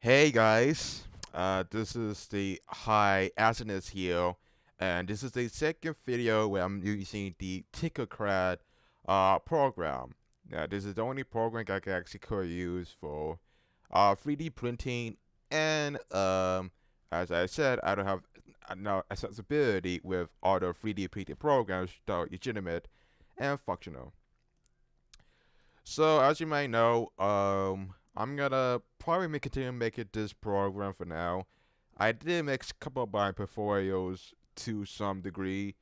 Hey guys, this is the Acidness here, and this is the second video where I'm using the TinkerCad program. Now, this is the only program I can actually could use for 3D printing, and as I said, I don't have no accessibility with other 3D printing programs that are legitimate and functional. So as you might know, I'm gonna probably continue making this program for now. I did make a couple of my portfolios to some degree,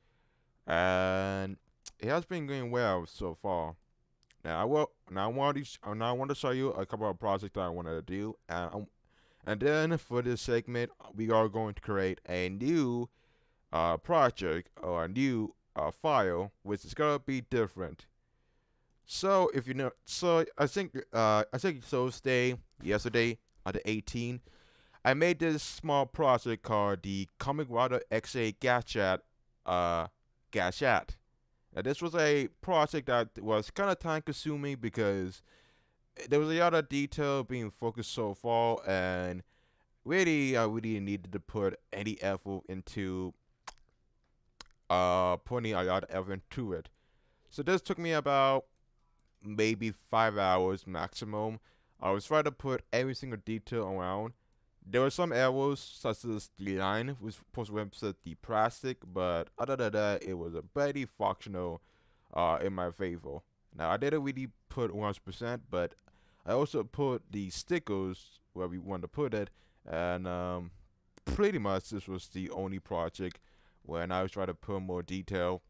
and it has been going well so far. Now I will. Now I want to show you a couple of projects that I wanted to do, and then for this segment, we are going to create a new project or a new file, which is gonna be different. So if you know, so I think Thursday, yesterday, on the 18th, I made this small project called the Comic Water XA Gadget, uh, Gadget. Now this was a project that was kind of time consuming because there was a lot of detail being focused so far, and really, I really needed to put any effort into putting a lot of effort into it. So this took me about maybe 5 hours maximum. I was trying to put every single detail around. There were some errors, such as the line was supposed to represent the plastic, but other than that, it was a very functional in my favor. Now, I didn't really put 100%, but I also put the stickers where we wanted to put it, and pretty much this was the only project when I was trying to put more detail.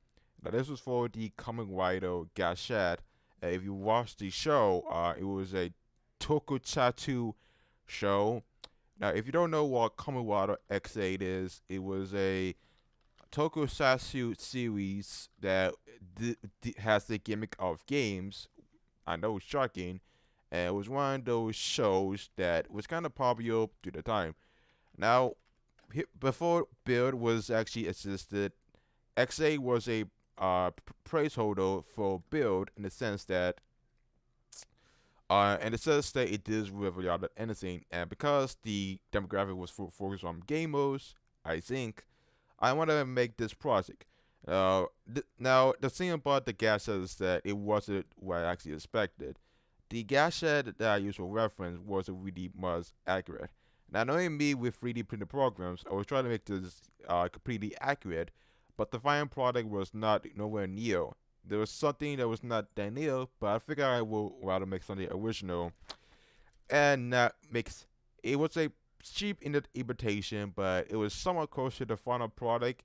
Now, this was for the Comic Rider Gachet. If you watched the show, it was a tokusatsu show. Now, if you don't know what Kamen Rider X8 is, it was a tokusatsu series that has the gimmick of games. I know it's shocking, and it was one of those shows that was kind of popular to the time. Now, before Build was actually existed, X8 was a placeholder for Build in the sense that and it says that it deals with a lot of anything, and because the demographic was focused on gamers, I think I want to make this project. Now, the thing about the gadget is that it wasn't what I actually expected. The gadget that I used for reference wasn't really much accurate. Now, knowing me with 3D printed programs, I was trying to make this completely accurate, but the final product was not nowhere near. There was something that was not that near, but I figured I will rather make something original and not mix. It was a cheap imitation, but it was somewhat close to the final product,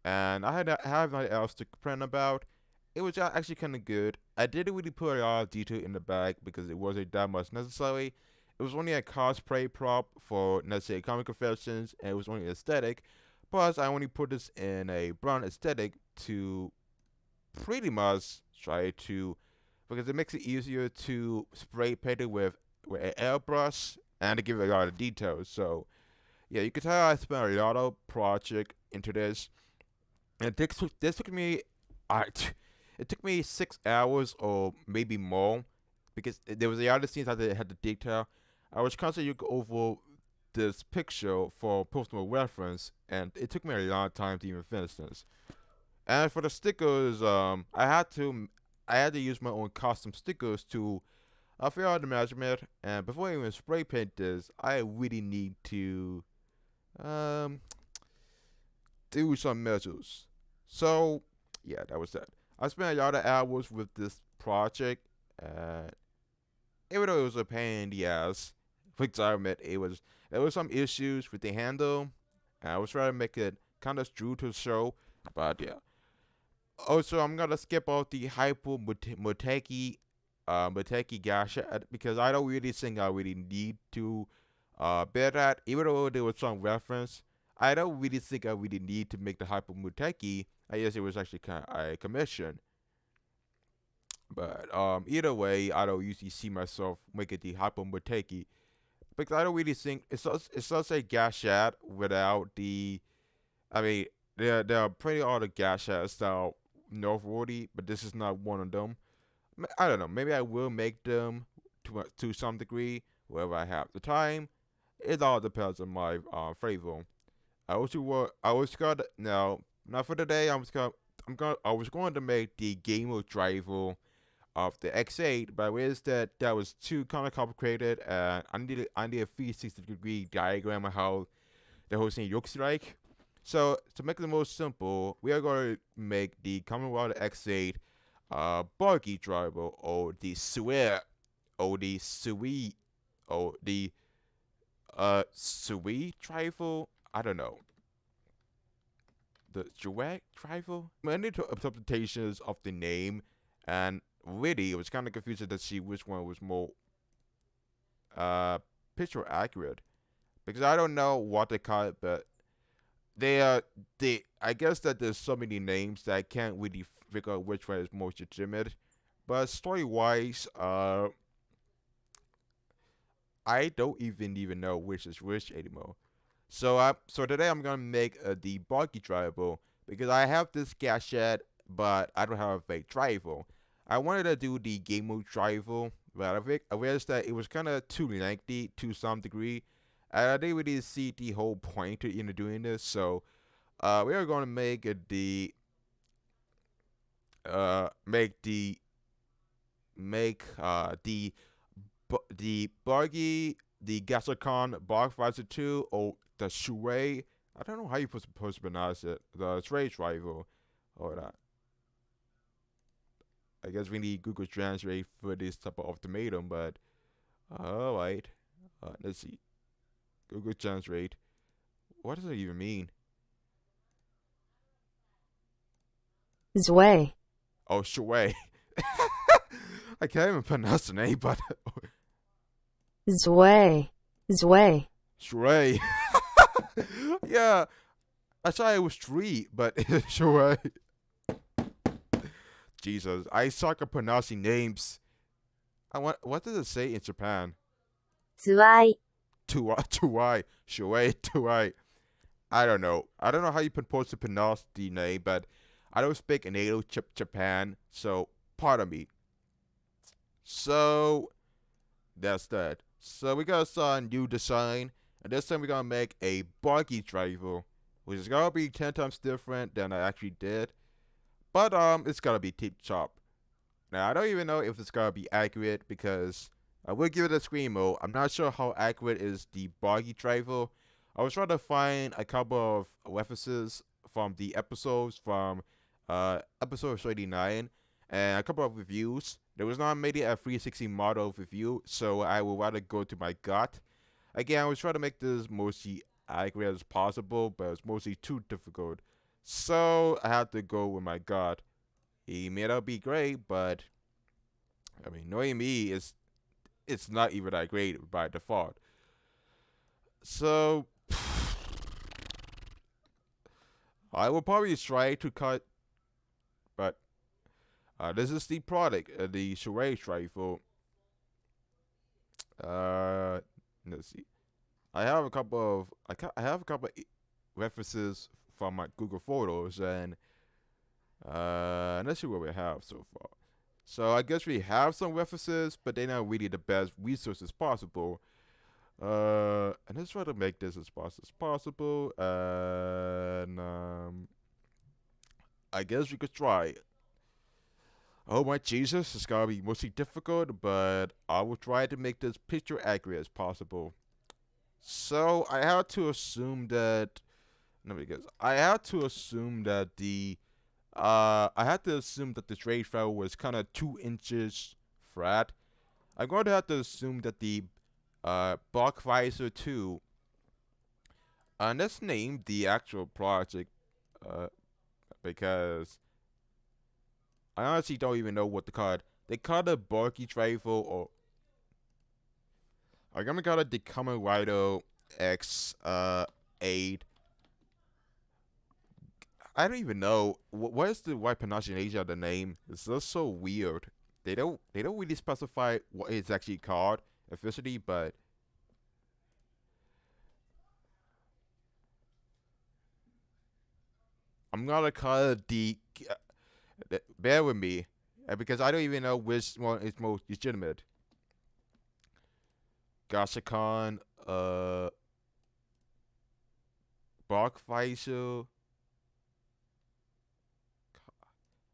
and I have nothing else to complain about. It was actually kind of good. I didn't really put a lot of detail in the bag because it wasn't that much necessary. It was only a cosplay prop for, let's say, comic conventions, and it was only aesthetic. Plus, I only put this in a brown aesthetic to pretty much try to, because it makes it easier to spray paint it with an airbrush and to give it a lot of details. So yeah, you can tell I spent a lot of project into this, and this took me, I, it took me 6 hours or maybe more, because there was a lot of scenes that had the detail. I was constantly looking over this picture for personal reference, and it took me a long time to even finish this. And for the stickers, I had to use my own custom stickers to figure out the measurement. And before I even spray paint this, I really need to um, do some measures. So yeah, that was that. I spent a lot of hours with this project, and even though it was a pain in the ass, which I admit there was some issues with the handle, and I was trying to make it kind of true to the show, but yeah. Also, I'm gonna skip out the hyper Muteki Gasha because I don't really think I really need to bear that. Even though there was some reference, I don't really think I really need to make the hyper Muteki. I guess it was actually kind of a commission. But either way, I don't usually see myself making the hyper Muteki because I don't really think it's such a Gashat without the. I mean, there are plenty of other Gashats that are noteworthy, but this is not one of them. I don't know. Maybe I will make them to some degree wherever I have the time. it all depends on my flavor. I was gonna now not for today. I was going to make the gamer driver of the X8, but I realized that was too kind of complicated, and I need a 360-degree diagram of how the whole thing looks like. So to make it the most simple, we are going to make the Commonwealth X8 buggy driver, or the swear, or the sweet, or the sweet driver. I don't know. The Jouet driver. Many interpretations of the name, and really it was kind of confusing to see which one was more picture accurate, because I don't know what they call it, but they I guess that there's so many names that I can't really figure out which one is most legitimate. But story wise, I don't even know which is which anymore. So today I'm gonna make the buggy driver, because I have this gadget, but I don't have a driver. I wanted to do the game mode driver, but I realized that it was kind of too lengthy to some degree, and I didn't really see the whole point in doing this. So we are going to make the make the buggy, the Gasicon Bogfighter 2, or the Shui. I don't know how you're supposed to pronounce it. The Stray driver, or that. I guess we need Google Translate for this type of ultimatum, but alright. Let's see. Google Translate. What does it even mean? Zwei. Oh, Shui. I can't even pronounce the name, but Zwei. Zwei. Shui. Yeah, I thought it was street, but it's Shui. Jesus, I suck at pronouncing names. What does it say in Japan? Zwei. Tuai, Shui, Tuai. I don't know. I don't know how you're supposed to pronounce the name, but I don't speak native Japan, so pardon me. So that's that. So we got a new design, and this time we're gonna make a buggy driver, which is gonna be 10 times different than I actually did. But it's gonna be tip top. Now I don't even know if it's gonna be accurate, because I will give it a screen mode. I'm not sure how accurate is the buggy driver. I was trying to find a couple of references from the episodes from episode 39 and a couple of reviews. There was not made a 360 model review, so I would rather go to my gut. Again, I was trying to make this mostly accurate as possible, but it's mostly too difficult. So I had to go with my gut. He may not be great, but I mean, knowing me it's not even that great by default. So I will probably try to cut, but this is the product, the charade rifle. Let's see. I have a couple of references from my Google Photos, and let's see what we have so far. So I guess we have some references, but they're not really the best resources possible. And let's try to make this as fast as possible. And I guess we could try. Oh my Jesus, it's gonna be mostly difficult, but I will try to make this picture accurate as possible. So I have to assume that. Let me guess. I have to assume that the trade travel was kind of 2 inches flat. I'm going to have to assume that the Bachweiser 2, and let's name the actual project, because I honestly don't even know what to call it. They call it a bulky rifle, or I'm gonna call it the Kamen Rider X8. I don't even know what is the right pronunciation of the name. It's just so weird. They don't really specify what it's actually called officially, but I'm gonna call it the. Bear with me, because I don't even know which one is most legitimate. Gashikon, uh, bark facial.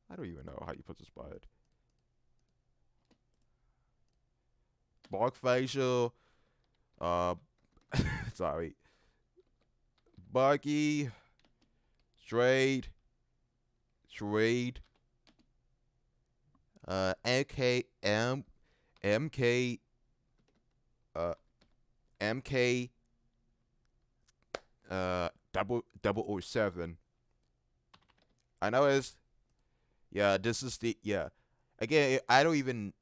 I don't even know how you put this bud. Bark facial. Uh, sorry. Buggy. Straight. Straight. MK. MK. Uh, MK. Double 007. I know it's, yeah. This is the, yeah. Again, I don't even.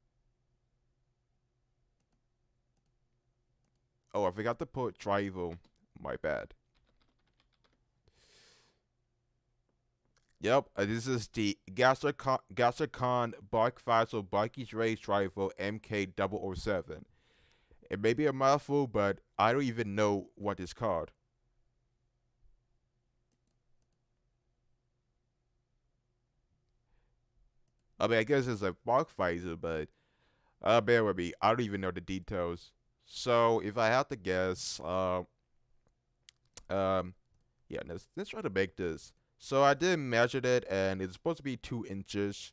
Oh, I forgot to put Trival. My bad. Yep, this is the Gastricon Bark Fossil Barky's Race Trival MK007. It may be a mouthful, but I don't even know what it's called. I mean, I guess it's a bark visor, but bear with me. I don't even know the details. So if I have to guess, um, yeah, let's try to make this. So I did measure it, and it's supposed to be 2 inches.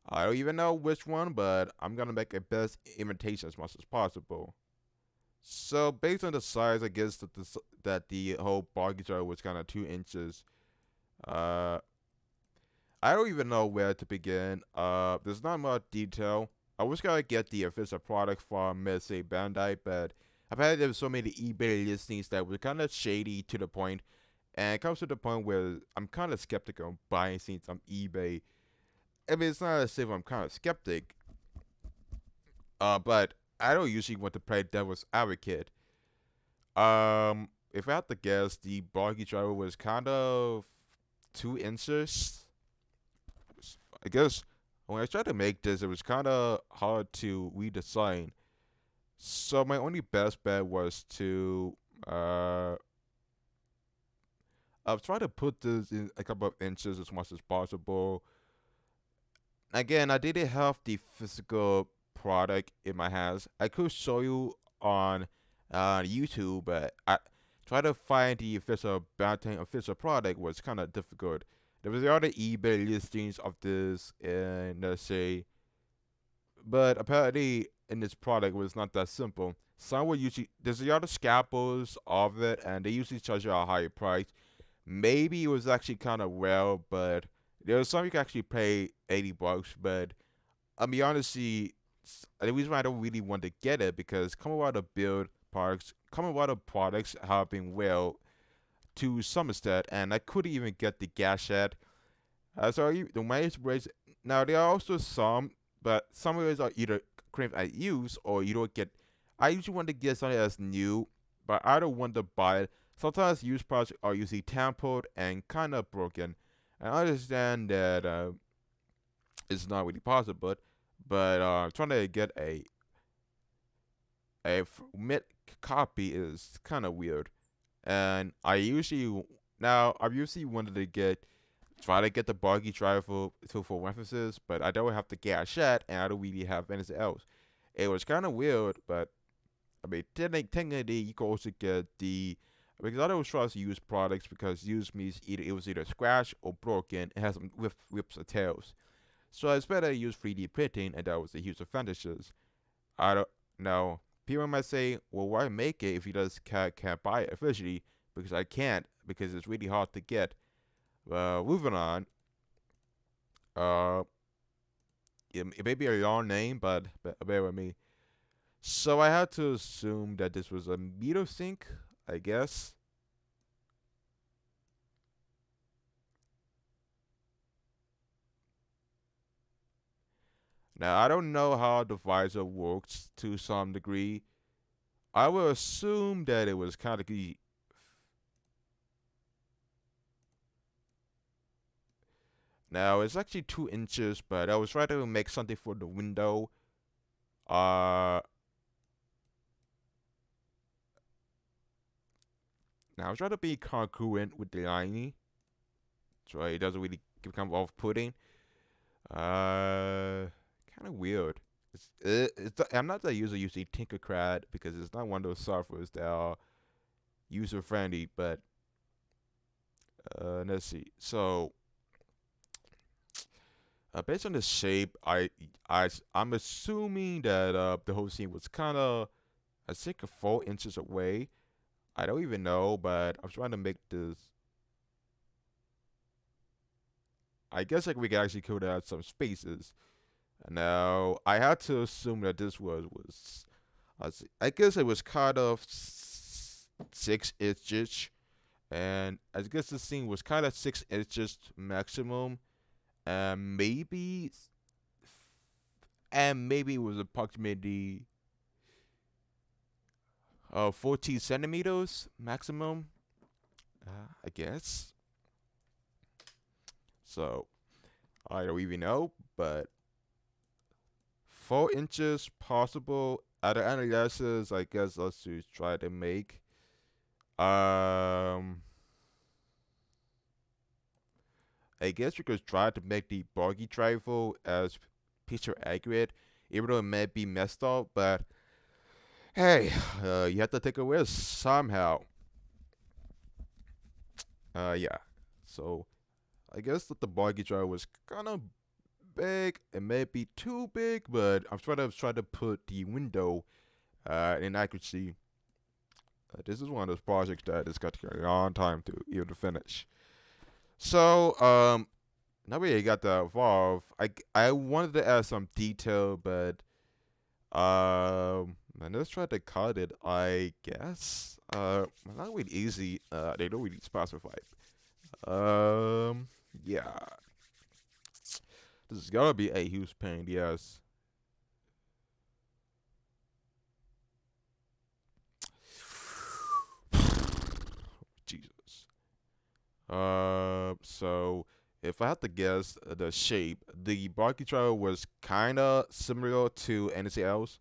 I don't even know which one, but I'm gonna make a best imitation as much as possible. So based on the size, I guess that the whole bargain jar was kind of 2 inches. Uh, I don't even know where to begin. There's not much detail. I was gonna get the official product from, let's say, Bandai, but I've had there so many eBay listings that were kind of shady to the point, and it comes to the point where I'm kind of skeptical of buying things on eBay. I mean, it's not as if I'm kind of skeptic, but I don't usually want to play devil's advocate. If I had to guess, the bulky driver was kind of 2 inches. I guess when I tried to make this, it was kind of hard to read the sign. So my only best bet was to I've tried to put this in a couple of inches as much as possible. Again, I didn't have the physical product in my hands. I could show you on YouTube, but I try to find the official Bantam official product was kind of difficult. There was other eBay listings of this, and let's say, but apparently in this product was not that simple. Some will usually there's the other scalpels of it, and they usually charge you a higher price. Maybe it was actually kind of well, but there was some you can actually pay $80. But I'll be honestly, the reason why I don't really want to get it because Commonwealth products have been well to some extent, and I couldn't even get the Gashet. The mileage rates now there are also some, but some of those are either creams I use or you don't get. I usually want to get something that's new, but I don't want to buy it. Sometimes used products are usually tampered and kind of broken. And I understand that it's not really possible, but trying to get a mid copy is kind of weird. And I've usually wanted to try to get the buggy driver for references, but I don't have the gas yet, and I don't really have anything else. It was kind of weird, but I mean, technically, you can also get the because I don't trust used products because used means it was either scratched or broken. It has some whips or tails, so it's better to use 3D printing, and that was the huge advantages. I don't know. People might say, well, why make it if you just can't buy it officially? Because I can't, because it's really hard to get. Moving on. Uh, it may be a long name, but bear with me. So I had to assume that this was a meter sink, I guess. Now I don't know how the visor works to some degree. I will assume that it was kind of now it's actually 2 inches, but I was trying to make something for the window. Now I was trying to be congruent with the lining, so it doesn't really become off-putting. Kind of weird. I'm not that user using TinkerCad because it's not one of those softwares that are user friendly. But let's see. So based on the shape, I'm assuming that the whole scene was kind of, I think, 4 inches away. I don't even know, but I'm trying to make this. I guess like we could actually could add some spaces. Now I had to assume that this was I guess it was kind of 6 inches, and I guess the scene was kind of 6 inches maximum, and maybe it was approximately 14 centimeters maximum, I guess. So I don't even know, but 4 inches possible. Other analysis, I guess let's just try to make. Um, I guess we could try to make the buggy trifle as picture accurate, even though it may be messed up. But hey, you have to take a risk somehow. Yeah. So I guess that the buggy driver was kind of big. It may be too big, but I'm trying to put the window in accuracy. This is one of those projects that it's got to take a long time to even to finish. So now we got the evolve. I wanted to add some detail, but and let's try to cut it. I guess not really easy. They don't really specify. Yeah, this is gonna be a huge pain. Yes. Jesus. So if I had to guess the shape, the Barky Trial was kind of similar to anything else.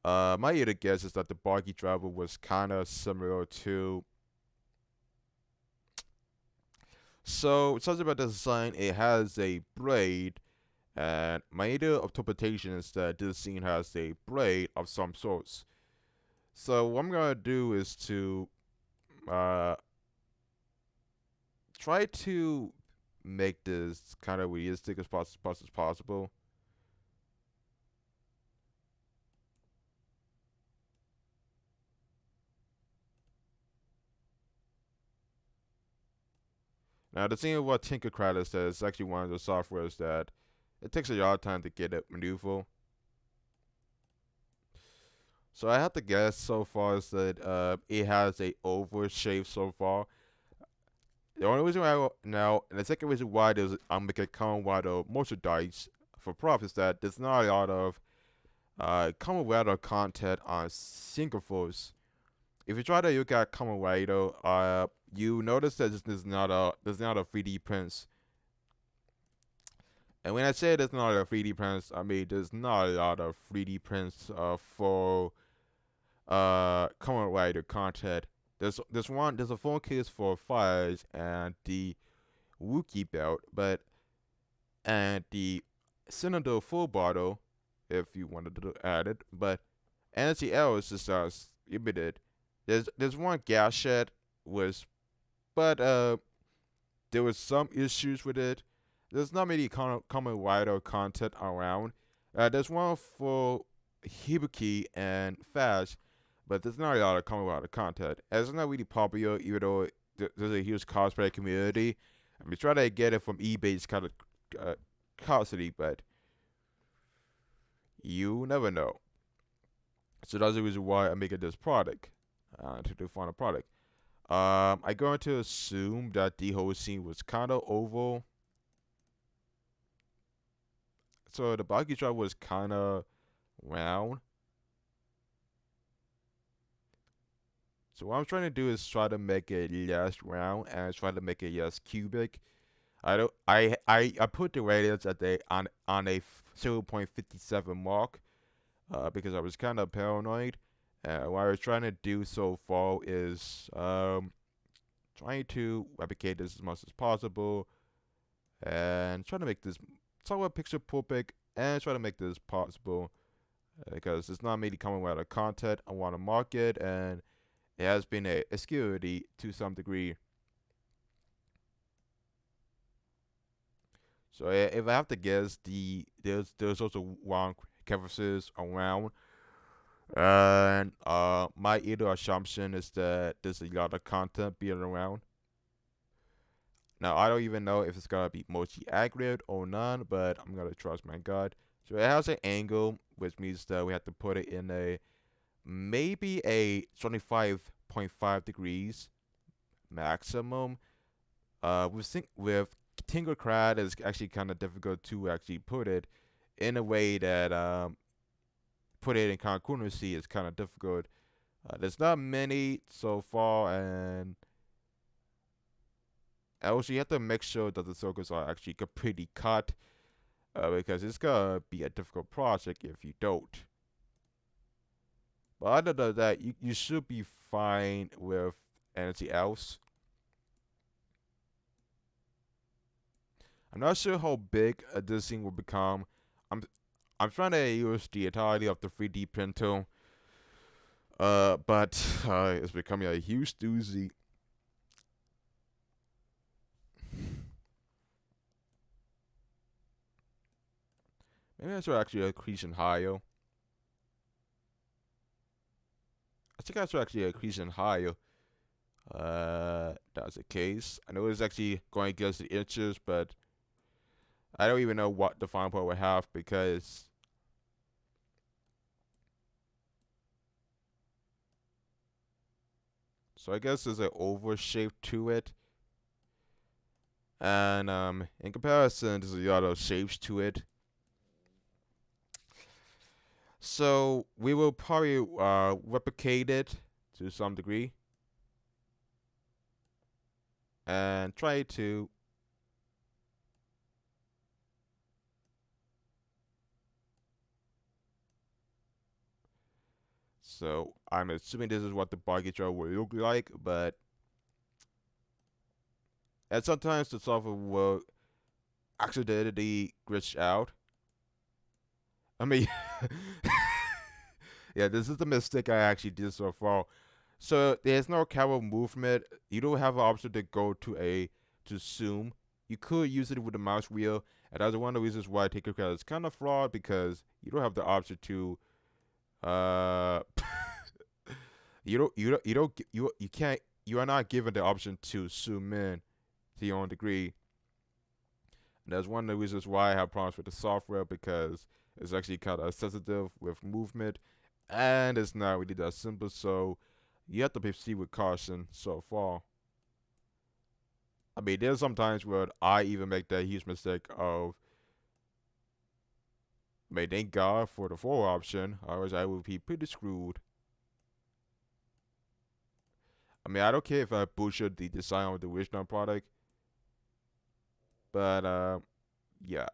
My other guess is that the Barky Travel was kind of similar to. So, something about the design, it has a blade, and my other interpretation is that this scene has a blade of some sorts. So, what I'm gonna do is to uh, try to make this kind of realistic as possible. Now, the thing about TinkerCad is that it's actually one of the softwares that it takes a lot of time to get it maneuverable. So I have to guess so far is that it has a oval shape so far. The only reason why now, and the second reason why I'm making common why the motion dice for props is that there's not a lot of common water content on Singapore's. If you try to look at common water, you notice that there's not a 3D print. And when I say there's not a 3D prints, I mean there's not a lot of 3D prints for common writer content. There's a phone case for Fires and the Wookiee belt, but and the cylinder full bottle if you wanted to add it, but anything else is limited. There's one gas shed was, but there was some issues with it. There's not many common writer content around. There's one for Hibiki and Fast, but there's not a lot of common writer content. It's not really popular, even though there's a huge cosplay community. I mean, try to get it from eBay is kind of costly, but you never know. So that's the reason why I'm making this product to the final product. I'm going to assume that the whole scene was kind of oval. So the buggy truck was kind of round. So what I'm trying to do is try to make it less round and try to make it less cubic. I don't. I put the radius at on a 0.57 mark, because I was kind of paranoid. What I was trying to do so far is trying to replicate this as much as possible and trying to make this somewhat picture perfect and try to make this possible because it's not mainly coming out of content I want to market, and it has been a security to some degree. So if I have to guess, there's also wrong canvases around, and my either assumption is that there's a lot of content being around. Now I don't even know if it's gonna be mostly accurate or none, but I'm gonna trust my gut. So it has an angle, which means that we have to put it in a maybe a 25.5 degrees maximum. With TinkerCad, it's actually kind of difficult to actually put it in a way that put it in congruency is kind of difficult. There's not many so far, and also you have to make sure that the circles are actually completely cut, because it's gonna be a difficult project if you don't. But other than that, you should be fine with anything else. I'm not sure how big this thing will become. I'm I'm trying to use the entirety of the 3D printer, but it's becoming a huge doozy. Maybe I should actually increase in higher. I think I should actually increase in higher. That's the case. I know it's actually going against the inches, but I don't even know what the final part will have because so I guess there's an oval shape to it. And in comparison, there's a lot of shapes to it. So we will probably replicate it to some degree and try to so I'm assuming this is what the bar control will look like, but and sometimes the software will accidentally glitch out. I mean, yeah, this is the mistake I actually did so far. So there's no camera movement. You don't have an option to go to zoom. You could use it with the mouse wheel, and that's one of the reasons why TinkerCad is kind of flawed because you don't have the option to uh you can't you are not given the option to zoom in to your own degree. And that's one of the reasons why I have problems with the software because it's actually kind of sensitive with movement, and it's not really that simple. So you have to proceed with caution so far. I mean, there's sometimes where I even make that huge mistake of, I mean, thank God for the forward option, otherwise I would be pretty screwed. I mean, I don't care if I bullshit the design of the original product, but yeah.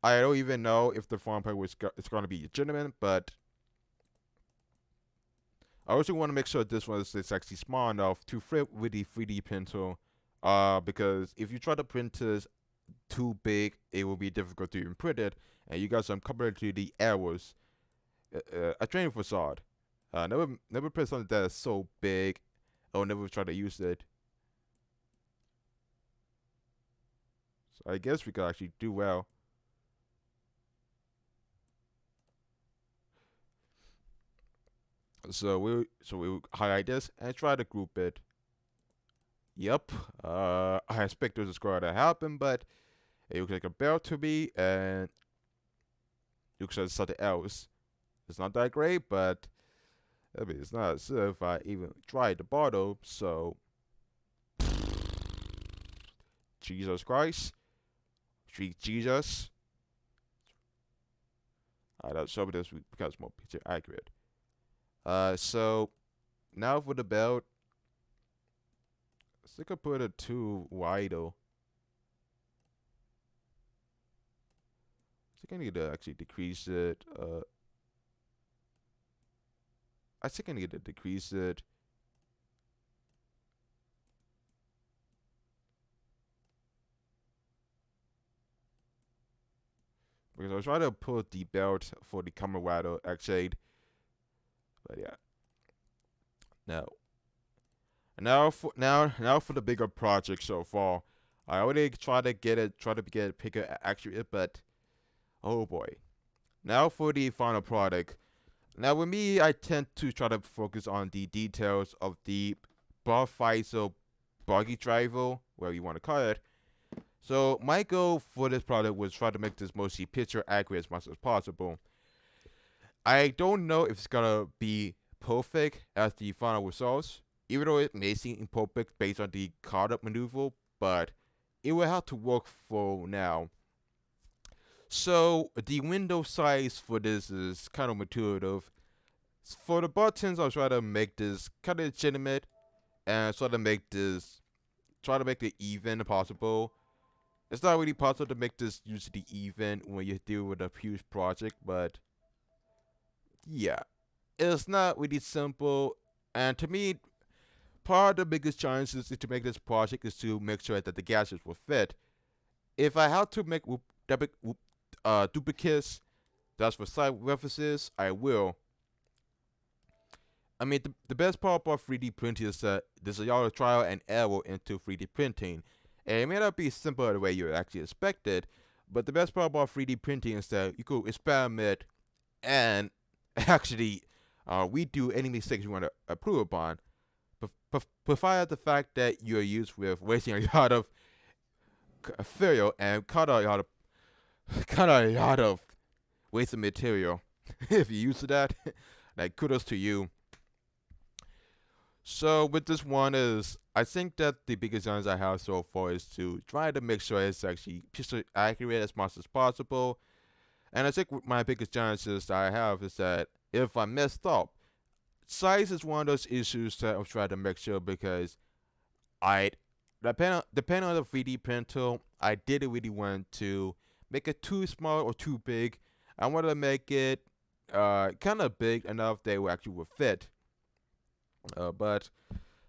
I don't even know if the farm pack is going to be legitimate, but I also want to make sure this one is actually small enough to fit with the 3D printer. Because if you try to print this too big, it will be difficult to even print it, and you got some compatibility errors. A training facade. Never print something that is so big. I'll never try to use it. So I guess we could actually do well. So we highlight this and try to group it. Yep. I expect there's a score to happen, but it looks like a bell to me, and it looks like something else. It's not that great, but I mean, it's not as if I even tried the bottle. So, Jesus Christ, treat Jesus. Let's hope this becomes more picture accurate. So now for the belt, I think I put it too wide though. I think I need to actually decrease it. I think I need to decrease it. So I was trying to pull the belt for the Camarado X-Shade. But yeah. Now now for the bigger project so far. I already try to get it bigger accurate, but oh boy. Now for the final product. Now with me, I tend to try to focus on the details of the bar fight, so buggy driver, whatever you want to call it. So my goal for this product was try to make this mostly picture accurate as much as possible. I don't know if it's gonna be perfect as the final results, even though it may seem imperfect based on the card-up maneuver, but it will have to work for now. So the window size for this is kind of intuitive. For the buttons, I'll try to make this kind of legitimate and try to make it even possible. It's not really possible to make this usually even when you deal with a huge project, but yeah, it's not really simple. And to me, part of the biggest challenge is to make this project is to make sure that the gadgets will fit. If I have to make duplicates that's for side references, I will. I mean, the best part about 3D printing is that there's a lot of trial and error into 3D printing. And it may not be simple the way you actually expected, but the best part about 3D printing is that you could experiment and actually redo any mistakes you want to improve upon. Provided the fact that you're used with wasting a lot of material and cut out a lot of wasted material. If you use that, like kudos to you. So with this one is, I think that the biggest challenge I have so far is to try to make sure it's actually picture accurate as much as possible. And I think my biggest challenges that I have is that if I messed up, size is one of those issues that I'm trying to make sure because I depending on the 3D printer, I didn't really want to make it too small or too big. I wanted to make it kind of big enough that it actually would fit. But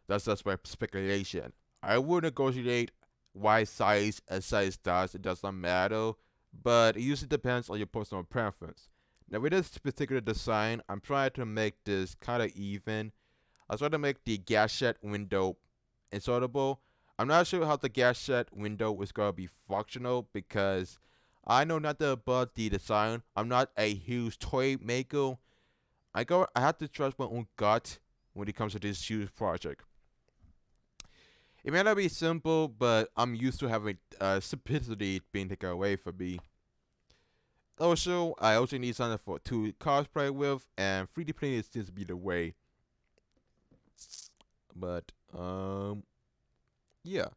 that's just my speculation. I will negotiate why size as size does. It does not matter, but it usually depends on your personal preference. Now with this particular design, I'm trying to make this kind of even. I was trying to make the gashette window insertable. I'm not sure how the gashette window is going to be functional because I know nothing about the design. I'm not a huge toy maker. I have to trust my own gut when it comes to this huge project. It may not be simple, but I'm used to having simplicity being taken away from me. Also, I also need something to cosplay with, and 3D printing seems to be the way. But yeah,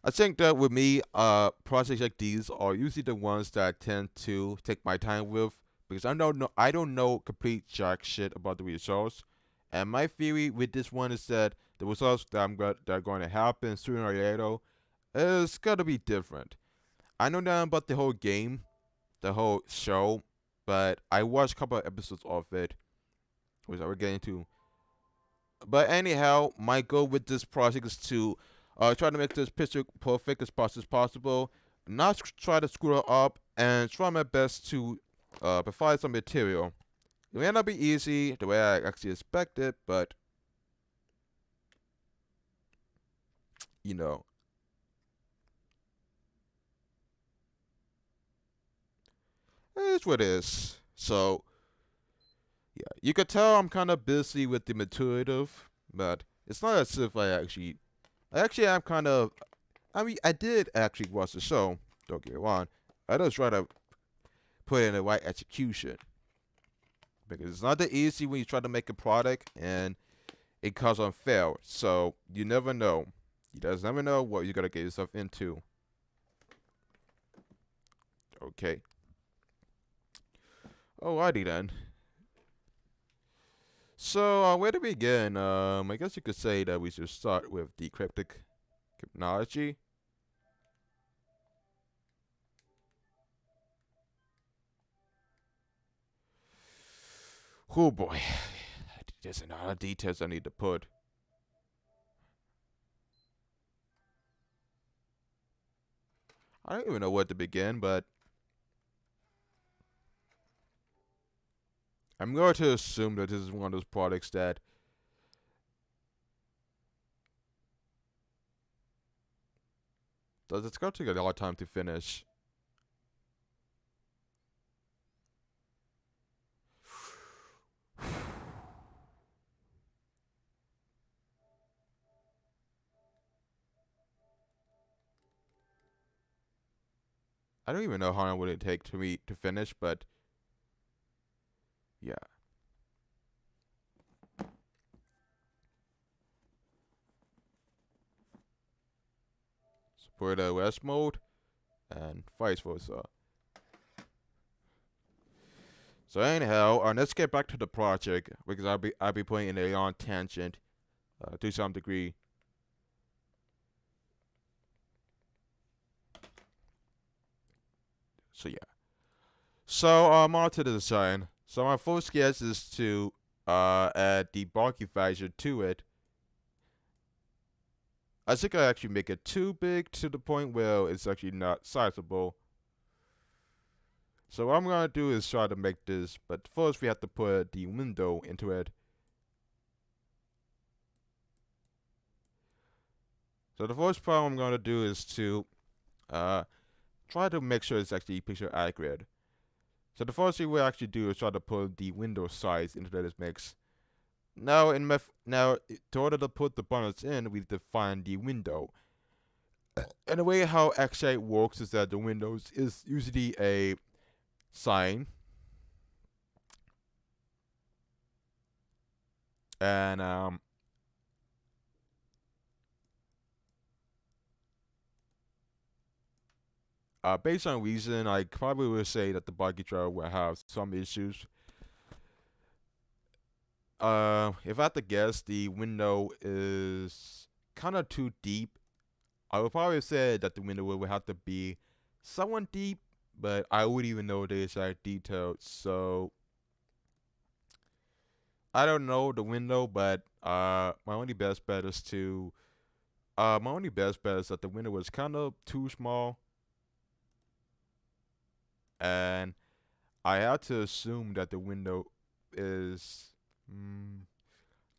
I think that with me, projects like these are usually the ones that I tend to take my time with because I don't know complete jack shit about the results. And my theory with this one is that the results that are going to happen sooner or later is gonna be different. I know nothing about the whole game, the whole show, but I watched a couple of episodes of it, which I will get into. But anyhow, my goal with this project is to try to make this picture perfect as much as possible, not try to screw it up, and try my best to provide some material. It may not be easy the way I actually expected, but you know, it's what it is. So yeah, you could tell I'm kind of busy with the material, but it's not as if I am kind of. I mean, I did actually watch the show. Don't get me wrong. I just try to put in the right execution because it's not that easy when you try to make a product and it causes on fail. So you never know. You just never know what you're gonna get yourself into. Okay. Alrighty then. So where to begin? I guess you could say that we should start with the cryptic cryptology. Oh boy, there's a lot of details I need to put. I don't even know where to begin, but I'm going to assume that this is one of those products that it's going to take a lot of time to finish. I don't even know how long would it take to me to finish, but yeah. Support OS mode and vice versa. So anyhow, let's get back to the project because I'll be putting in a long tangent to some degree. So yeah. So on to the design. So my first guess is to add the bulky visor to it. I think I actually make it too big to the point where it's actually not sizable. So what I'm gonna do is try to make this, but first we have to put the window into it. So the first problem I'm gonna do is to try to make sure it's actually picture accurate. So the first thing we'll actually do is try to put the window size into this mix. Now in order to put the buttons in, we define the window. And the way how XA works is that the windows is usually a sign, and based on reason, I probably would say that the buggy driver will have some issues. If I had to guess, the window is kind of too deep. I would probably say that the window would have to be somewhat deep, but I wouldn't even know the exact details. So I don't know the window, but my only best bet is that the window was kind of too small, and I had to assume that the window is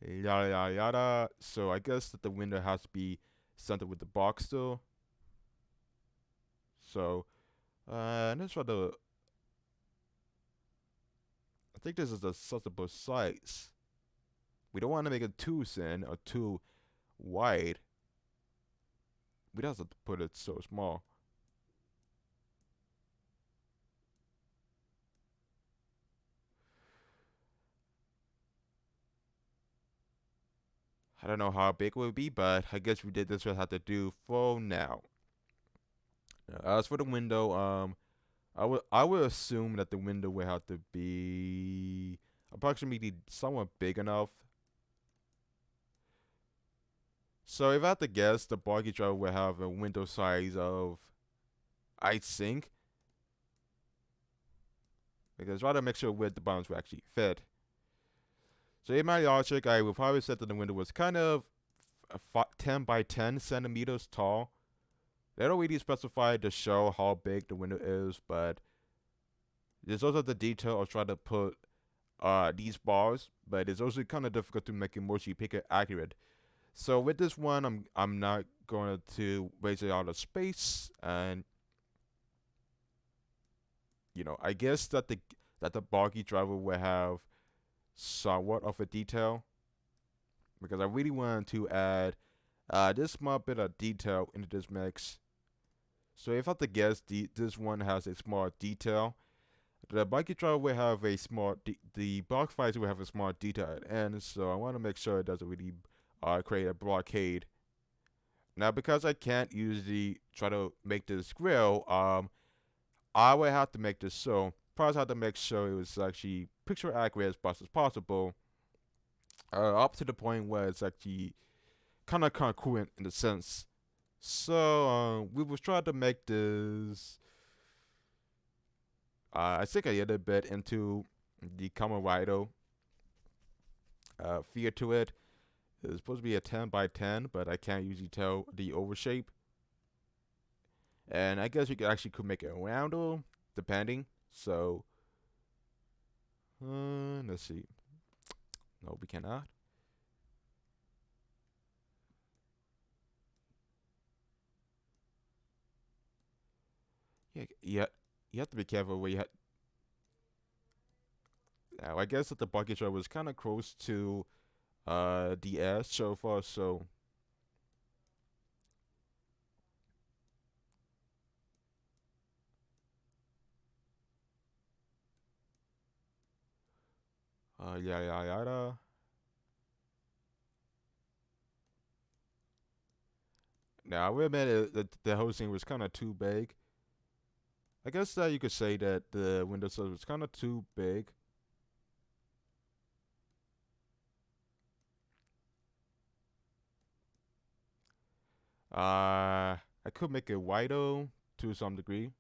yada yada yada. So I guess that the window has to be centered with the box still. So let's try to. I think this is a acceptable size. We don't want to make it too thin or too wide. We don't have to put it so small. I don't know how big it would be, but I guess we did this what I had to do for now. As for the window, I would assume that the window would have to be approximately somewhat big enough. So if I had to guess, the buggy driver would have a window size of, I think, because try to make sure where the buttons will actually fit. So in my logic, I would probably set that the window was kind of 10 by 10 centimeters tall. They don't really specify to show how big the window is, but there's also the detail of trying to put these bars, but it's also kind of difficult to make it mostly picture accurate. So with this one, I'm not going to waste a lot of space, and I guess that the buggy driver will have somewhat of a detail, because I really wanted to add this small bit of detail into this mix. So if I have to guess, this one has a small detail. The buggy driver will have a small, the box visor will have a small detail at the end, so I want to make sure it doesn't really create a blockade. Now, because I can't usually try to make this grill, I would have to make this so. First, I have to make sure it was actually picture accurate as much as possible, up to the point where it's actually kind of congruent in the sense. So we was trying to make this. I think I added a bit into the Camaraito figure to it. It's supposed to be a 10 by 10, but I can't usually tell the overshape. And I guess you could make it rounder, depending. So Let's see. No, we cannot. Yeah, you have to be careful where you have. Now, I guess that the bucket truck was kind of close to the S so far, so yada yada yada. Now, I will admit that the whole scene was kind of too big. I guess that you could say that the windowsill was kind of too big. I could make it wider to some degree.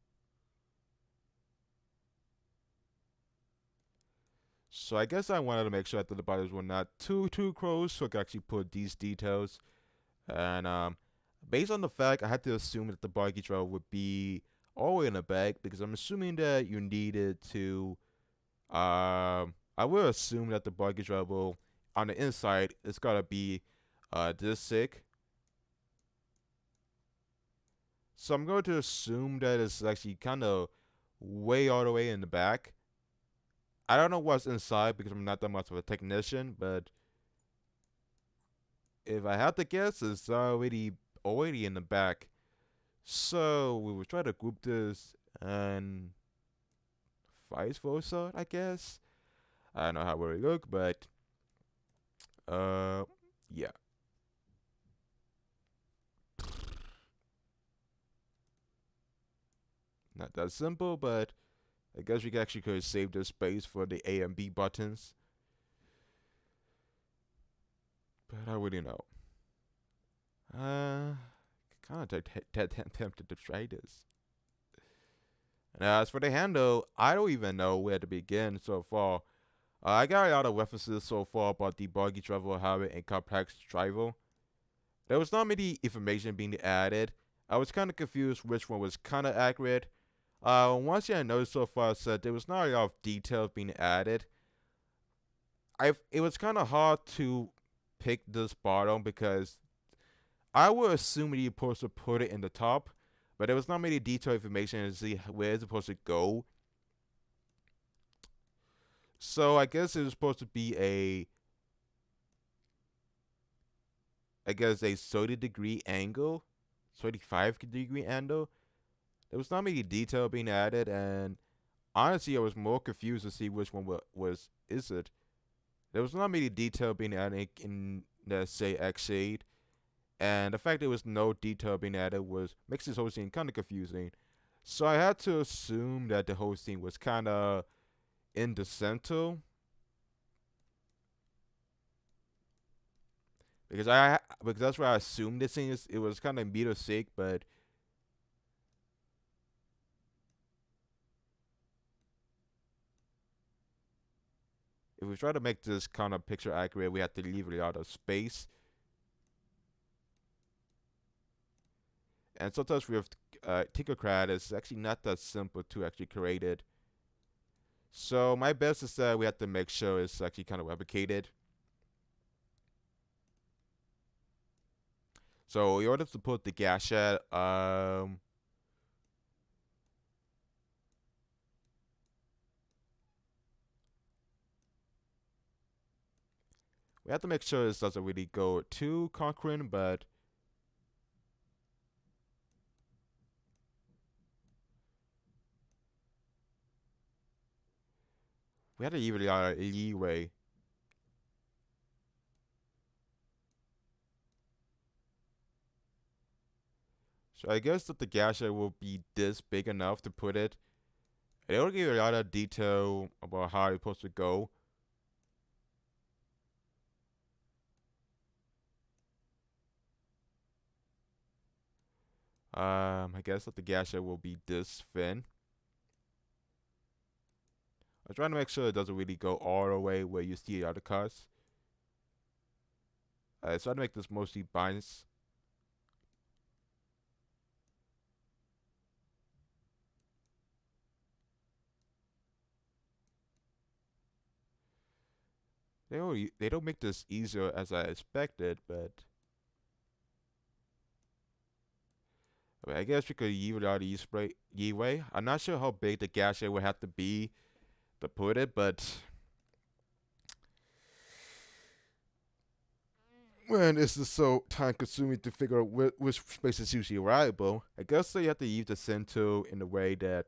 So I guess I wanted to make sure that the buttons were not too close, so I could actually put these details. And based on the fact, I had to assume that the buggy truck would be all the way in the back because I'm assuming that you needed to. I will assume that the buggy truck will on the inside it's gotta be this thick. So I'm going to assume that it's actually kind of way all the way in the back. I don't know what's inside because I'm not that much of a technician, but if I had to guess, it's already in the back. So we will try to group this and vice versa, I guess. I don't know how it will look, but yeah. Not that simple, but I guess we actually could save this space for the A and B buttons. But I wouldn't know. Kind of tempted to try this. And as for the handle, I don't even know where to begin so far. I got a lot of references so far about the buggy travel habit and complex travel. There was not many information being added. I was kind of confused which one was kind of accurate. One thing I noticed so far is that there was not a lot of details being added. It was kind of hard to pick this bottom because I would assume that you're supposed to put it in the top, but there was not many detailed information to see where it's supposed to go. So I guess it was supposed to be I guess a 30-degree angle, 35-degree angle. There was not many detail being added, and honestly, I was more confused to see which one is it. There was not many detail being added in let's say X shade, and the fact there was no detail being added was makes this whole scene kind of confusing. So I had to assume that the whole scene was kind of in the center because that's where I assumed this scene is. It was kind of meter sick, but if we try to make this kind of picture accurate, we have to leave a lot of space. And sometimes with TinkerCad, it's actually not that simple to actually create it. So my best is that we have to make sure it's actually kind of replicated. So in order to put the gas shed, we have to make sure this doesn't really go too concurrent, but we have to leave a lot of leeway. So I guess that the gas shed will be this big enough to put it. It'll give you a lot of detail about how it's supposed to go. I guess that the gas shed will be this thin. I'm trying to make sure it doesn't really go all the way where you see the other cars. So I'd make this mostly binds. they don't make this easier as I expected, but I mean, I guess we could even out the way. I'm not sure how big the gash would have to be to put it, but man, this is so time consuming to figure out which space is usually reliable. I guess so you have to use the send tool in a way that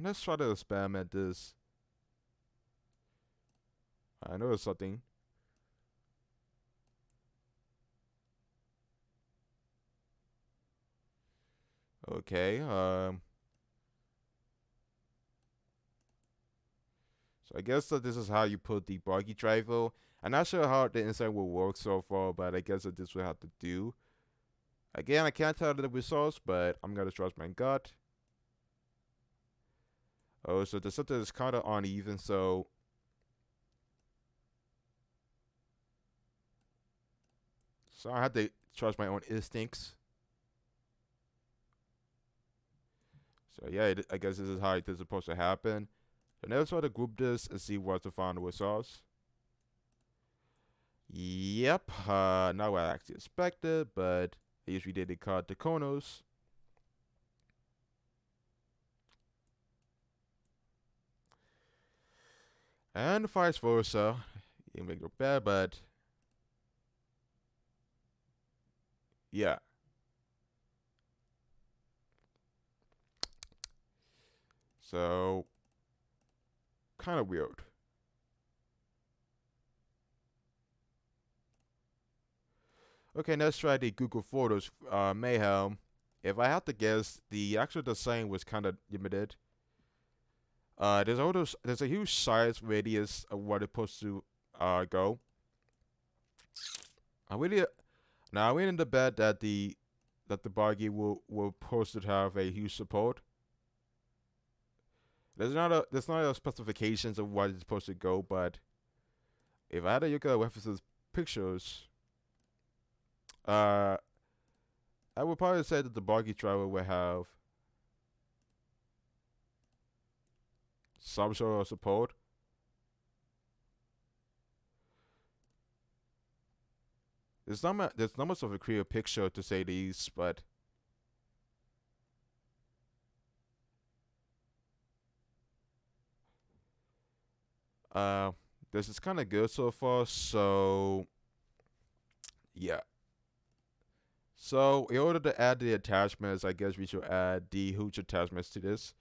let's try to experiment this. I know it's something. Okay, so I guess that this is how you put the buggy driver. I'm not sure how the inside will work so far, but I guess that this will have to do. Again, I can't tell the results, but I'm gonna trust my gut. Oh, so the center is kind of uneven, so I have to trust my own instincts. So yeah, I guess this is how it is supposed to happen. So now let's try to group this and see what's the final results. Yep, not what I actually expected, but I usually did the card the Konos. And vice versa. You make it look bad, but yeah. So kind of weird. Okay, let's try the Google Photos Mayhem. If I have to guess, the actual design was kind of limited. There's a huge size radius of what it's supposed to go. I really now I went in the bet that the buggy will supposed to have a huge support. There's not a specifications of what it's supposed to go, but if I had to look at references pictures, uh, I would probably say that the buggy driver will have some sort of support. There's not much of a clear picture to say the least, but uh, this is kind of good so far. So yeah. So in order to add the attachments, I guess we should add the hooch attachments to this.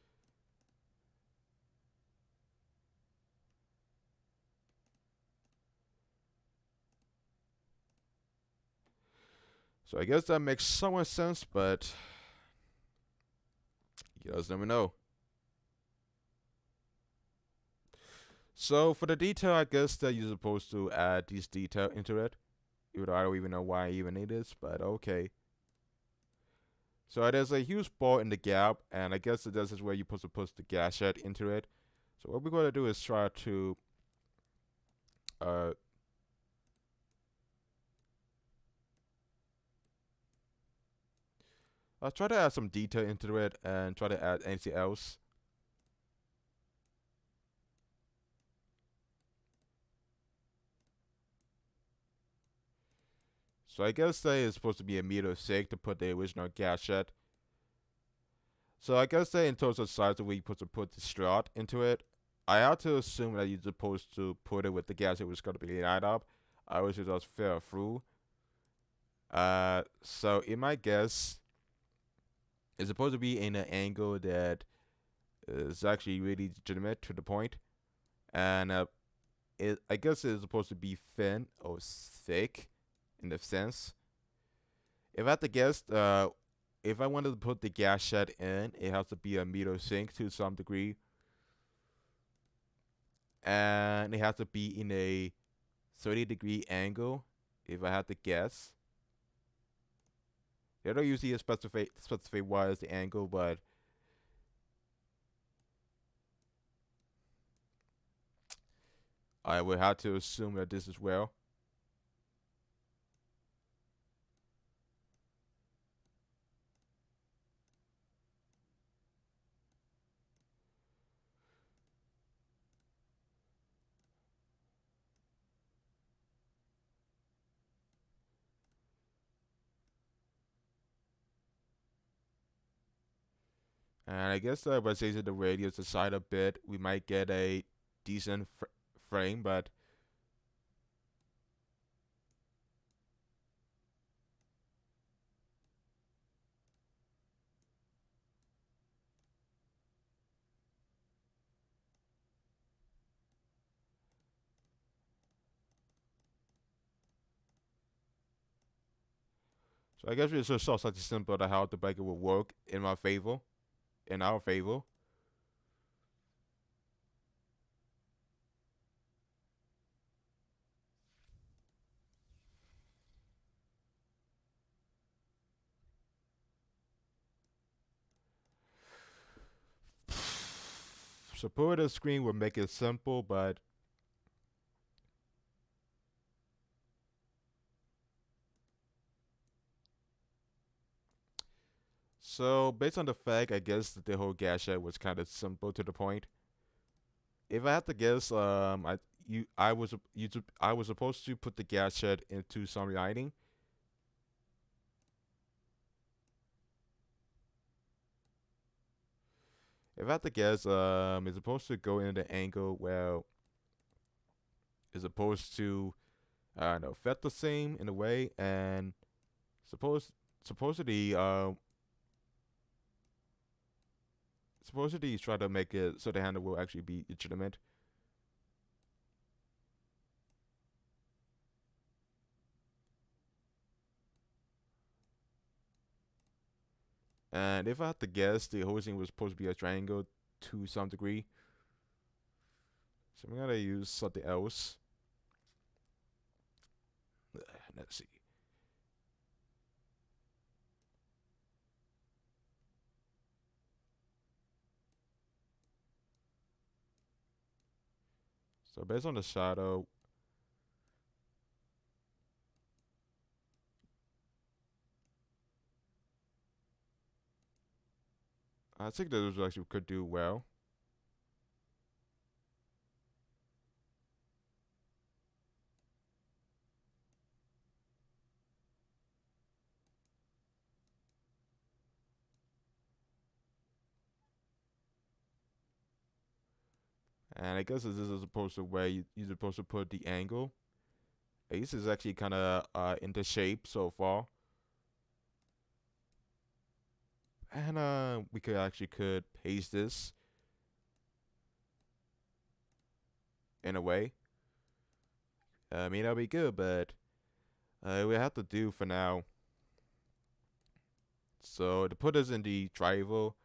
So I guess that makes somewhat sense, but you guys never know. So for the detail, I guess that you're supposed to add these detail into it. Even though I don't even know why I even need this, but okay. So there's a huge ball in the gap, and I guess that this is where you're supposed to put the gas jet into it. So what we're going to do is try to uh, I'll try to add some detail into it and try to add anything else. So I guess that is supposed to be a meter thick to put the original gas jet. So I guess that in terms of size of where you're supposed to put the strut into it, I have to assume that you're supposed to put it with the gas that was going to be lined up. I wish it just fell through. So in my guess, it's supposed to be in an angle that is actually really legitimate to the point, and I guess it's supposed to be thin or thick, in the sense. If I had to guess, if I wanted to put the gas shed in, it has to be a meter sink to some degree, and it has to be in a 30-degree angle. If I had to guess, they don't usually specify what is the angle, but I would have to assume that this is well. And I guess by changing the radius aside a bit, we might get a decent frame, but so I guess we just saw such a simple to how the bracket will work in my favor, in our favor. Support the screen will make it simple, but so based on the fact, I guess that the whole gadget was kind of simple to the point. If I had to guess, I was supposed to put the gadget into some lighting. If I had to guess, it's supposed to go in the angle where it's supposed to, I don't know, fit the same in a way, and supposed supposedly, supposedly try to make it so the handle will actually be legitimate. And if I had to guess, the whole thing was supposed to be a triangle to some degree. So I'm gonna use something else. Let's see. So based on the shadow, I think that those actually could do well. And I guess this is supposed to where you're supposed to put the angle. Ace is actually kind of into shape so far. And we could paste this in a way. I mean that'll be good, but we have to do for now. So to put this in the triangle,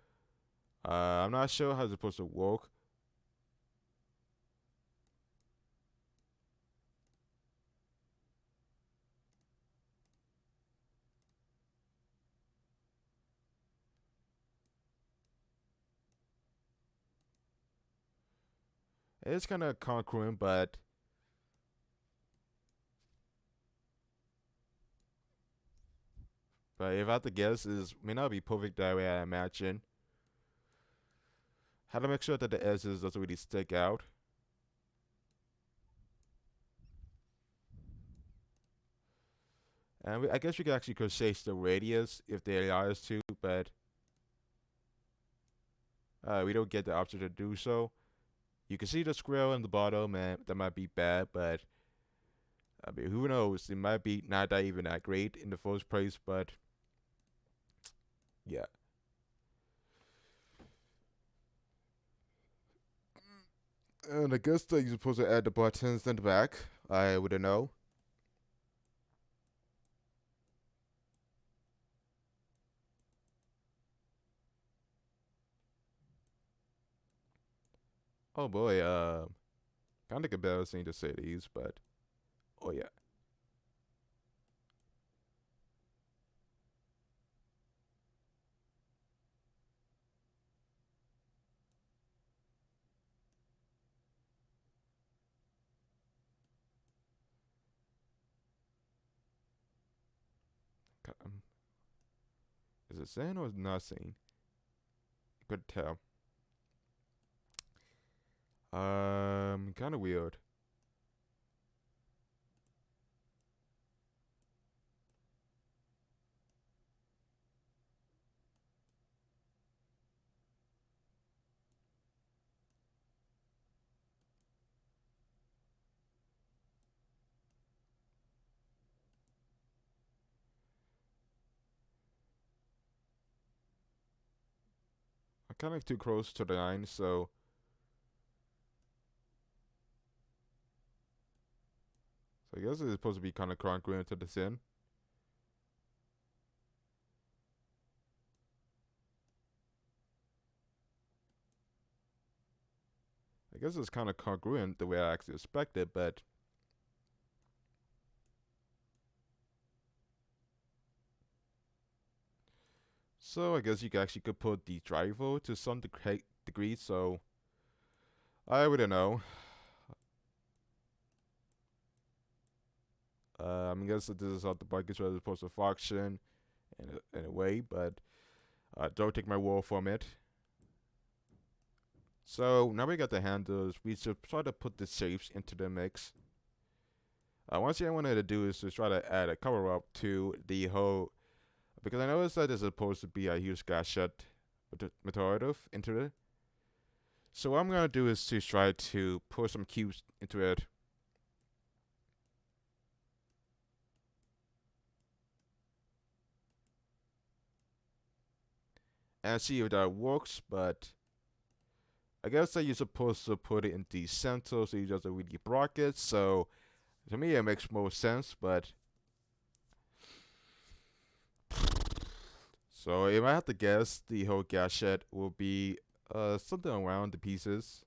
I'm not sure how it's supposed to work. It's kind of congruent, but if I had to guess, it may not be perfect that way I imagine. How to make sure that the edges doesn't really stick out. And I guess we could actually change the radius if they allow us to, but we don't get the option to do so. You can see the squirrel in the bottom, and that might be bad, but I mean, who knows? It might be not that even that great in the first place, but yeah. And I guess that you're supposed to add the buttons in the back. I wouldn't know. Oh boy, kind of embarrassing to say these, but oh yeah. Um, is it saying or is it not saying? Couldn't tell. Kind of weird. kind of too close to the line, so I guess it's supposed to be kind of congruent to the sin. I guess it's kind of congruent the way I actually expected, but so I guess you actually could put the driver to some degree, so I wouldn't know. I guess that this is how the bike is supposed to function in a way, but don't take my word from it. So now we got the handles, we should try to put the shapes into the mix. One thing I wanted to do is to try to add a cover up to the whole, because I noticed that there's supposed to be a huge gasket method into it. So what I'm gonna do is to try to put some cubes into it. And see if that works, but I guess that you're supposed to put it in the center so you just don't really block it. So to me it makes more sense, but so if I have to guess, the whole gasket will be something around the pieces.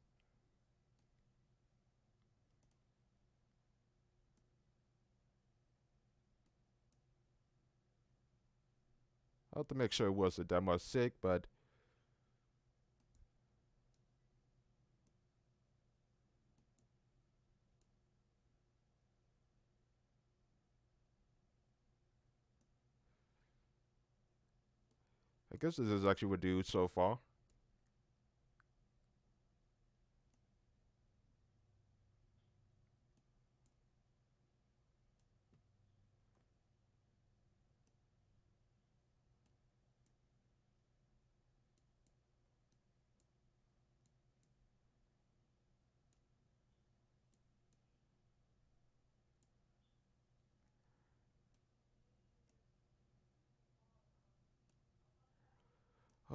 I have to make sure it wasn't that much thick, but I guess this is actually what we do so far.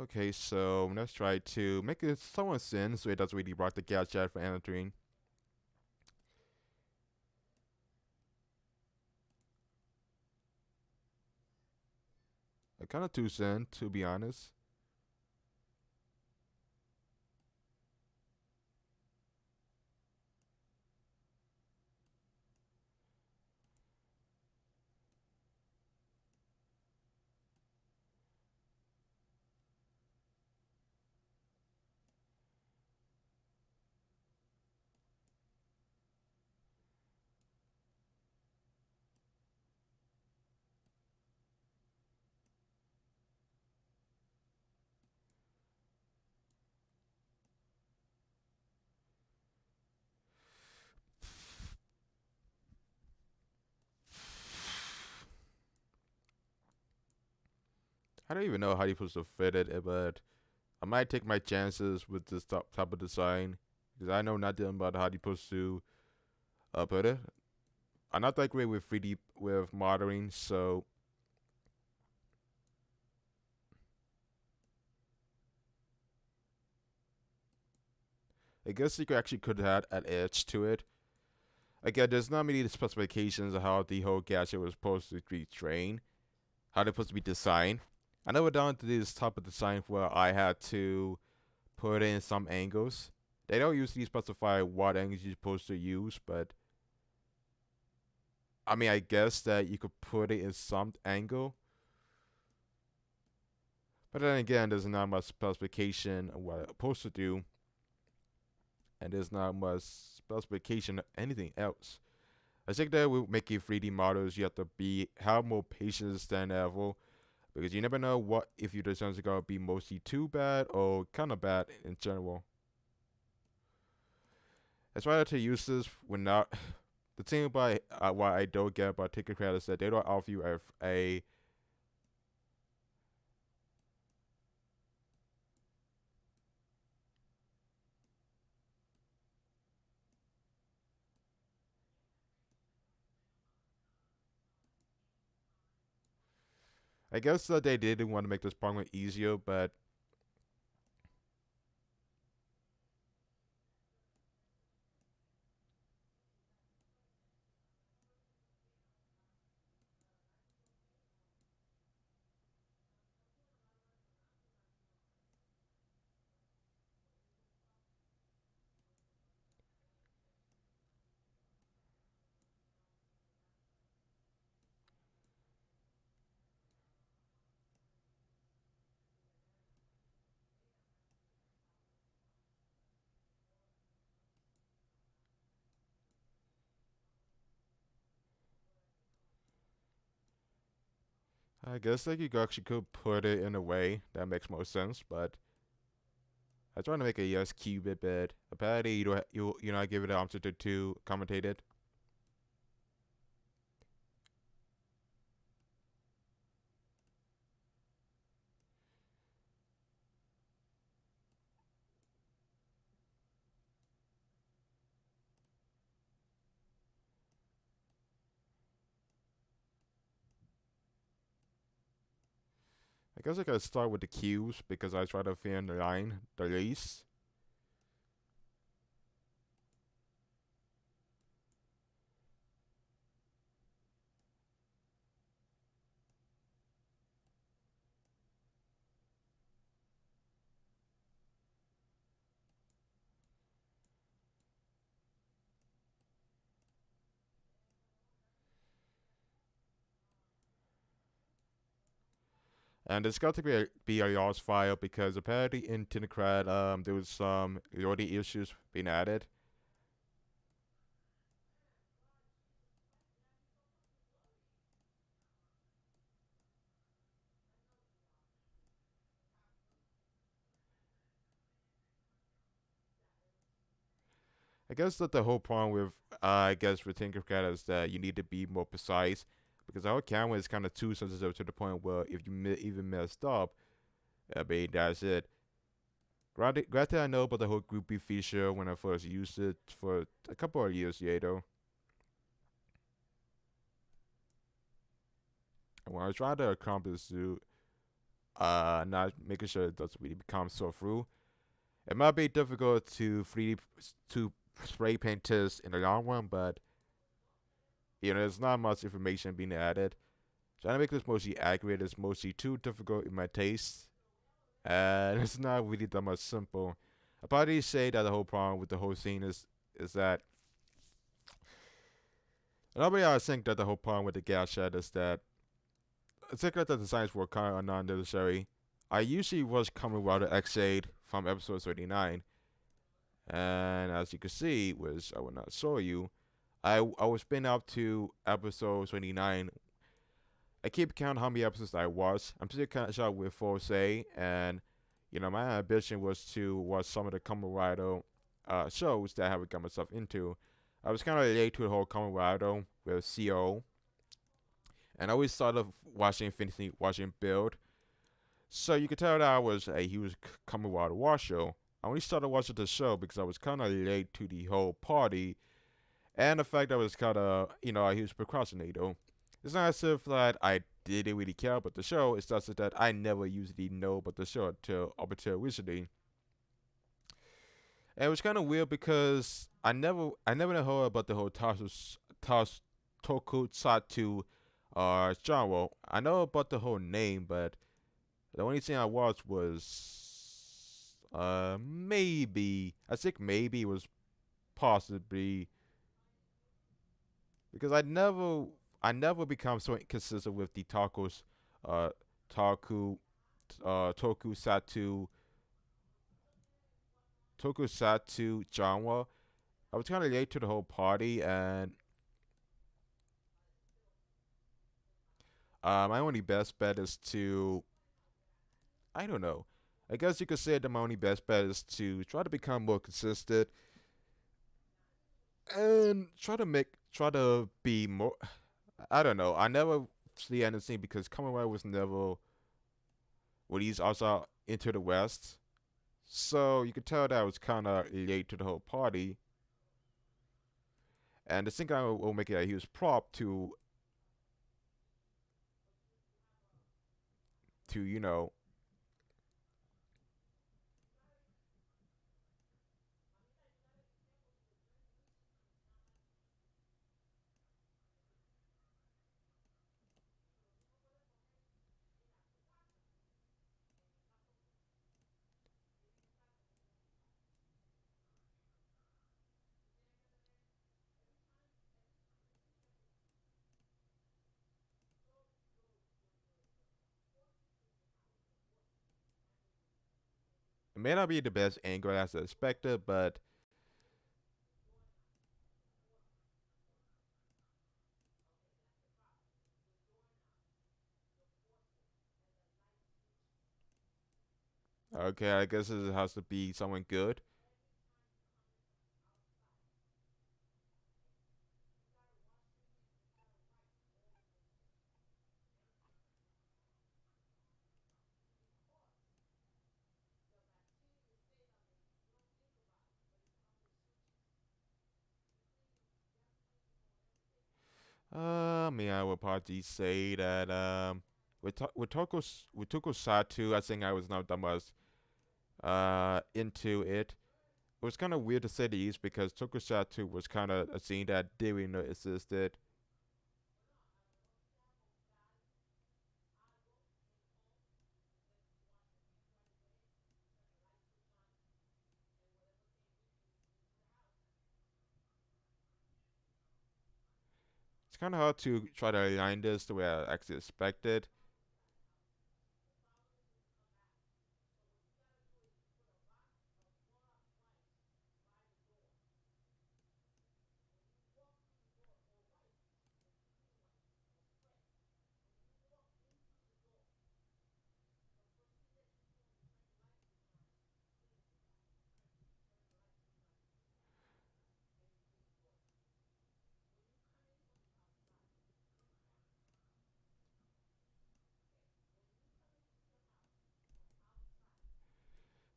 Okay, so let's try to make it somewhat thin so it doesn't really block the gadget from entering. Kind of too thin, to be honest. I don't even know how you're supposed to fit it, but I might take my chances with this type of design because I know nothing about how you're supposed to put it. I'm not that great with 3D with modeling, so I guess you could add an edge to it. Again, there's not many specifications of how the whole gadget was supposed to be trained, how they're supposed to be designed. I never done to this type of design where I had to put in some angles. They don't usually specify what angles you're supposed to use, but I mean, I guess that you could put it in some angle. But then again, there's not much specification of what it's supposed to do, and there's not much specification of anything else. I think that with making 3D models, you have to have more patience than ever because you never know what if your designs are gonna be mostly too bad or kind of bad in general. That's why I to use this when not. The thing about why I don't get about TinkerCad is that they don't offer you a I guess that they did want to make this problem easier, but I guess like you actually could put it in a way that makes more sense, but I trying to make a yes qubit bit. Apparently you know I give it an option to commentate it. I guess I gotta start with the cues because I try to fit in the line the least. And it's got to be a large file because apparently in TinkerCad there was some loading issues being added. I guess that the whole problem with I guess with TinkerCad is that you need to be more precise because our camera is kind of too sensitive to the point where if you even messed up, I mean that's it. Granted, I know about the whole groupie feature when I first used it for a couple of years later. And when I was trying to accomplish to not making sure it doesn't really become so through, it might be difficult to 3D to spray paint this in the long run, but you know, there's not much information being added. Trying to make this mostly accurate is mostly too difficult in my taste, and it's not really that much simple. I probably say that the whole problem with the whole scene is that nobody else think that the whole problem with the gas shed is that I think that the designs were kind of unnecessary. I usually was coming rather X8 from episode 39, and as you can see, which I will not show you, I was been up to episode 29. I keep count how many episodes I was. I'm still kind of shot with full say, and you know my ambition was to watch some of the Kamen Rider shows that I haven't got myself into. I was kind of late to the whole Kamen Rider with CO, and I always started watching Infinity, watching Build. So you could tell that I was a huge Kamen Rider watcher. I only started watching the show because I was kind of late to the whole party, and the fact that I was kind of you know a huge procrastinator. It's not as if that I didn't really care about the show. It's just that I never usually know about the show until up until recently. And it was kind of weird because I never heard about the whole Tokusatsu genre. I know about the whole name, but the only thing I watched was maybe I think maybe it was possibly because I never become so inconsistent with the uh taku tokusatsu tokusatsu genre. I was kind of late to the whole party, and my only best bet is to I don't know. I guess you could say that my only best bet is to try to become more consistent and try to be more. I don't know. I never see anything because Commonwealth was never released also into the West. So you could tell that I was kind of late to the whole party. And the thing I will make it a huge prop to you know it may not be the best angle as I expected, but Okay, I guess it has to be someone good. Me, I would probably say that with Tokusatsu, I think I was not that much into it. It was kind of weird to say the least because Tokusatsu was kind of a scene that didn't know existed. It's kind of hard to try to align this the way I actually expected.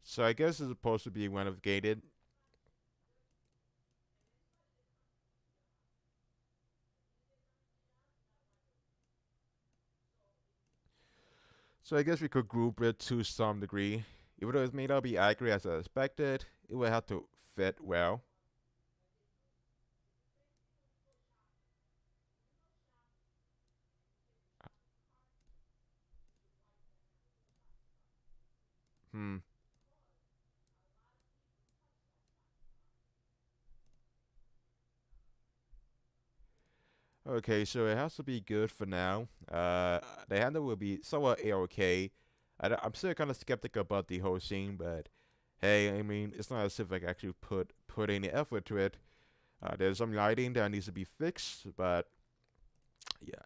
So I guess it's supposed to be one of gated. So I guess we could group it to some degree. Even though it may not be accurate as I expected, it will have to fit well. Hmm. Okay, so it has to be good for now. The handle will be somewhat a-okay. I'm still kind of skeptical about the whole scene, but hey, I mean, it's not as if I actually put any effort to it. There's some lighting that needs to be fixed, but yeah.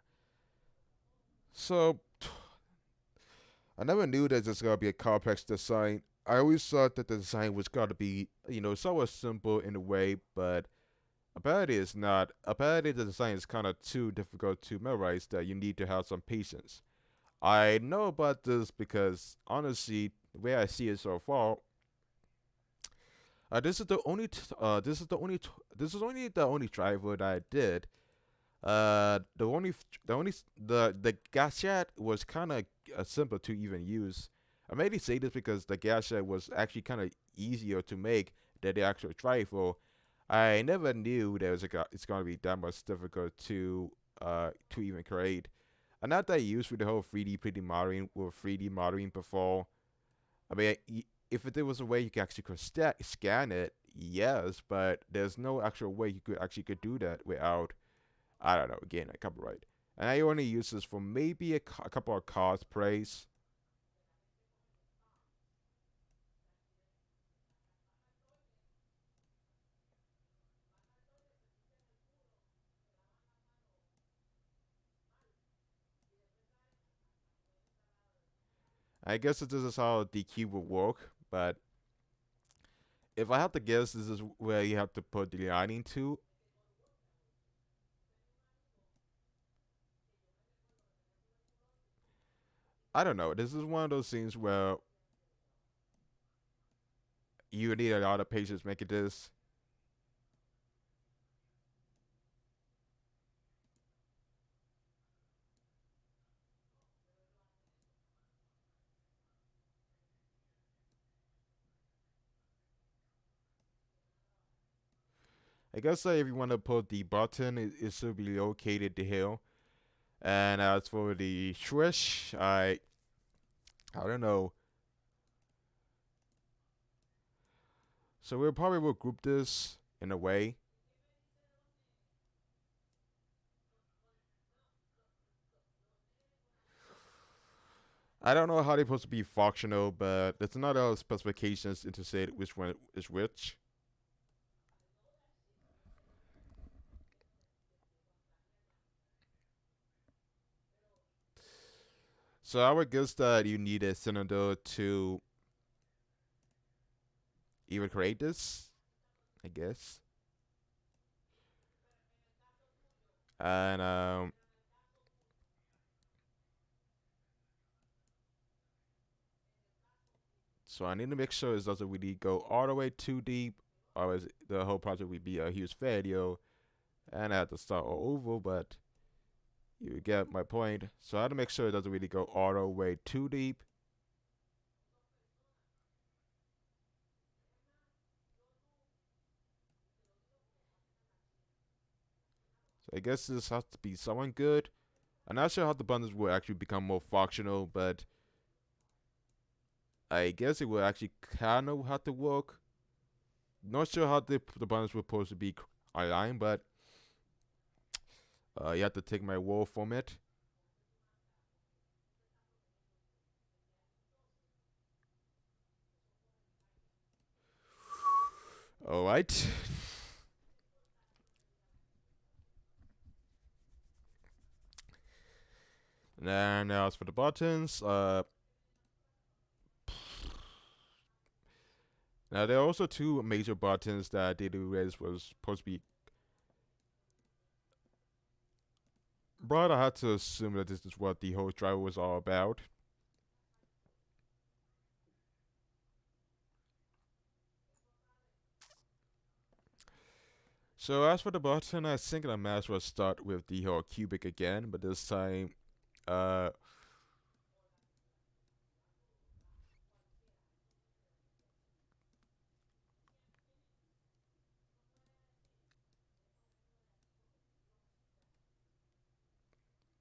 So I never knew that there's gonna be a complex design. I always thought that the design was gotta be, somewhat simple in a way, but apparently it's not. Apparently the design is kind of too difficult to memorize that you need to have some patience. I know about this because honestly, the way I see it so far, this is the only this is the only this is only the only driver that I did. The only the only the gadget was kind of simple to even use. I mainly say this because the gadget was actually kind of easier to make than the actual rifle. I never knew that it's gonna be that much difficult to even create. And not that I used with the whole 3D printing modeling or 3D modeling before. I mean, if there was a way you could actually scan it, yes, but there's no actual way you could actually could do that without I don't know, again, a copyright. And I only use this for maybe a couple of cosplays. I guess this is how the key will work, but if I have to guess, this is where you have to put the lining to. I don't know. This is one of those things where you need a lot of patience making this. I guess if you want to put the button, it should be located here. And as for the swish, I don't know. So we'll probably will group this in a way. I don't know how they're supposed to be functional, but there's not all specifications to say which one is which. So I would guess that you need a cylinder to even create this, I guess. And so I need to make sure it doesn't really go all the way too deep, or the whole project would be a huge failure, and I have to start all over. But you get my point. So I have to make sure it doesn't really go all the way too deep. So I guess this has to be somewhat good. I'm not sure how the buttons will actually become more functional, but I guess it will actually kind of have to work. Not sure how the buttons were supposed to be aligned, but you have to take my word from it. All right. And now as for the buttons, now there are also two major buttons that Data Erase was supposed to be. But I had to assume that this is what the whole driver was all about. So as for the button, I think I might as well start with the whole cubic again, but this time, uh,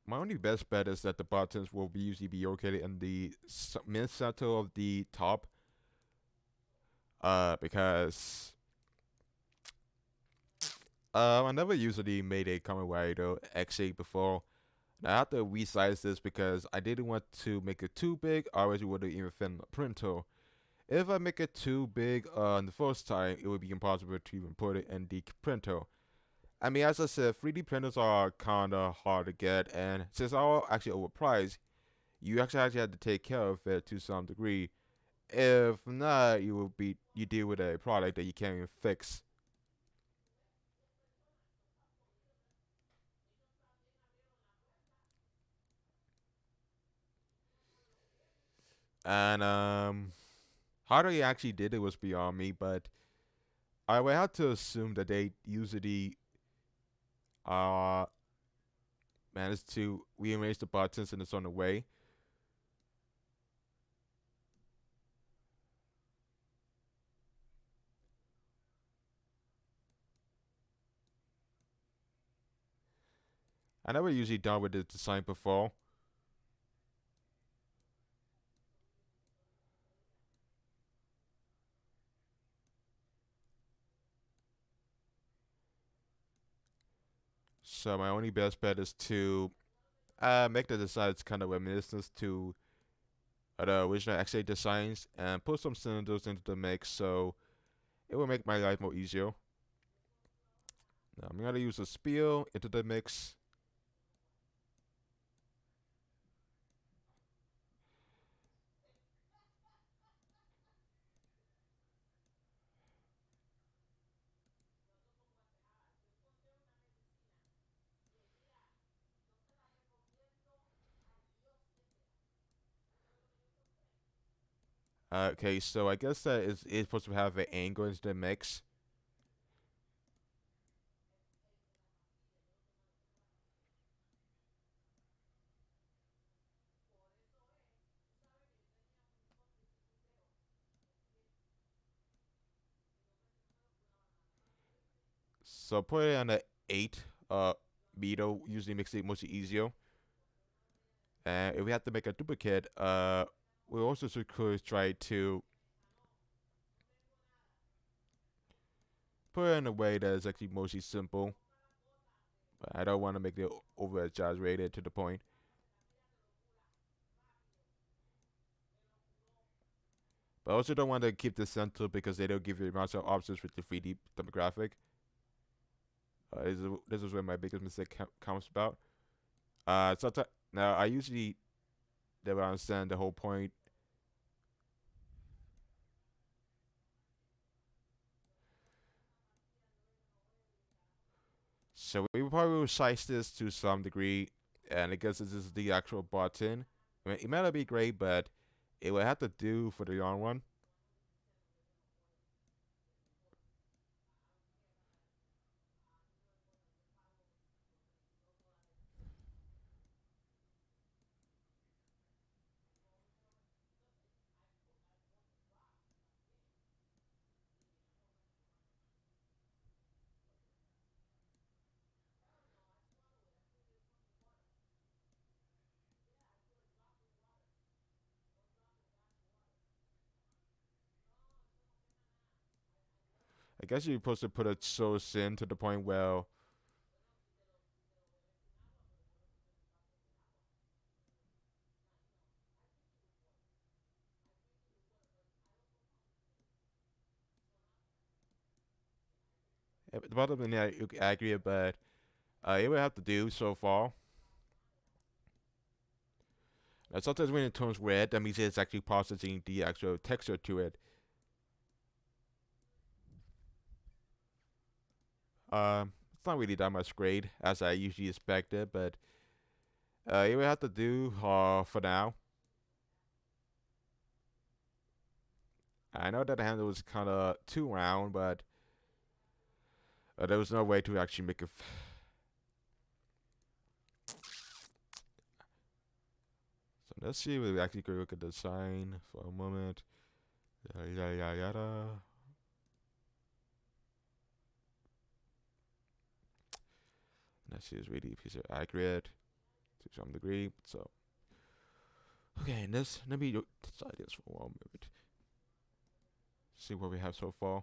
my only best bet is that the buttons will usually be located in the mid center of the top, because I never usually made a Kamen Rider X8 before. I had to resize this because I didn't want to make it too big, otherwise it wouldn't even fit in the printer. If I make it too big the first time, it would be impossible to even put it in the printer. I mean, as I said, 3D printers are kinda hard to get, and since they're all actually overpriced, you actually have to take care of it to some degree. If not, you deal with a product that you can't even fix. And how they actually did it was beyond me, but I would have to assume that they usually uh managed to rearrange the buttons in its own way. I never usually done with this design before. So my only best bet is to make the designs kind of reminiscent to the original X8 designs and put some cylinders into the mix so it will make my life more easier. Now I'm gonna use a spiel into the mix. Okay, so I guess that is supposed to have an angle into the mix. So put it on the 8 meter usually makes it much easier. And if we have to make a duplicate, we also could try to put it in a way that is actually mostly simple. But I don't want to make it over exaggerated to the point. But I also don't want to keep the center because they don't give you much of options with the 3D demographic. This is where my biggest mistake comes about. Sometimes now I usually never understand the whole point. So we will probably resize this to some degree, and I guess this is the actual button. I mean, it might not be great, but it will have to do for the long run. I guess you're supposed to put it so thin to the point where the bottom is not accurate, but it will have to do so far. Now, sometimes when it turns red, that means it's actually processing the actual texture to it. It's not really that much great as I usually expected, but it will have to do for now. I know that the handle was kind of too round, but there was no way to actually make it. So let's see if we actually could look at the design for a moment. Yada yada yada. Yada. Let's see, it's really piece of accurate to some degree. So okay, let me decide this for one minute. See what we have so far.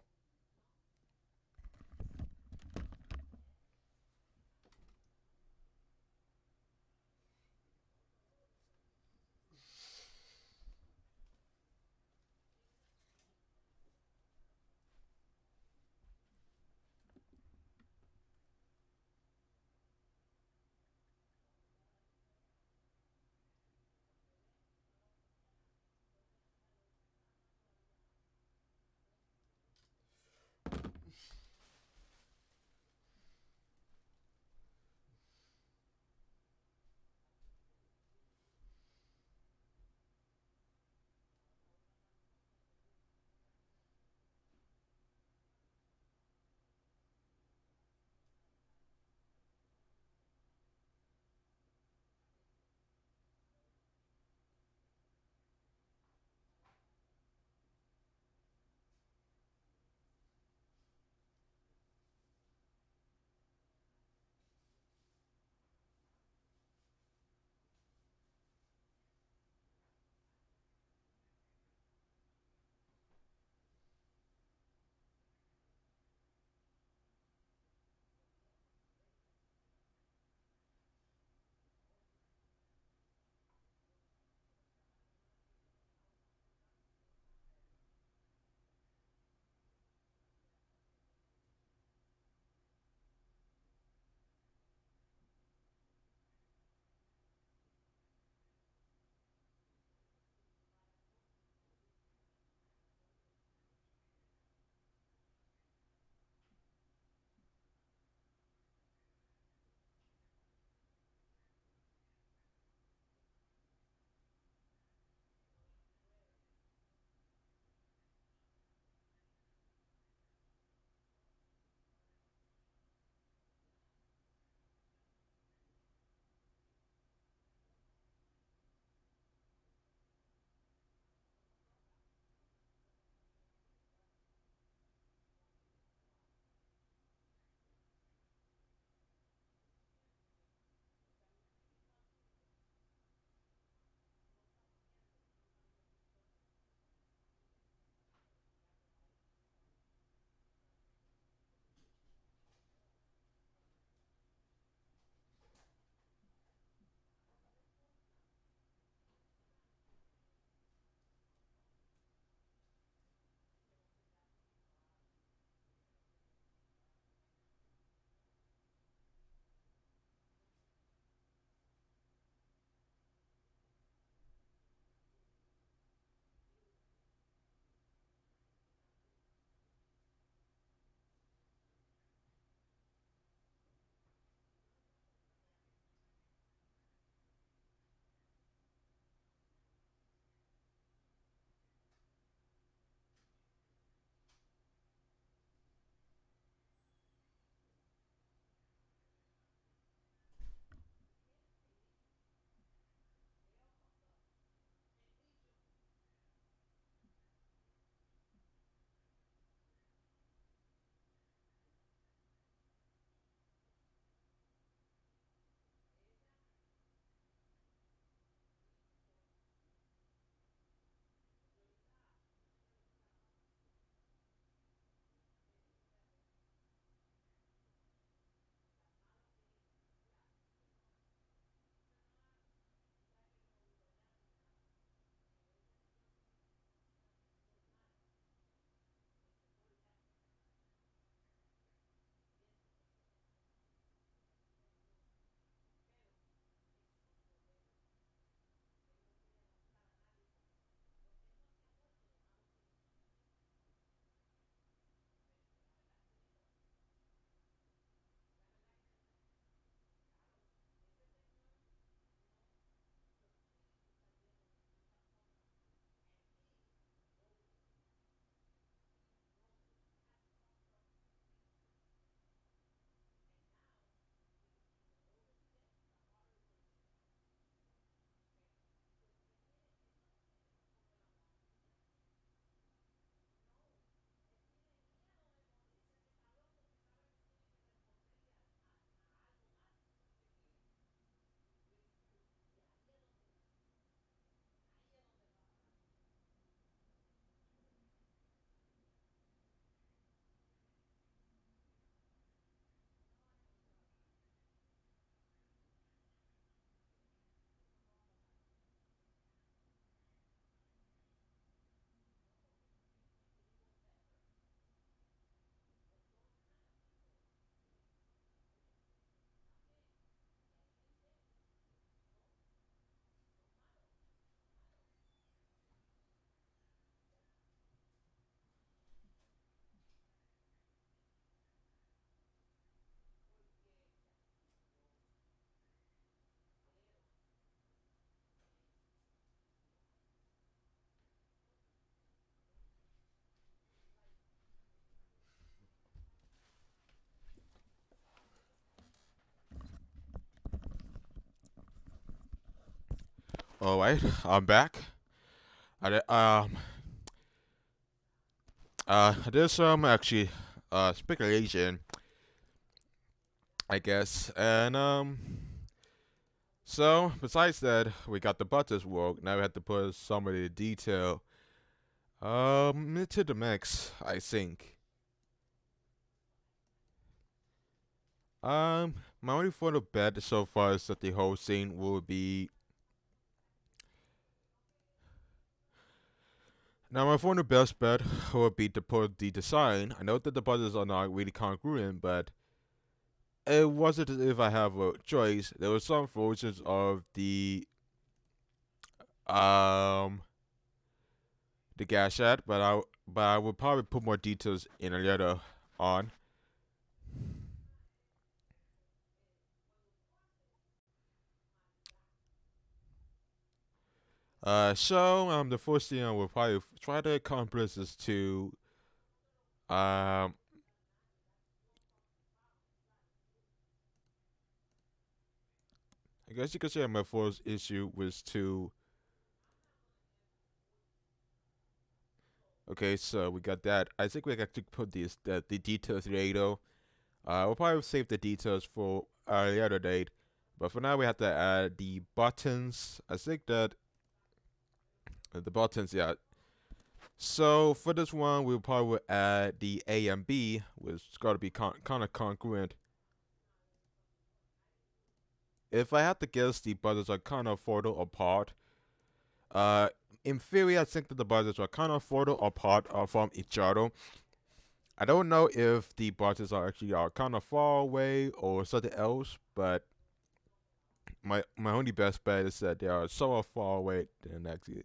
All right, I'm back. I did, there's some actually speculation, I guess, and so besides that, we got the buttons work. Now we have to put some of the detail into the mix, I think. My only thought of bet so far is that the whole scene will be. Now, my phone the best bet would be to put the design. I know that the buttons are not really congruent, but it wasn't as if I have a choice. There were some versions of um the gashette, but I would probably put more details in a later on. So the first thing I will probably try to accomplish is to um I guess you could say my first issue was to. Okay, so we got that. I think we got to put the details later. We'll probably save the details for a later date, but for now we have to add the buttons. I think that the buttons, yeah. So for this one, we'll probably add the A and B, which is got to be kind of congruent. If I had to guess, the buttons are kind of further apart. Uh, in theory, I think that the buttons are kind of further apart from each other. I don't know if the buttons are actually kind of far away or something else, but my only best bet is that they are so far away than actually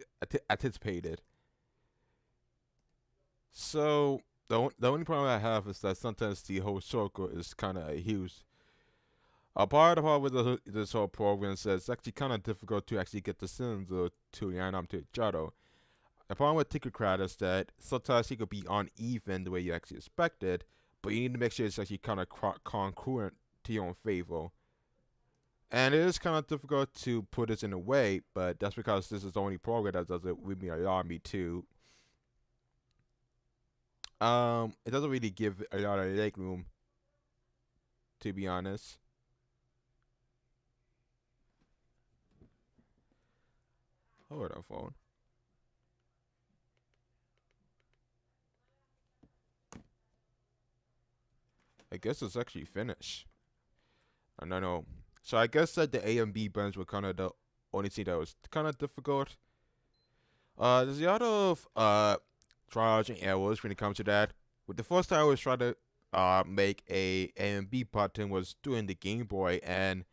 anticipated. So the only problem I have is that sometimes the whole circle is kind of huge. A part of how with this whole program is that it's actually kind of difficult to actually get the cylinder to line up to each other. The problem with TinkerCad is that sometimes it could be uneven the way you actually expect it, but you need to make sure it's actually kind of congruent to your own favor. And it is kind of difficult to put this in a way, but that's because this is the only program that does it with me, allow me to. It doesn't really give a lot of leg room, to be honest. Hold on, phone. I guess it's actually finished. I don't know. So I guess that the A and B buttons were kind of the only thing that was kind of difficult. There's a lot of trials and errors when it comes to that. With the first time I was trying to make A and B button was doing the Game Boy, and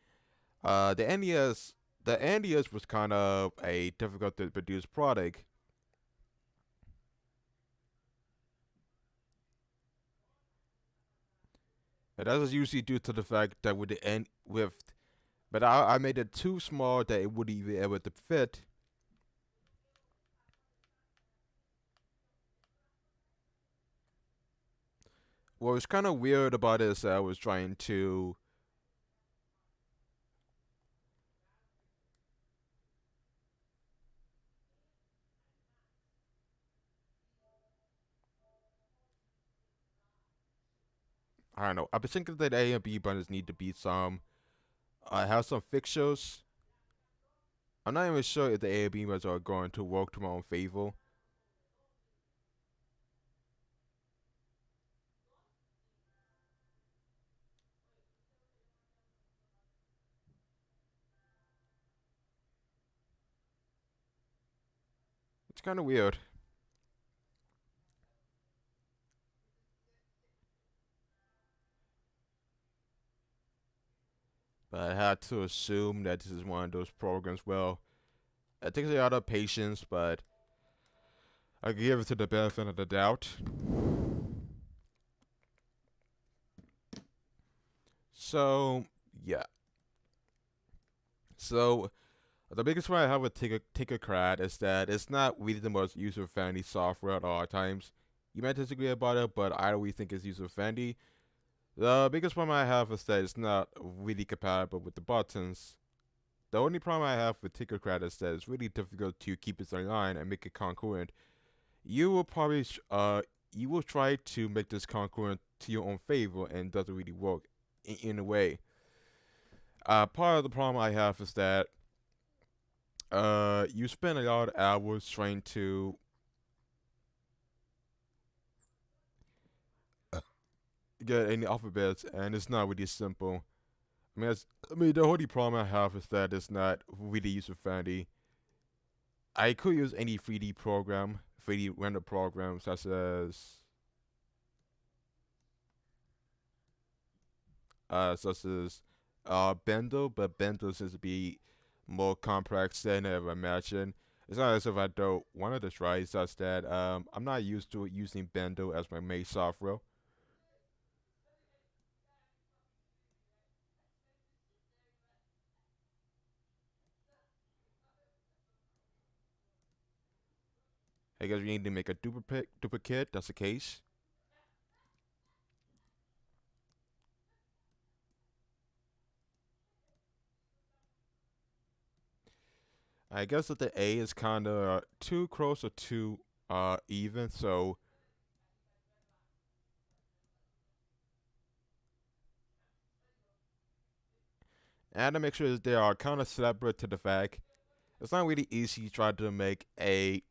the NES was kind of a difficult to produce product. And that was usually due to the fact that with the end with, but I made it too small that it wouldn't even be able to fit. What was kind of weird about it is that I was trying to. I don't know. I've been thinking that A and B buttons need to be some. Have some fixtures. I'm not even sure if the A and B buttons are going to work to my own favor. It's kind of weird. But I had to assume that this is one of those programs. Well, it takes a lot of patience, but I give it to the benefit of the doubt. So, yeah. So, the biggest problem I have with TinkerCad is that it's not really the most user-friendly software at all times. You might disagree about it, but I always think it's user-friendly. The biggest problem I have is that it's not really compatible with the buttons. The only problem I have with TinkerCad is that it's really difficult to keep it in line and make it congruent. You will probably you will try to make this congruent to your own favor, and it doesn't really work in a way. Part of the problem I have is that you spend a lot of hours trying to get any alphabets, and it's not really simple. The only problem I have is that it's not really user friendly. I could use any 3D program, 3D render program, such as Bendel, but Bendel seems to be more complex than I ever imagined. It's not as if I don't want to try, it's just that I'm not used to using Bendel as my main software. I guess we need to make a duplicate. That's the case. I guess that the A is kind of too close or too even. So I had to make sure that they are kind of separate to the fact it's not really easy to try to make a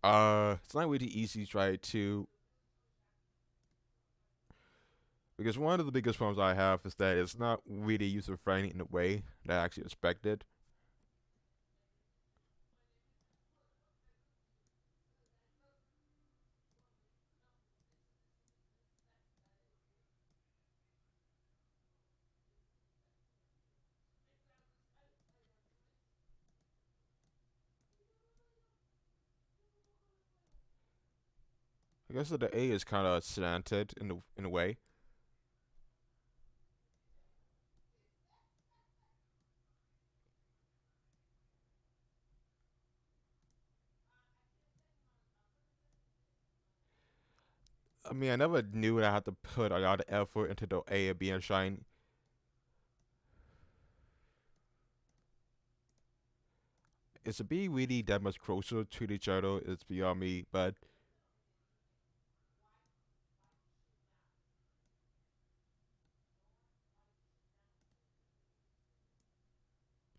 it's not really easy to try to because one of the biggest problems I have is that it's not really user friendly in the way that I actually expected. I guess that the A is kind of slanted in a way. I never knew that I had to put a lot of effort into the A being shiny. Is the B really that much closer to each other? It's beyond me, but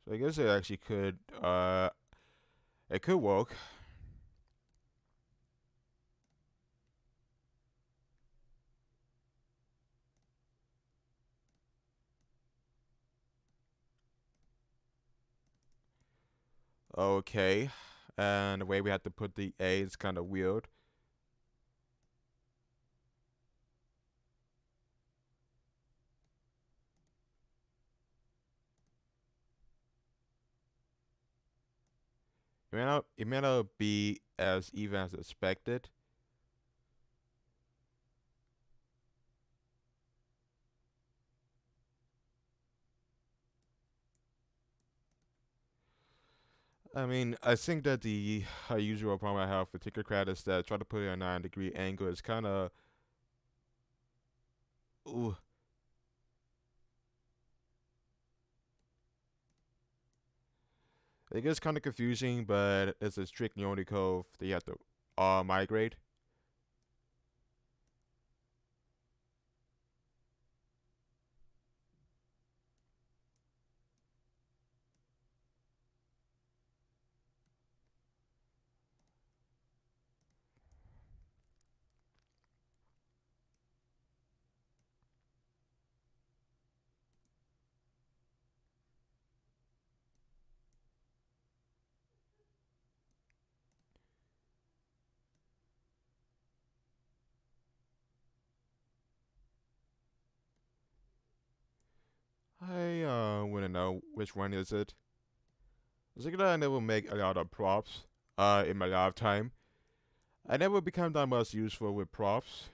so I guess it actually could it could work. Okay. And the way we had to put the A is kind of weird. It may not be as even as expected. I think that the usual problem I have with TinkerCad is that try to put it at a 9-degree angle is kind of, ooh, it gets kind of confusing, but it's a strict Unity code that you have to migrate. I want to know which one is it. I think that I never make a lot of props in my lifetime. I never become that much useful with props.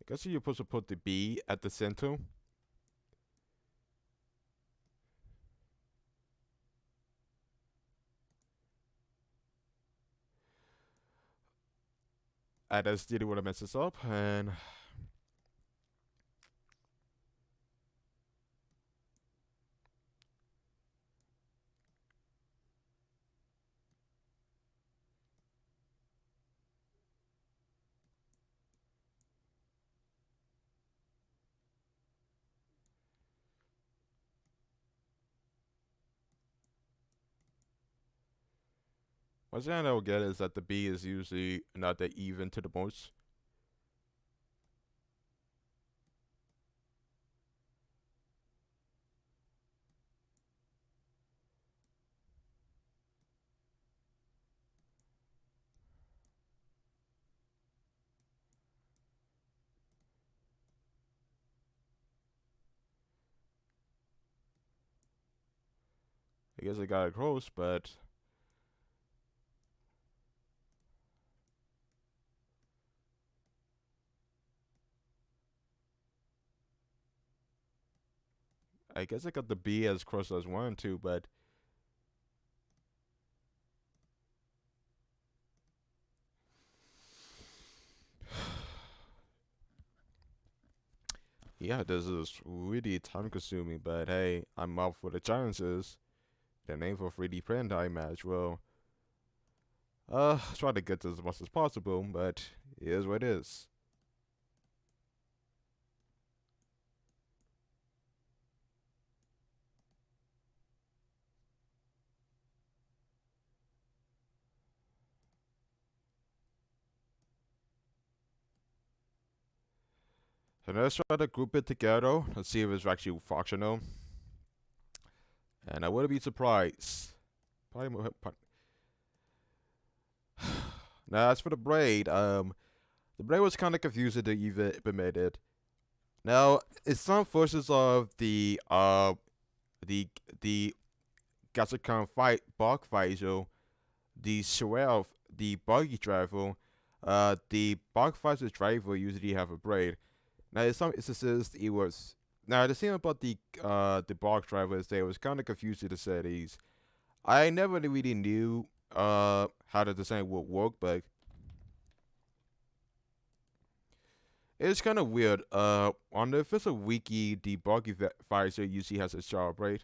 I guess you're supposed to put the B at the center. I just didn't want to mess this up, and one thing I don't get is that the B is usually not that even to the most. I guess I got it close, but I guess I got the B as close as one and two, but yeah, this is really time consuming. But hey, I'm up for the challenges. The name for 3D print I match. Well, try to get this as much as possible, but it is what it is. So let's try to group it together and see if it's actually functional. And I wouldn't be surprised. Probably more. Now, as for the braid, the braid was kind of confusing to even implement it. Now, it's some versions of the the Gatsicon fight bug visor, the Sheriff, the buggy driver, the bug visor driver usually have a braid. Now, in some instances, it was. Now, the thing about the bug driver is that it was kind of confusing to say these. I never really knew how the design would work, but it's kind of weird. On the official wiki, the buggy visor usually has a sharp braid.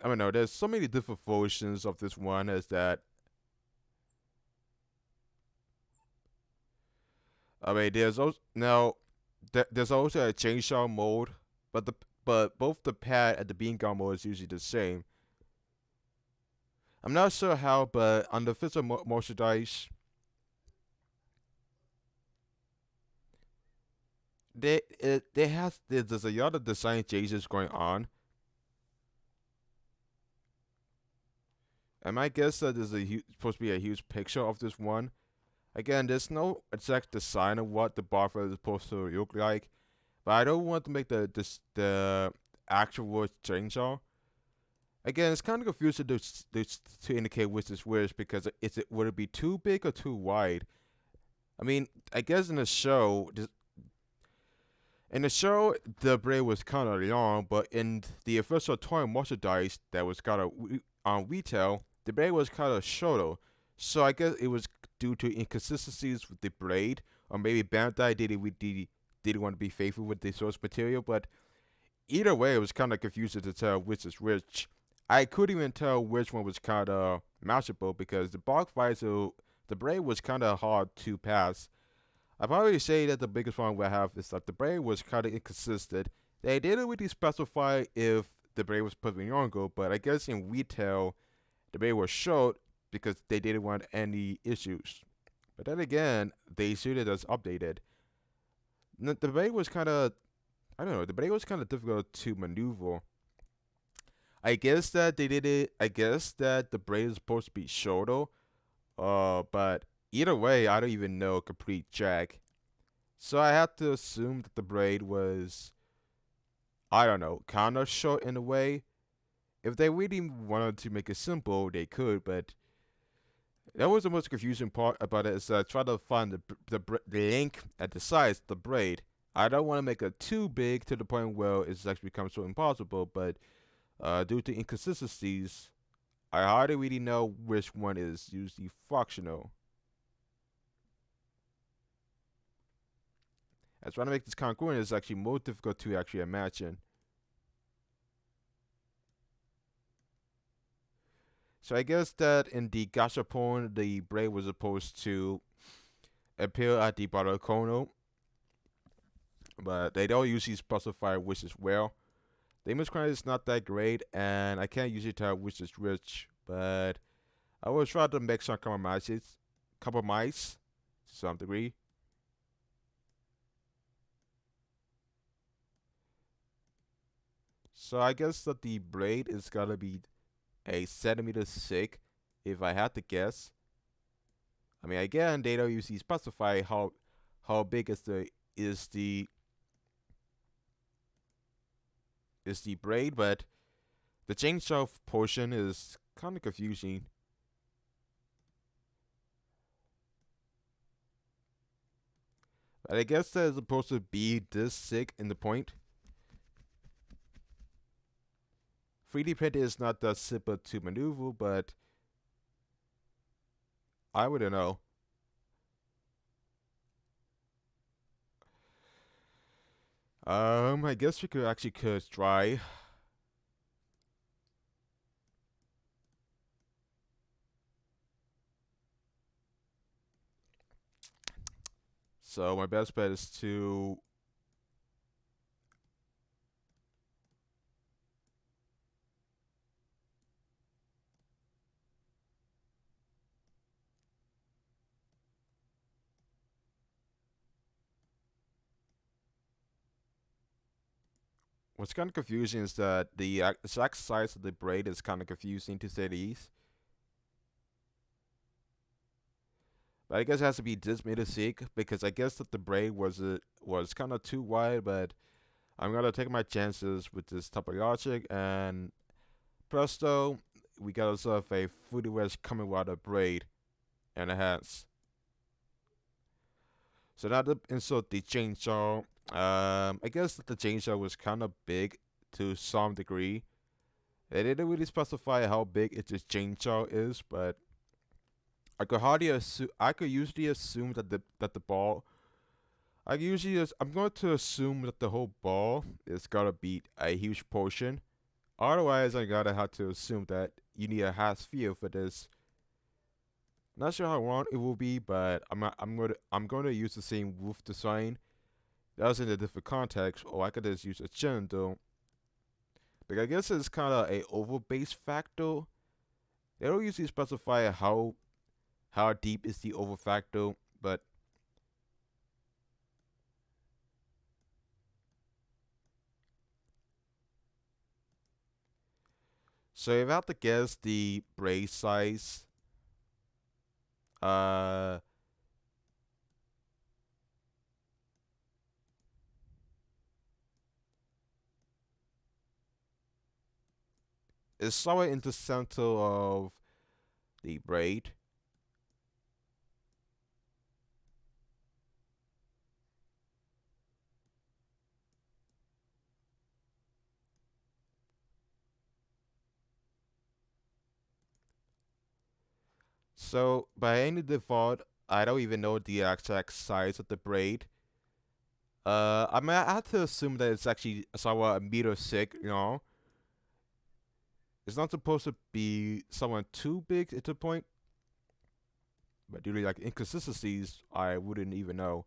I don't know. There's so many different versions of this one. As that, I mean, there's also now there's also a chainsaw mode, but both the pad and the bean gun mode is usually the same. I'm not sure how, but on the physical merchandise, there's a lot of design changes going on. And my guess that there's supposed to be a huge picture of this one. Again, there's no exact design of what the buffer is supposed to look like, but I don't want to make the actual word chainsaw. Again, it's kind of confusing to indicate which is which because would it be too big or too wide? I mean, I guess in the show the braid was kind of long, but in the official toy merchandise that was kind of on retail, the braid was kind of shorter. So I guess it was due to inconsistencies with the braid, or maybe Bandai didn't want to be faithful with the source material. But either way, it was kind of confusing to tell which is which. I couldn't even tell which one was kind of matchable because the box visor, the braid was kind of hard to pass. I probably say that the biggest problem we have is that the braid was kind of inconsistent. They didn't really specify if the braid was perfectly longer, but I guess in retail, the braid was short because they didn't want any issues. But then again, they suited us updated. The braid was kind of, I don't know, the braid was kind of difficult to maneuver. I guess that they did it. I guess that the braid is supposed to be shorter. But either way, I don't even know complete jack. So I have to assume that the braid was, I don't know, kind of short in a way. If they really wanted to make it simple, they could, but That was the most confusing part about it is try to find the link at the size of the braid. I don't want to make it too big to the point where it's actually becomes so impossible, but due to inconsistencies, I hardly really know which one is usually functional. And trying to make this congruent is actually more difficult to actually imagine. So I guess that in the gashapon, the braid was supposed to appear at the Barakono, but they don't usually specify which as well. The image quality is not that great, and I can't usually tell which is which, but I will try to make some compromise to some degree. So I guess that the blade is gonna be a centimeter thick, if I had to guess. I mean, again, they don't usually specify how big is the is the braid, but the chainsaw portion is kind of confusing. But I guess that it's supposed to be this thick in the point. 3D printer is not that simple to maneuver, but I wouldn't know. I guess we could try. So my best bet is to what's kind of confusing is that the exact size of the braid is kind of confusing to say the least. But I guess it has to be this meter thick because I guess that the braid was kind of too wide. But I'm gonna take my chances with this type of logic, and presto, we got ourselves a fully wedge coming water braid and a hands. So now to insert the chainsaw. I guess that the chainsaw was kind of big to some degree. They didn't really specify how big its chainsaw is, but I could hardly assume. I could usually assume that the ball. I'm going to assume that the whole ball is gotta be a huge portion. Otherwise, I gotta have to assume that you need a half sphere for this. Not sure how long it will be, but I'm going to use the same roof design. That was in a different context, or I could just use a cylinder. But I guess it's kind of a oval base factor. They don't usually specify how deep is the oval factor, but so if I have to guess the braid size, uh, it's somewhere in the center of the braid. So by any default, I don't even know the exact size of the braid. I mean, I have to assume that it's actually somewhat a meter thick. It's not supposed to be somewhat too big at the point, but due to like inconsistencies, I wouldn't even know.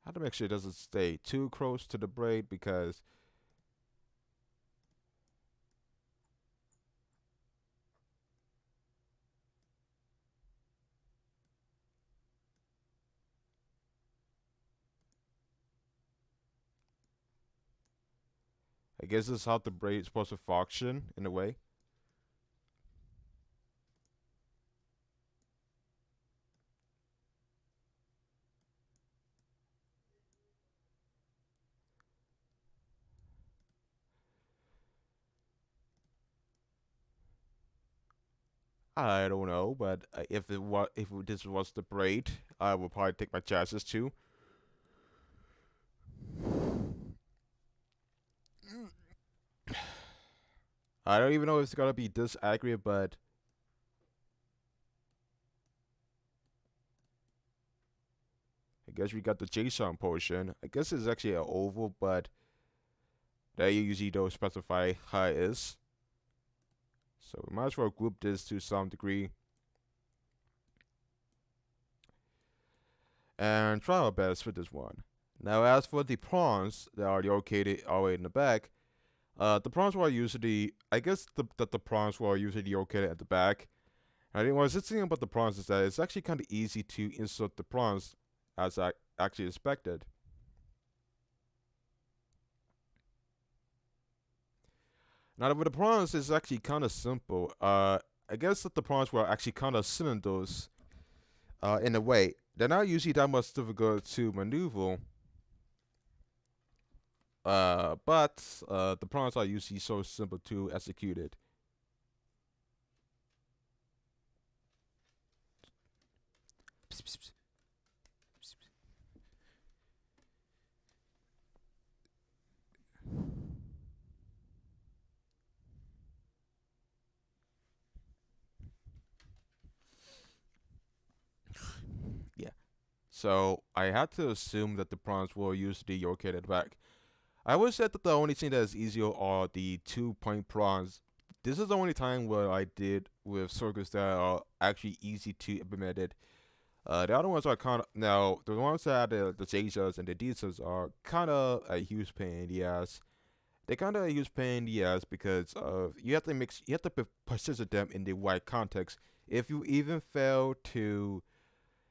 How to make sure it doesn't stay too close to the braid because I guess this is how the braid is supposed to function in a way. I don't know, but if this was the braid, I would probably take my chances too. I don't even know if it's gonna be this accurate, but I guess we got the JSON portion. I guess it's actually an oval, but they usually don't specify how it is. So we might as well group this to some degree and try our best with this one. Now, as for the prawns that are located all the way in the back, the prawns were usually, I guess the prawns were usually located at the back. I think what's interesting about the prawns is that it's actually kind of easy to insert the prawns as I actually expected. Now with the prawns, it's actually kind of simple. I guess that the prawns were actually kind of cylinders. In a way, they're not usually that much difficult to maneuver. But the prawns are usually so simple to execute it. Yeah. So I had to assume that the prawns were usually located back. I would say that the only thing that is easier are the 2 point prawns. This is the only time where I did with circuits that are actually easy to implement it. The other ones are kind of now the ones that the J's and the D's are kind of a huge pain in the ass. They kind of a huge pain in the ass because you have to position them in the right context. If you even fail to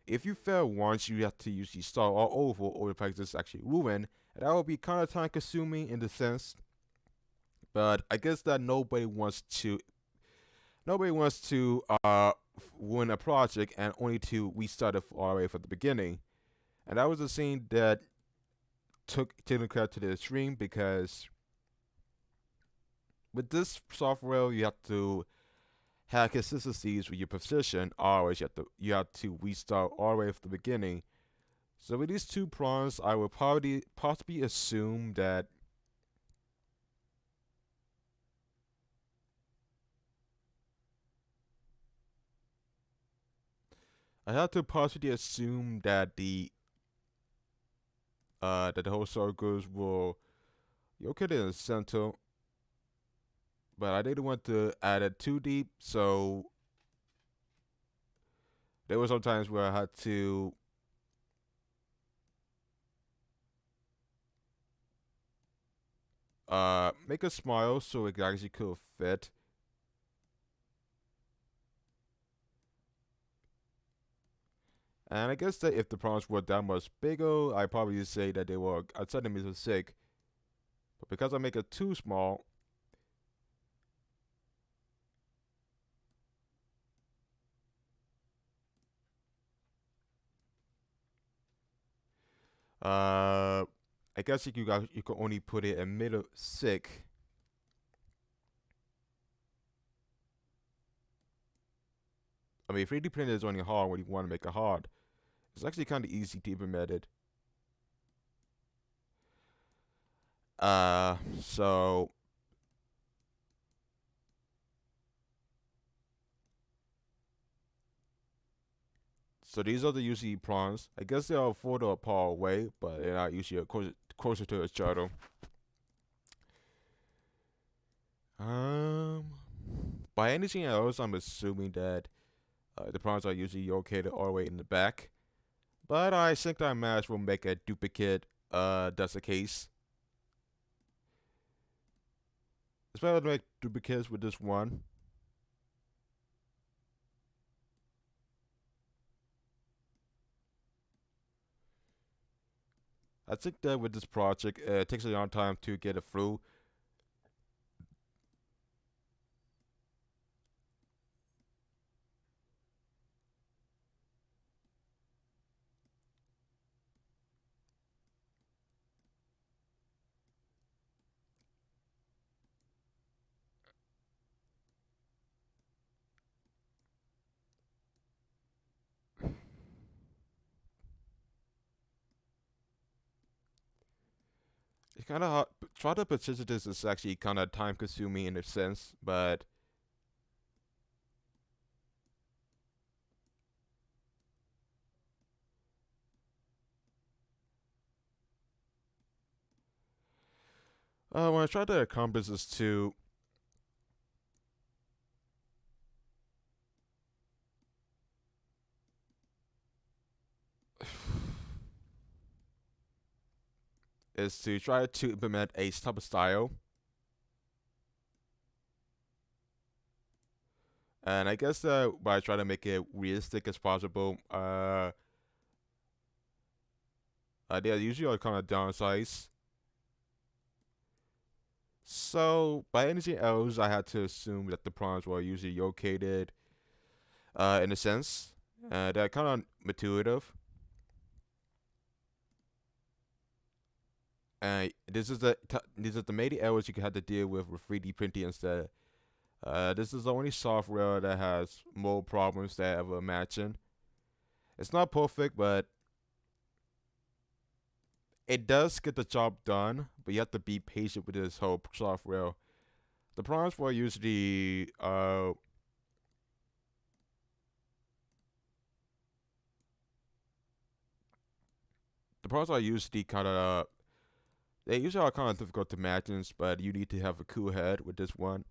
if you fail once, you have to usually start all over, or the practice is actually ruined. And that would be kind of time consuming in the sense, but I guess that nobody wants to win a project and only to restart it all the way from the beginning. And that was a scene that took TinkerCad to the extreme because with this software you have to have consistencies with your position. Always you have to restart all the way from the beginning. So with these 2 prawns, I would probably possibly assume that I have to possibly assume that the whole circles will located in the center, but I didn't want to add it too deep, so there were some times where I had to make a smile so it actually could fit. And I guess that if the prawns were that much bigger, I'd probably say that they were a centimeter thick. But because I make it too small, uh, I guess you could only put it a middle thick. I mean, 3D printer is only hard when you want to make it hard. It's actually kind of easy to implement it. Uh, so So these are the usually prawns. I guess they are further apart away, but they're not usually closer to each other. Um, by anything else, I'm assuming that the prawns are usually located all the way in the back. But I think I might as well make a duplicate. That's the case. It's better to make duplicates with this one. I think that with this project, it takes a long time to get it through. It's kind of hard. Try to position this is actually kind of time consuming in a sense, but when I try to accomplish this too, is to try to implement a type of style. And I guess by trying to make it realistic as possible, they are usually kind of downsized. So by anything else, I had to assume that the prawns were usually located, in a sense. They're kind of intuitive. And these are the main errors you had to deal with 3D printing instead. This is the only software that has more problems than I ever imagined. It's not perfect, but it does get the job done. But you have to be patient with this whole software. The problems were usually the problems are usually kind of they usually are kind of difficult to manage, but you need to have a cool head with this one.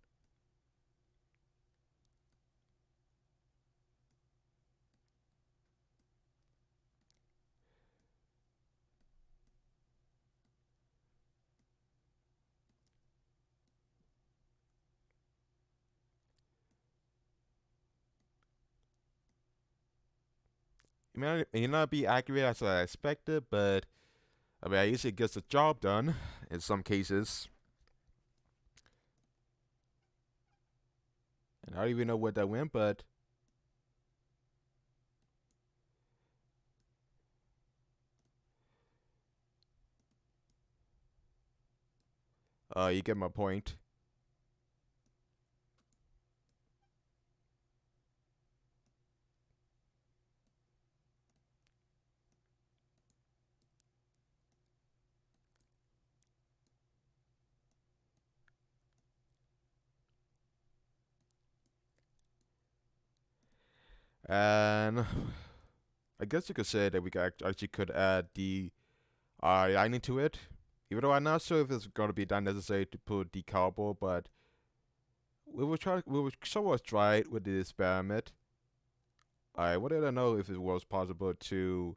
It may not be accurate as I expected, but I mean, I usually gets the job done in some cases. And I don't even know where that went, but you get my point. And I guess you could say that we actually could add the lining to it. Even though I'm not sure if it's going to be that necessary to put the cowboy, but we will somewhat try it with the experiment. I wanted to know if it was possible to.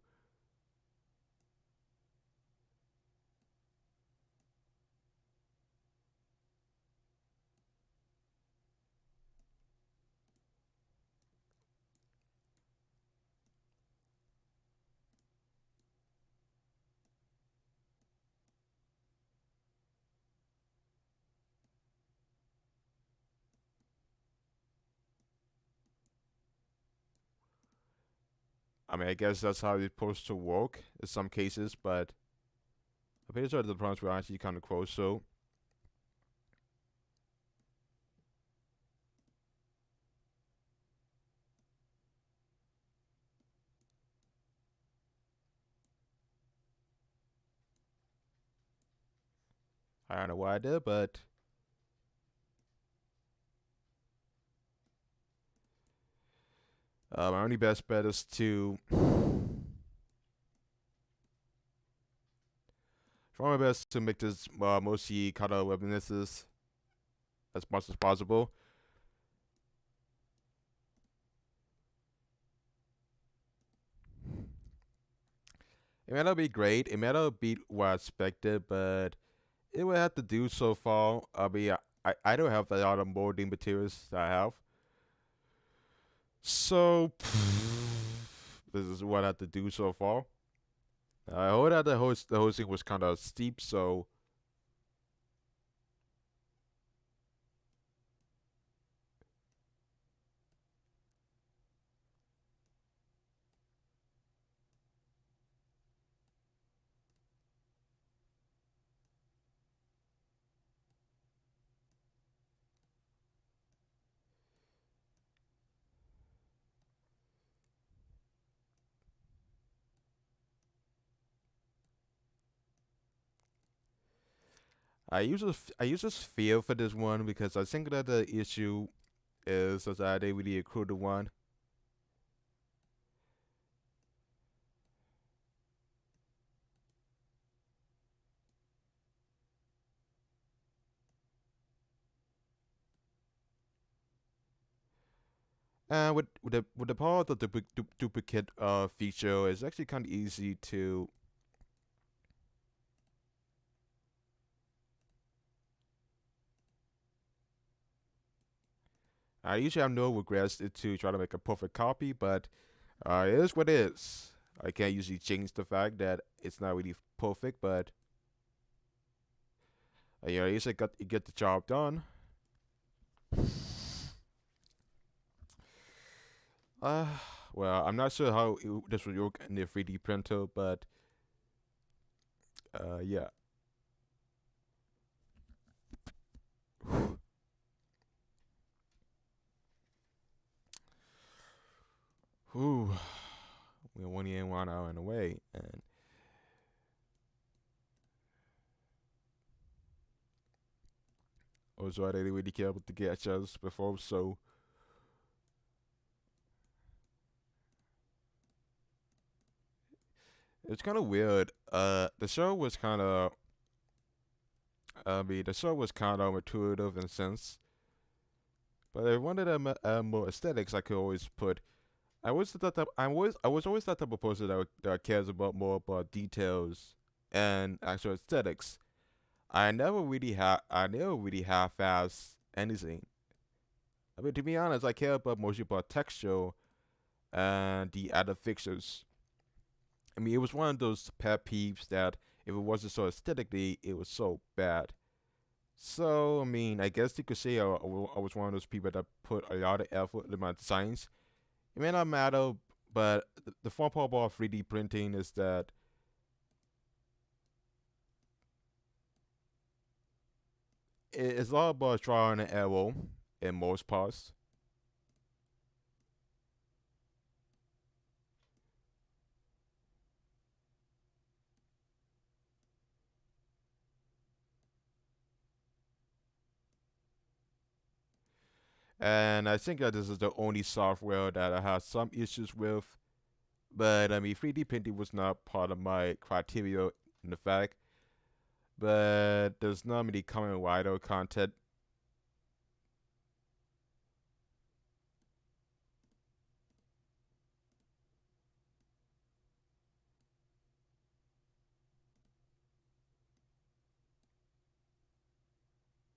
I mean, I guess that's how it's supposed to work in some cases, but I'm pretty sure the prompts were actually kind of close. So I don't know why I did, but my only best bet is to try my best to make this mostly kind of weaponists as much as possible. It may not be great. It may not be what I expected, but it would have to do so far. I mean, I don't have a lot of molding materials that I have. So, this is what I have to do so far. I heard that the hosting was kind of steep, so I use this feel for this one because I think that the issue is that they really accrued the one. And with the power of the duplicate feature, it's actually kind of easy to. I usually have no regrets to try to make a perfect copy, but it is what it is. I can't usually change the fact that it's not really perfect, but at least I got you get the job done. Uh, well, I'm not sure how this will work in the 3D printer, but yeah. Whew. We're 1 hour and away, and also I didn't really care about the gadgets before, so it's kind of weird. The show was kind of, the show was kind of intuitive in a sense, but I wanted more aesthetics. I could always put. I was always that type of person that cares about more about details and actual aesthetics. I never really half-ass anything. I mean, to be honest, I care about mostly about texture and the added fixtures. I mean, it was one of those pet peeves that if it wasn't so aesthetically, it was so bad. So, I mean, I guess you could say I was one of those people that put a lot of effort into my designs. It may not matter, but the fun part about 3D printing is that it's all about trial and error in most parts. And I think that this is the only software that I have some issues with. But I mean, 3D printing was not part of my criteria in the fact. But there's not many Kamen Rider content.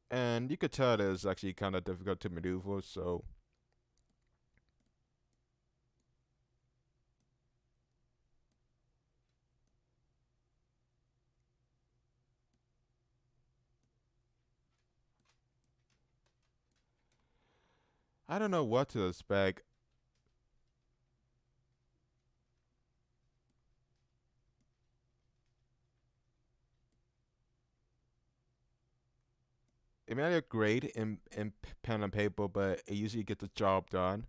And you could tell that it's actually kind of difficult to maneuver, so I don't know what to expect. It may look great in pen and paper, but it usually gets the job done.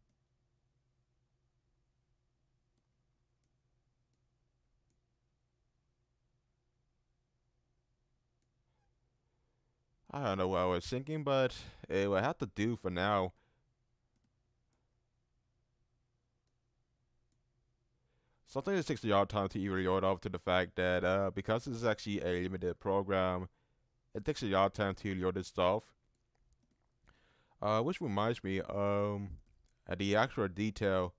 I don't know what I was thinking, but it will have to do for now. Something that takes a lot of time to even load off to the fact that because this is actually a limited program, it takes a lot of time to load this stuff. Which reminds me, the actual detail.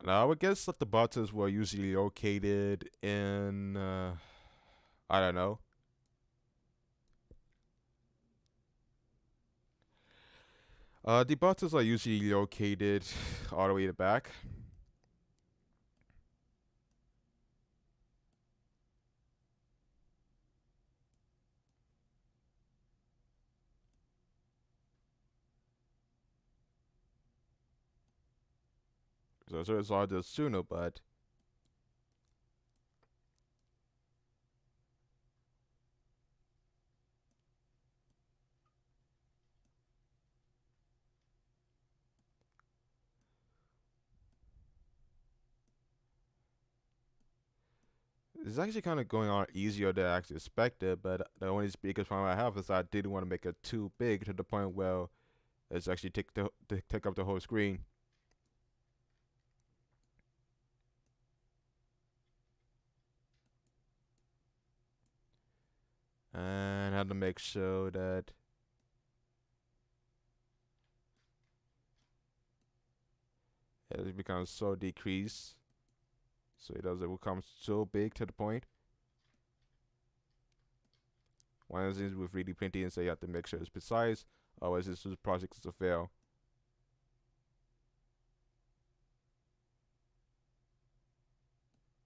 Now, I would guess that the buttons were usually located in, I don't know. The buttons are usually located all the way to the back. So it's hard to sooner, but it's actually kind of going on easier than I actually expected, but the only biggest problem I have is I didn't want to make it too big to the point where it's actually take up the whole screen. And I had to make sure that it becomes so decreased so it doesn't become so big to the point. One of the things with 3D printing is that you have to make sure it's precise, otherwise this project is a fail.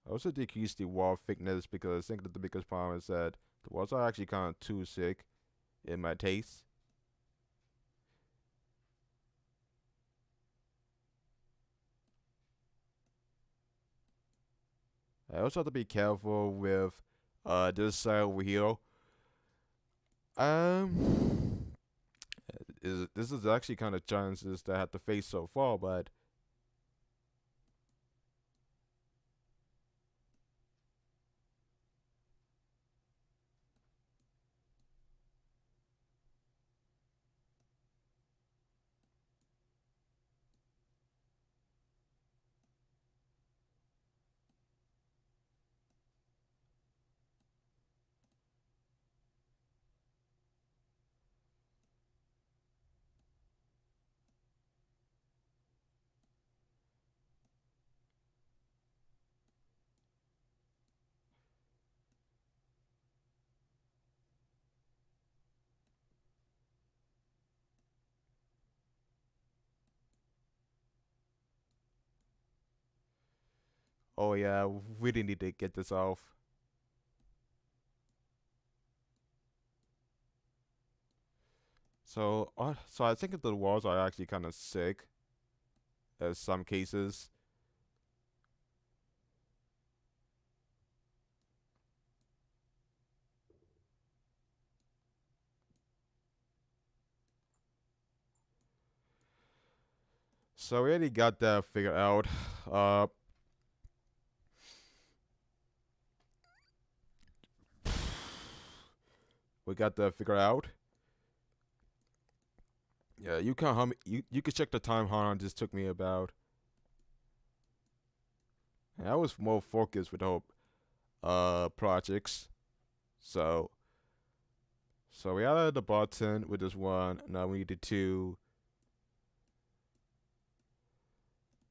I also decreased the wall thickness because I think that the biggest problem is that the walls are actually kind of too thick in my taste. I also have to be careful with this side over here. Um, this is actually kind of challenges that I have to face so far, but oh yeah, we really need to get this off. So I think that the walls are actually kind of sick in some cases. So we already got that figured out. Uh, we got that figured out. Yeah, you can you can check the time how long this took me about. And I was more focused with the whole projects. So we added the button with this one. Now we needed to.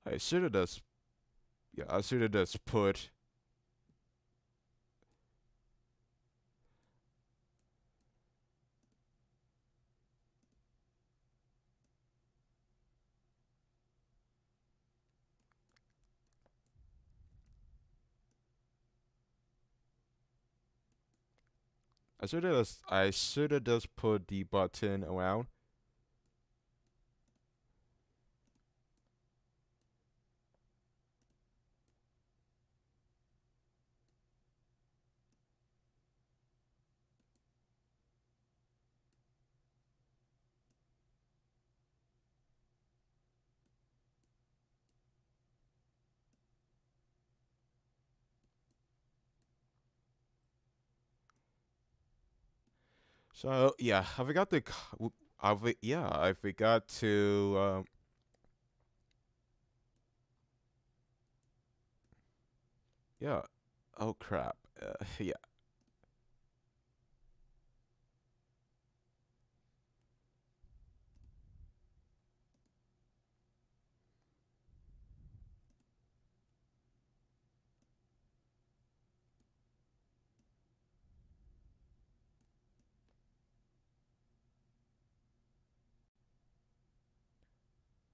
I should have just I should have just put. I should have just put the button around. So yeah, I forgot to. I forgot to. Yeah. Oh crap. Yeah.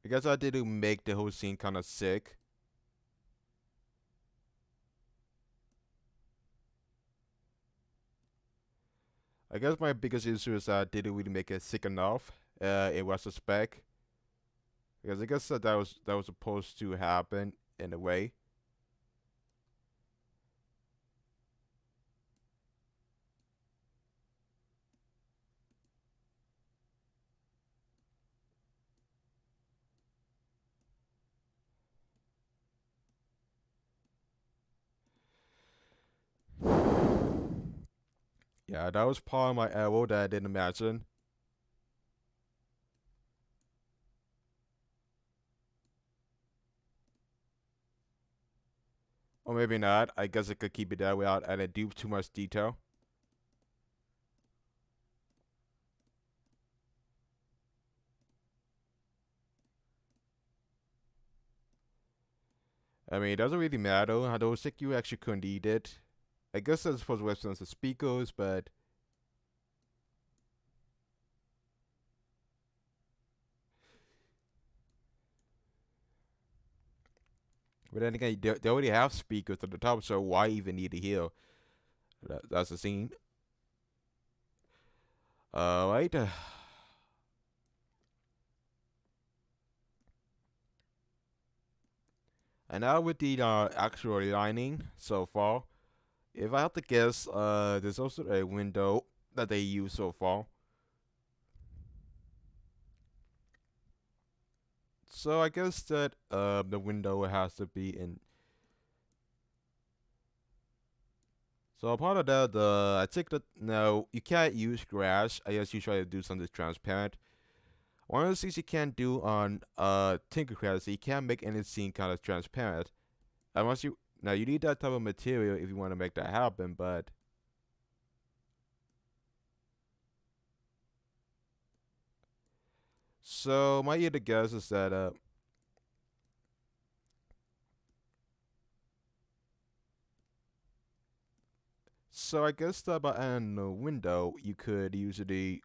I guess I did to make the whole scene kind of sick. I guess my biggest issue is that I didn't really make it sick enough. In retrospect, because I guess that was supposed to happen in a way. Yeah, that was part of my error that I didn't imagine. Or maybe not. I guess I could keep it that way without adding too much detail. I mean, it doesn't really matter. I don't think you actually couldn't eat it. I guess that's supposed to represent the speakers, but then again, they already have speakers at the top, so why even need to hear? That's the scene. Right. And now with the actual lining so far, if I have to guess, there's also a window that they use so far. So I guess that the window has to be in. So part of that, I think that no, you can't use grass. I guess you try to do something transparent. One of the things you can't do on TinkerCad is you can't make any scene kind of transparent. Unless you now you need that type of material if you want to make that happen, but so my other guess is that so I guess that by adding the window you could use the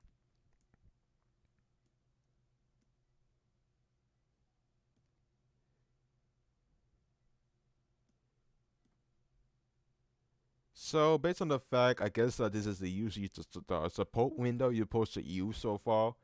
so based on the fact I guess that this is the usually the support window you're supposed to use so far.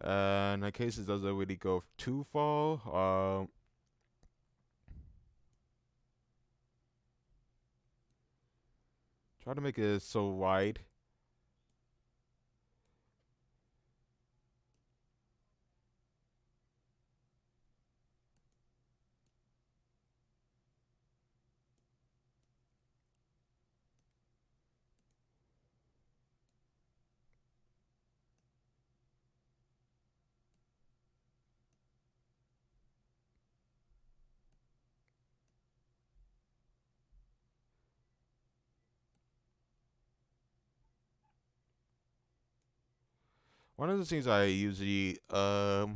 And in case it doesn't really go too far, try to make it so wide. One of the things I usually I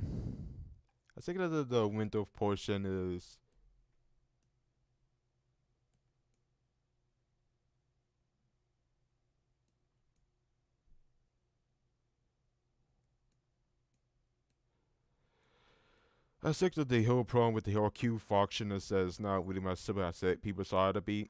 think that the window portion is I think that the whole problem with the whole queue function is that it's not really much simple as people saw it to be.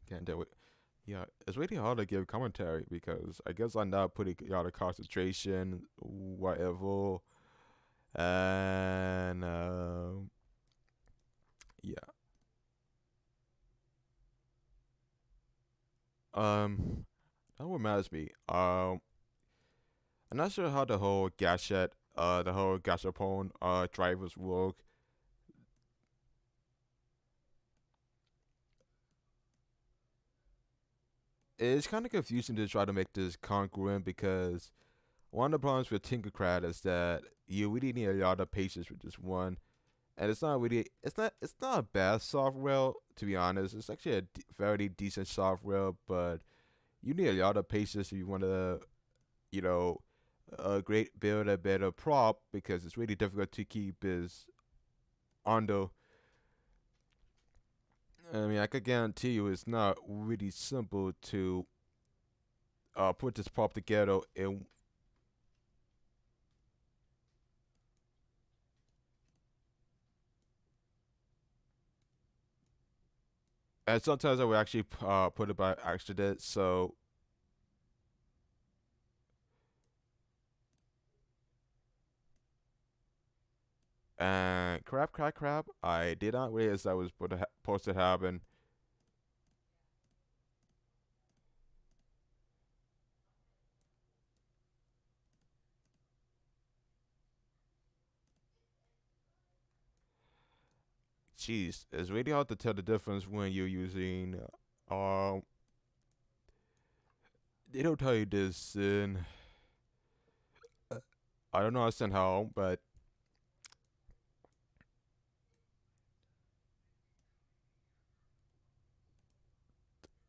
Can't do it. Yeah, it's really hard to give commentary because I guess I'm not putting a lot of concentration, whatever, and yeah. That reminds me. I'm not sure how the whole gadget, the whole gashapon drivers work. It's kind of confusing to try to make this congruent because one of the problems with TinkerCad is that you really need a lot of patience with this one. and it's not a bad software, to be honest. It's actually a very decent software, but you need a lot of patience if you want to, you know, great build a better prop, because it's really difficult to keep this under. I mean, I could guarantee you it's not really simple to put this prop together. And sometimes I will actually put it by accident. So, and crap. I did not realize that was supposed to happen. Jeez, it's really hard to tell the difference when you're using. Um, they don't tell you this in. I don't understand how, but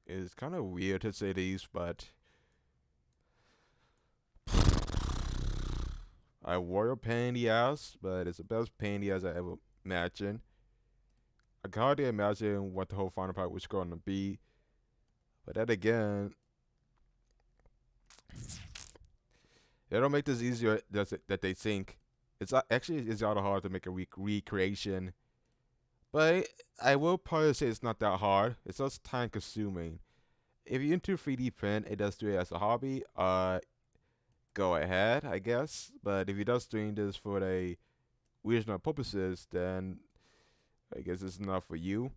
it's kind of weird to say these, but I wore a pain in the ass, but it's the best pain in the ass I ever imagined. I can hardly imagine what the whole final part was going to be, but then again, they don't make this easier that they think. Actually it's rather hard to make a recreation, but I will probably say it's not that hard. It's just time consuming. If you're into 3D print, it does do it as a hobby. Go ahead, I guess. But if you're just doing this for the original purposes, then I guess it's not for you.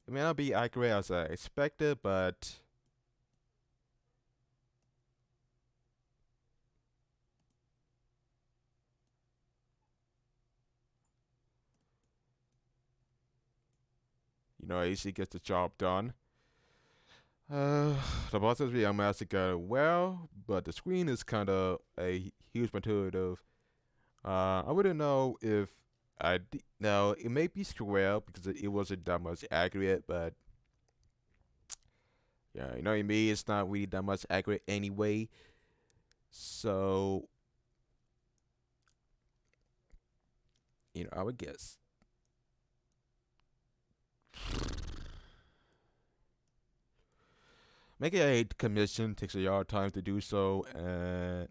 It may not be accurate as I expected, but it usually gets the job done. Uh, the process we unmasked got well, but the screen is kind of a huge material. I wouldn't know if now it may be square because it wasn't that much accurate, but yeah, what I mean. It's not really that much accurate anyway. So I would guess. Making a commission takes a lot of time to do so, and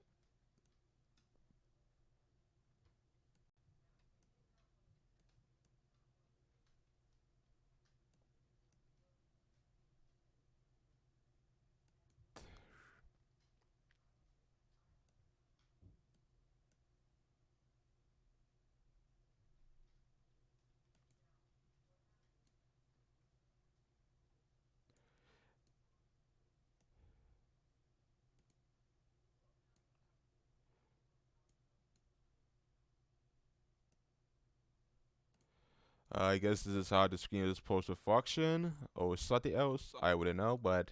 I guess this is how the screen is supposed to function, or something else. I wouldn't know, but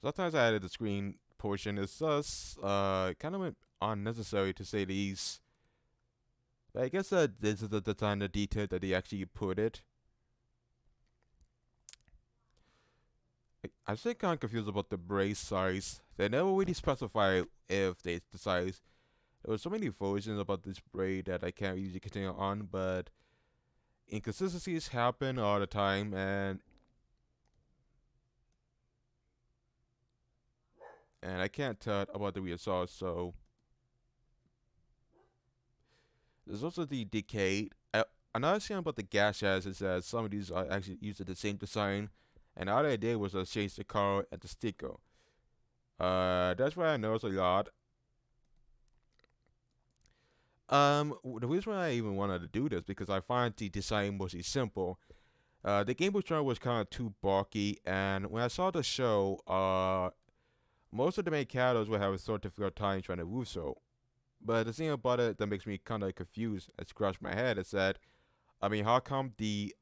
sometimes I added the screen portion. It's just kind of unnecessary to say the least. But I guess this is the design, the detail that they actually put it. I'm still kind of confused about the brace size. They never really specify if they the size. There were so many versions about this braid that I can't usually continue on, but inconsistencies happen all the time, and I can't tell about the results. So there's also the decay. Another thing about the gas shads is that some of these are actually using the same design, and all I did was just change the color and the sticker. That's why I noticed a lot. The reason why I even wanted to do this because I find the design mostly simple. The Game Boy Advance was kind of too bulky, and when I saw the show, most of the main characters would have a sort of difficult time trying to move so. But the thing about it that makes me kind of confused, I scratched my head, is that I mean, how come the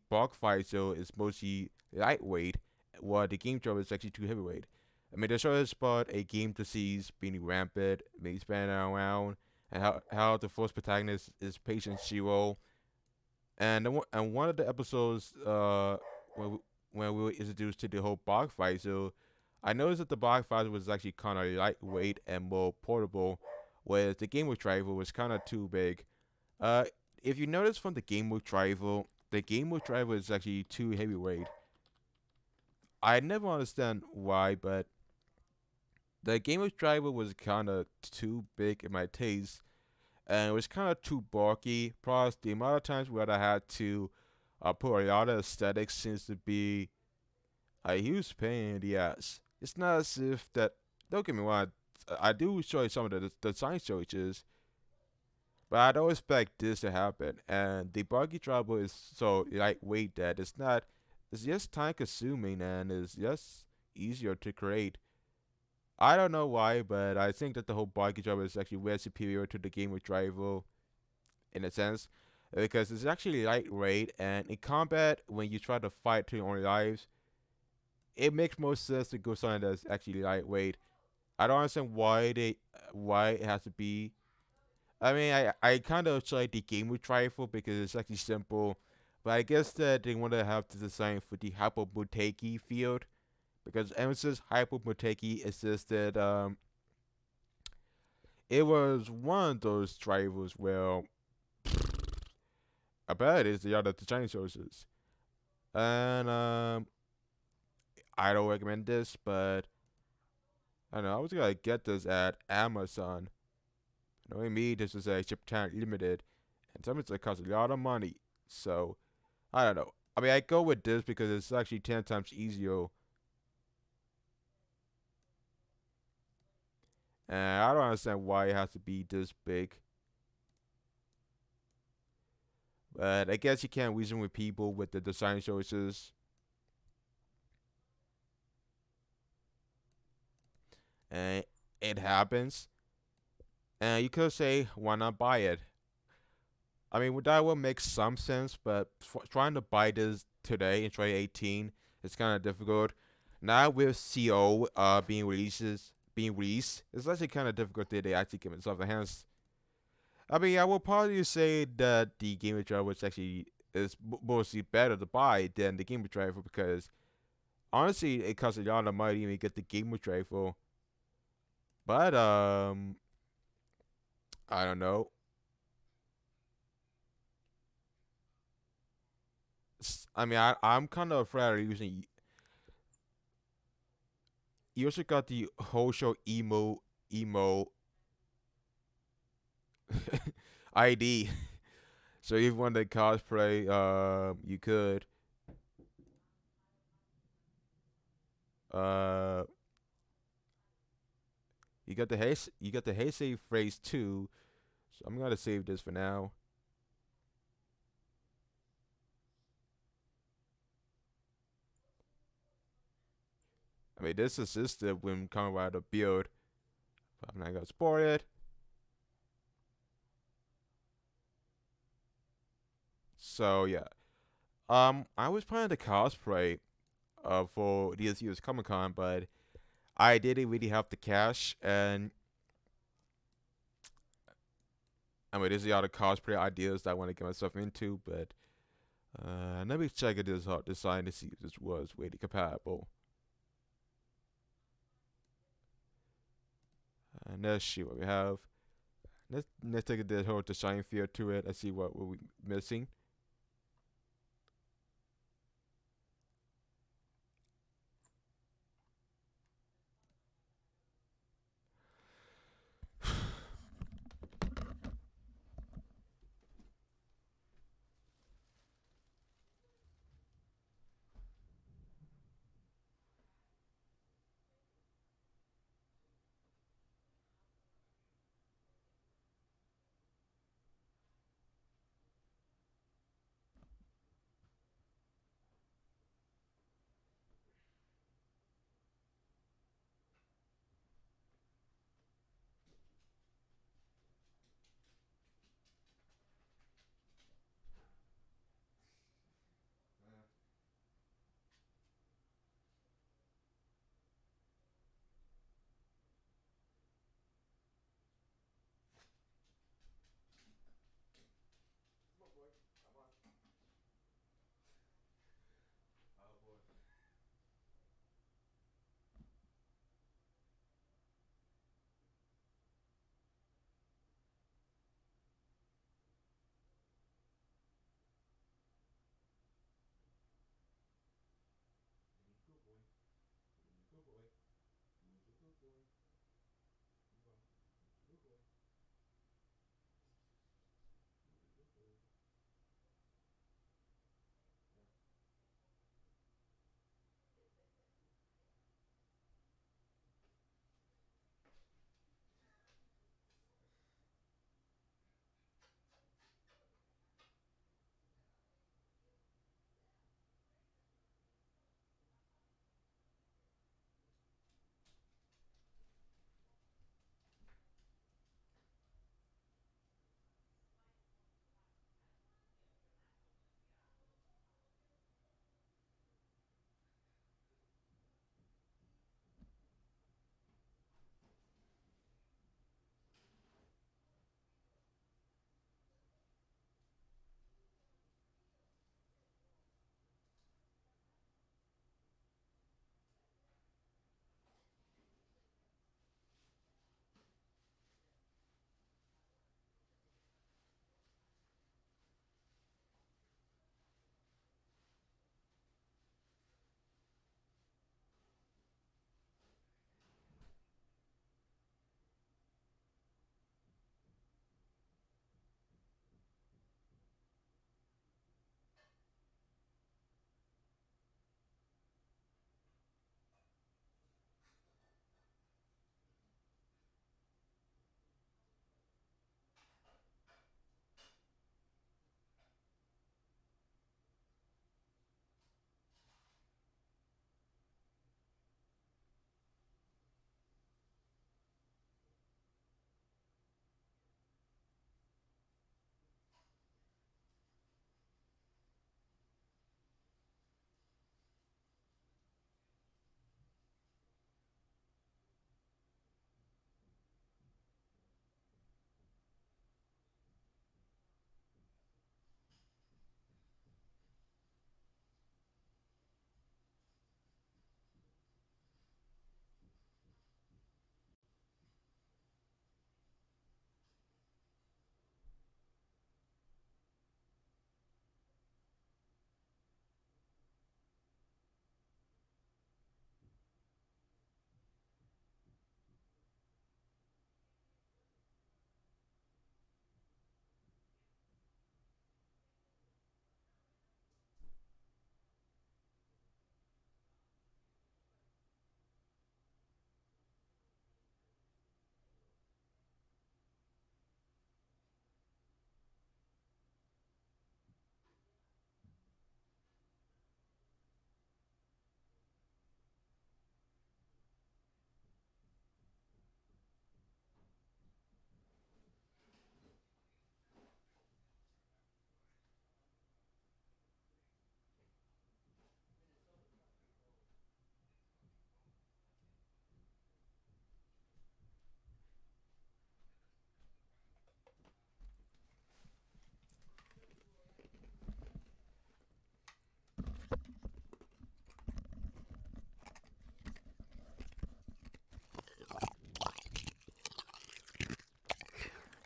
bulk fight show is mostly lightweight, while the game driver is actually too heavyweight? I mean, the show is about a game disease being rampant, maybe spanning around, and how the first protagonist is patient zero. And one of the episodes, when when we were introduced to the whole bulk fight, so I noticed that the bulk fight was actually kind of lightweight and more portable, whereas the Game Boy driver was kind of too big. Uh, if you notice from the Game Boy driver is actually too heavyweight. I never understand why, but the Game Boy driver was kind of too big in my taste, and it was kind of too bulky. Plus, the amount of times where I had to put a lot of aesthetics seems to be a huge pain in the ass. It's not as if that. Don't get me wrong. I do show you some of the design choices, but I don't expect this to happen. And the buggy trouble is so lightweight that it's not. It's just time consuming and it's just easier to create. I don't know why, but I think that the whole buggy trouble is actually way superior to the game with Drival in a sense, because it's actually lightweight and in combat when you try to fight to your own lives, it makes more sense to go something that's actually lightweight. I don't understand why it has to be. I mean, I kind of like the game with Trifle because it's actually simple, but I guess that they want to have the design for the Hypomuteki field because ever since Hypomuteki existed, it was one of those drivers where I bet it is the other design sources, and I don't recommend this, but I don't know. I was gonna get this at Amazon. Knowing me, this is a ship time limited, and something that costs a lot of money. So I don't know. I mean, I go with this because it's actually 10 times easier, and I don't understand why it has to be this big. But I guess you can't reason with people with the design choices, and it happens. And you could say, why not buy it? I mean, that would make some sense, but trying to buy this today in 2018 is kind of difficult. Now with CO being released, it's actually kind of difficult that they actually give itself a hands. I mean, I will probably say that the Game Driver was actually is mostly better to buy than the Game Driver because honestly, it costs a lot of money when you get the Game Driver. But I don't know. I mean, I'm kind of afraid of using. You also got the whole show emo ID. So if you want to cosplay, you could. Uh, you got the hey save phrase too. So I'm gonna save this for now. I mean, this assisted when coming out of build. But I'm not gonna spoil it. So yeah. I was planning to cosplay for this year's Comic Con, but I didn't really have the cash, and I mean, there's a lot of cosplay ideas that I want to get myself into, but let me check it this art design to see if this was really compatible. And let's see what we have. Let's take the whole design feel to it. Let's see what we're missing.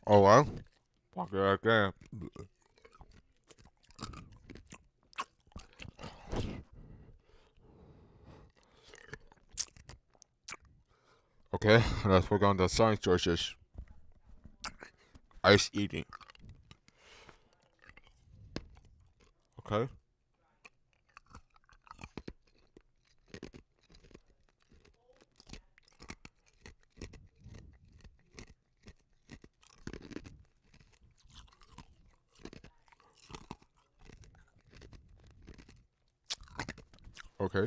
Oh well. Fuck it again. Okay, let's work on the science choices. Ice eating. Okay. Okay.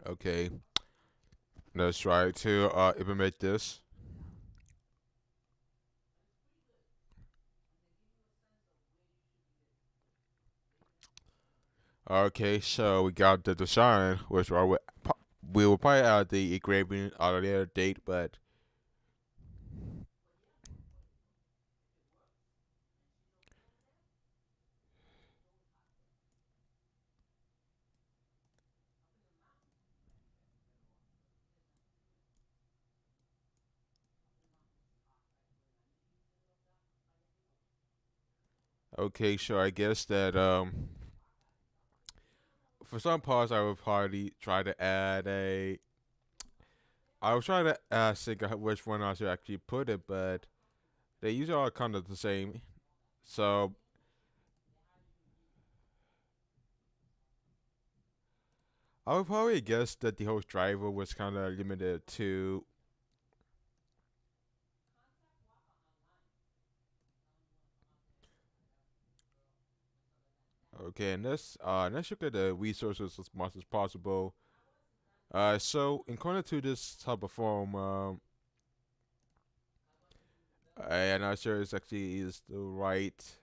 Okay. Let's try to implement this. Okay, so we got the design, which we will probably add the engraving at a later date, but okay, so I guess that for some parts I would probably try to add a. I was trying to think of which one I should actually put it, but they usually are kind of the same. So I would probably guess that the host driver was kind of limited to. Okay, and let's look at the resources as much as possible. So in according to this type of form, I'm not sure it's actually is the right.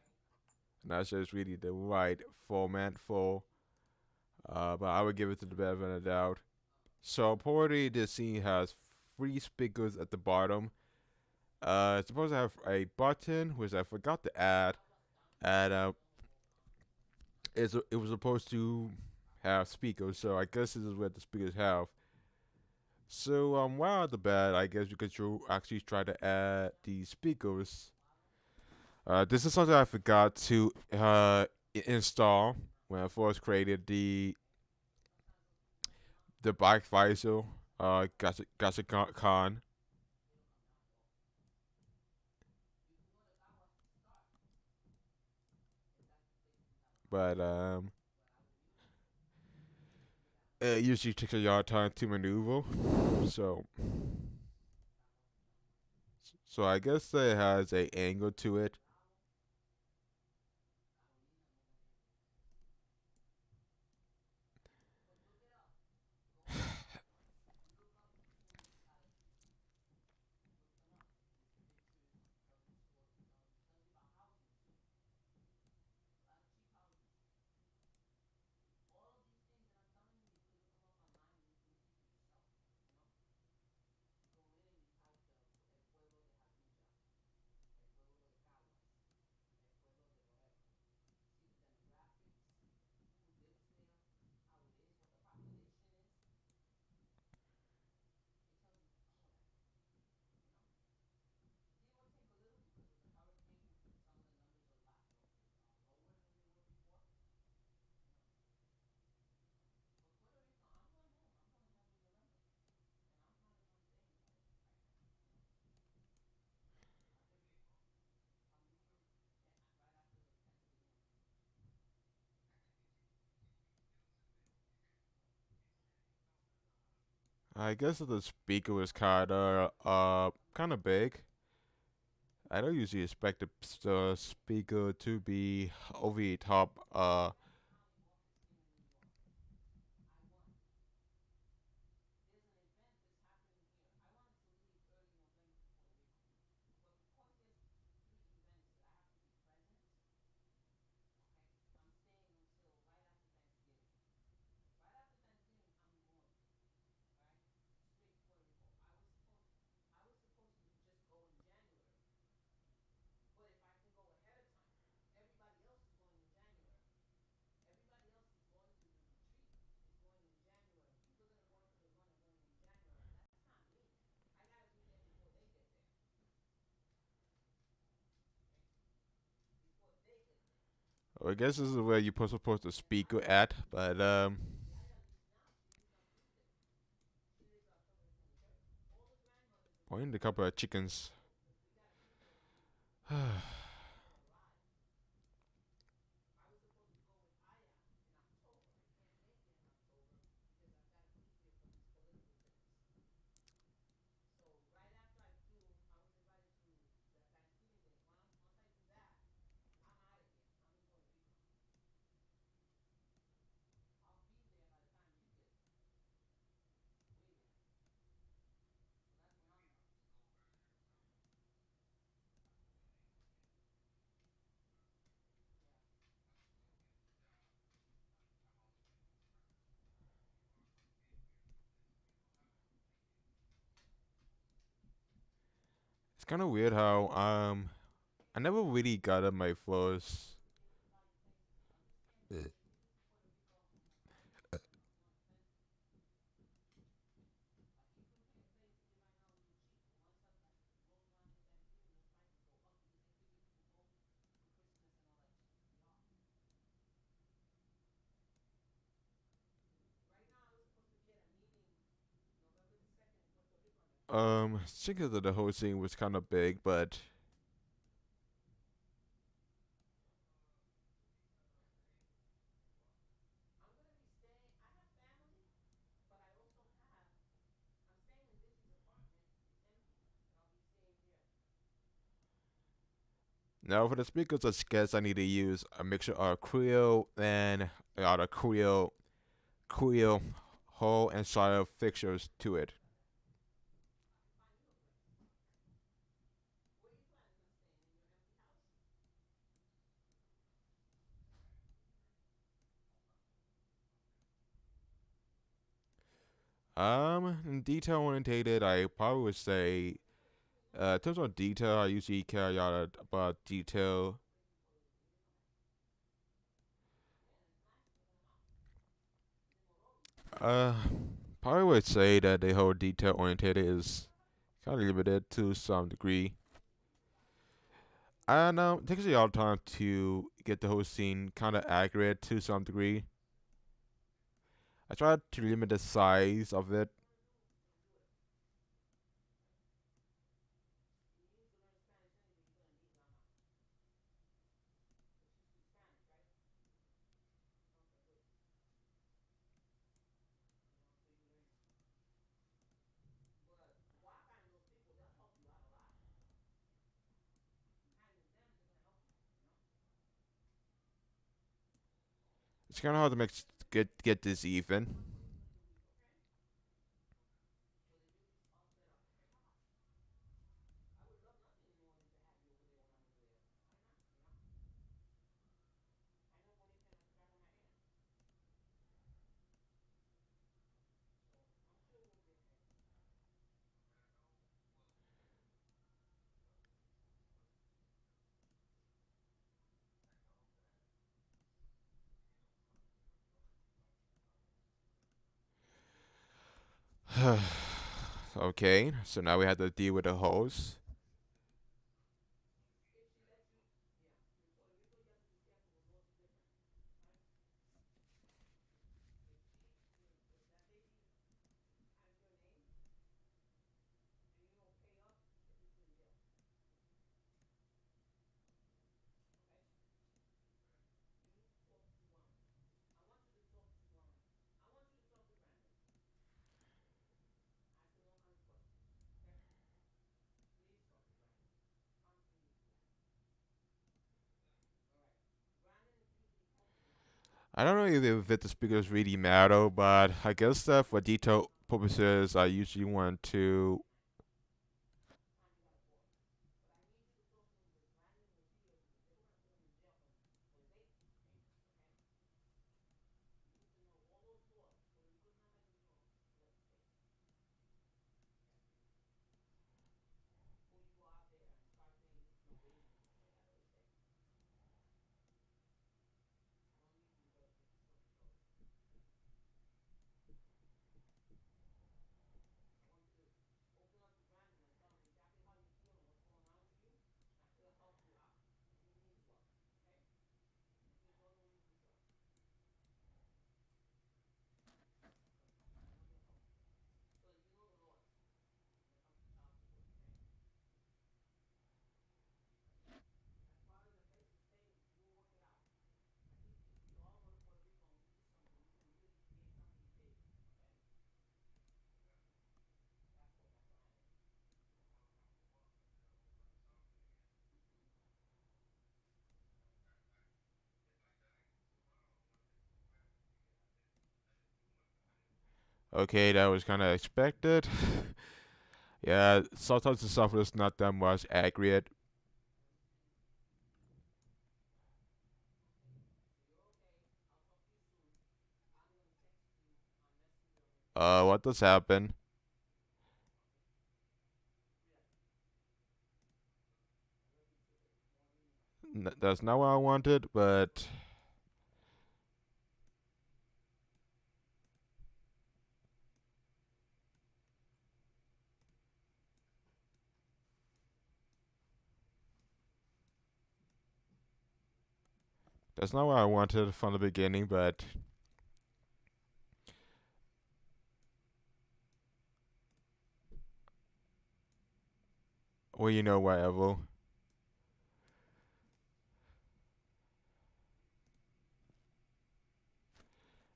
Not sure it's really the right format for. But I would give it to the benefit of the doubt. So apparently this scene has three speakers at the bottom. It's supposed to have a button, which I forgot to add. And it was supposed to have speakers, so I guess this is what the speakers have. So while at the bat, I guess you could actually try to add the speakers. This is something I forgot to install when I first created the bike visor. Gotcha con. But it usually takes a lot of time to maneuver. So so I guess it has a angle to it. I guess the speaker was kind of big. I don't usually expect the speaker to be over the top. I guess this is where you're supposed to speak at, but point a couple of chickens. It's kind of weird how I never really got up my flows. Thinking that the whole scene was kind of big, but now for the speakers, I guess I need to use a mixture of Creo and the Creo hole and solder fixtures to it. In detail orientated, I probably would say, in terms of detail, I usually care a lot about detail. Uh, Probably would say that the whole detail orientated is kind of limited to some degree. I know it takes a lot of time to get the whole scene kind of accurate to some degree. I try to limit the size of it. It's kind of hard to get this even. Okay, so now we have to deal with the host. I don't know if the speakers really matter, but I guess that for detail purposes, I usually want to. Okay, that was kind of expected. Yeah, sometimes the software is not that much accurate. What does happen? That's not what I wanted, but that's not what I wanted from the beginning. But well, whatever.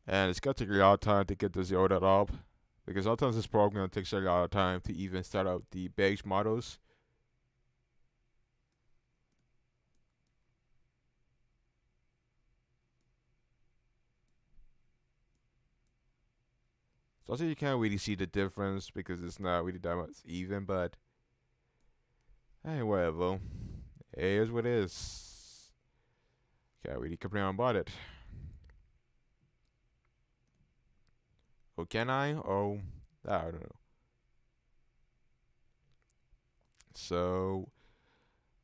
And it's gonna take a lot of time to get this loaded up because sometimes this program takes a lot of time to even start up the base models. So also you can't really see the difference because it's not really that much even. But hey, whatever. It is what it is. Can't really complain about it. Or can I? Oh, I don't know. So,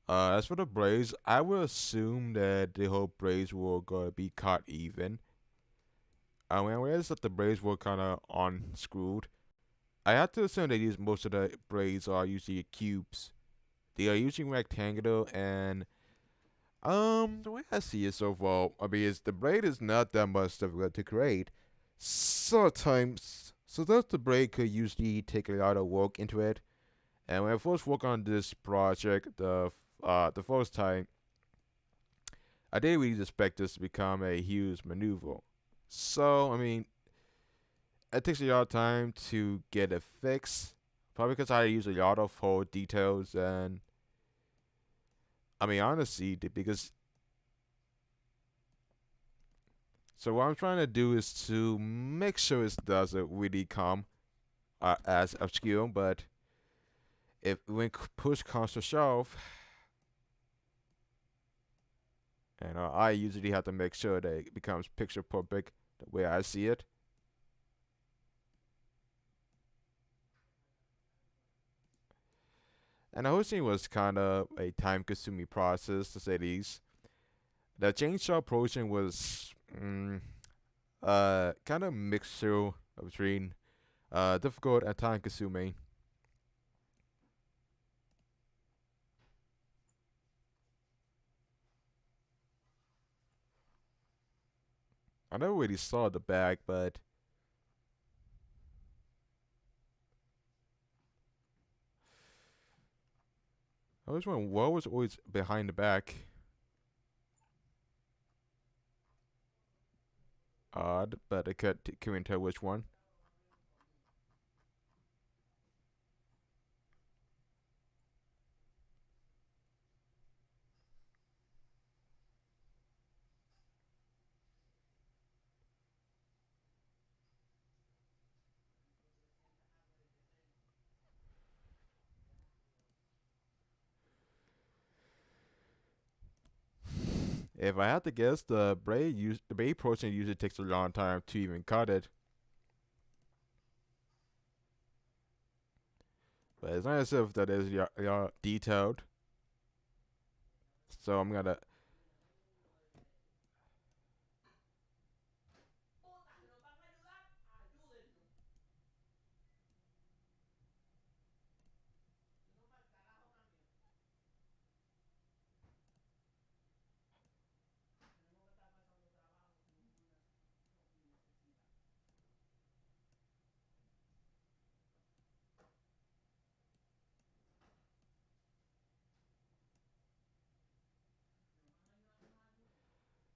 as for the braids, I would assume that the whole braids will go be cut even. When I realized that the braids were kind of unscrewed, I have to assume that most of the braids are usually cubes. They are usually rectangular, and the way I see it so far, I mean, is the braid is not that much difficult to create. Sometimes the braid could usually take a lot of work into it. And when I first worked on this project, the first time, I didn't really expect this to become a huge maneuver. So I mean, it takes a lot of time to get it fixed. Probably because I use a lot of whole details, and I mean honestly, because so what I'm trying to do is to make sure it doesn't really come as obscure, but if when push comes to shove, and I usually have to make sure that it becomes picture perfect the way I see it. And the hosting was kind of a time consuming process to say the least. The chainsaw portion was kind of mixture between difficult and time consuming. I never really saw the back, but I was wondering what was always behind the back. Odd, but I couldn't tell which one. If I had to guess, the braid portion usually takes a long time to even cut it. But it's not as if that is detailed. So I'm gonna.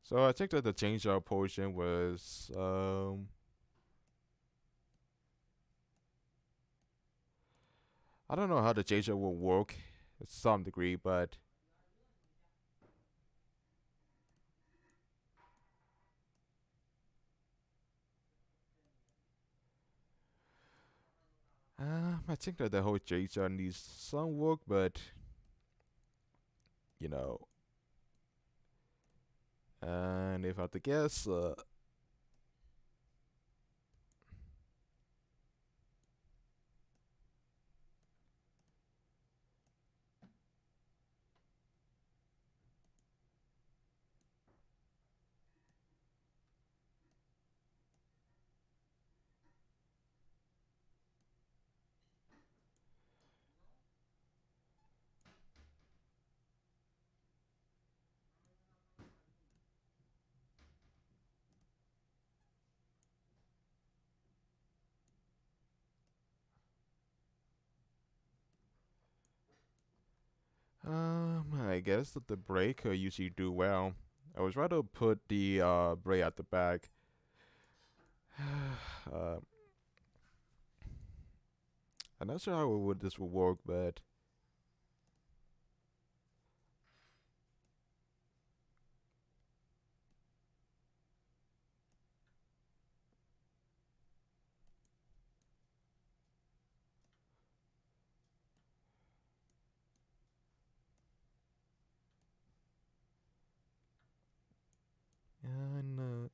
So I think that the change out portion was I don't know how the change out will work to some degree, but I think that the whole JSON needs some work, but you know, and if I had to guess, I guess that the brake usually do well. I was rather put the brake at the back. uh, I'm not sure how this will work, but and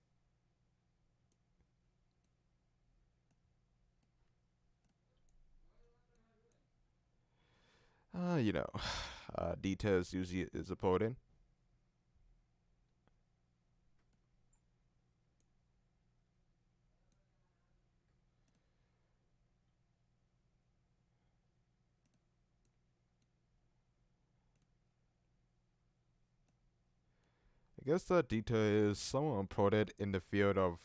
you know, details usually is important. I guess the detail is somewhat important in the field of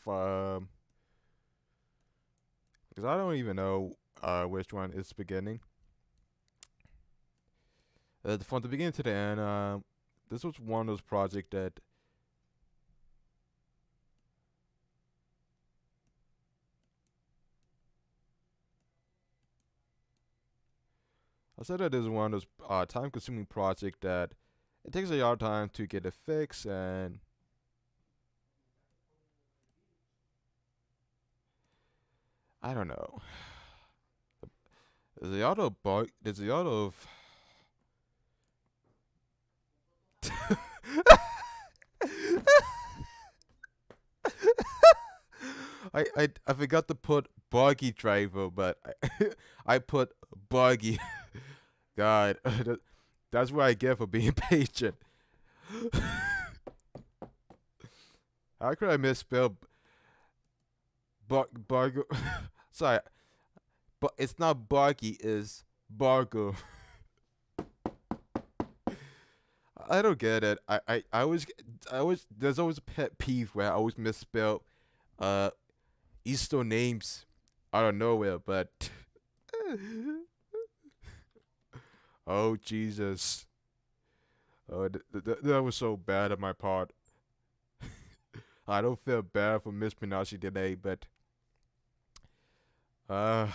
because I don't even know which one is beginning. From the beginning to the end, this was one of those projects that I said that this is one of those time-consuming projects that it takes a lot of time to get it fixed, and I don't know. There's a lot of bug. There's a lot of. I forgot to put buggy driver, but I put buggy. God, that's what I get for being patient. How could I misspell bug? Sorry, but it's not buggy. It's bargo. I don't get it. I always there's always a pet peeve where I always misspell uh Easter names out of nowhere, but oh Jesus. Oh, that was so bad on my part. I don't feel bad for mispronouncing the name, but uh,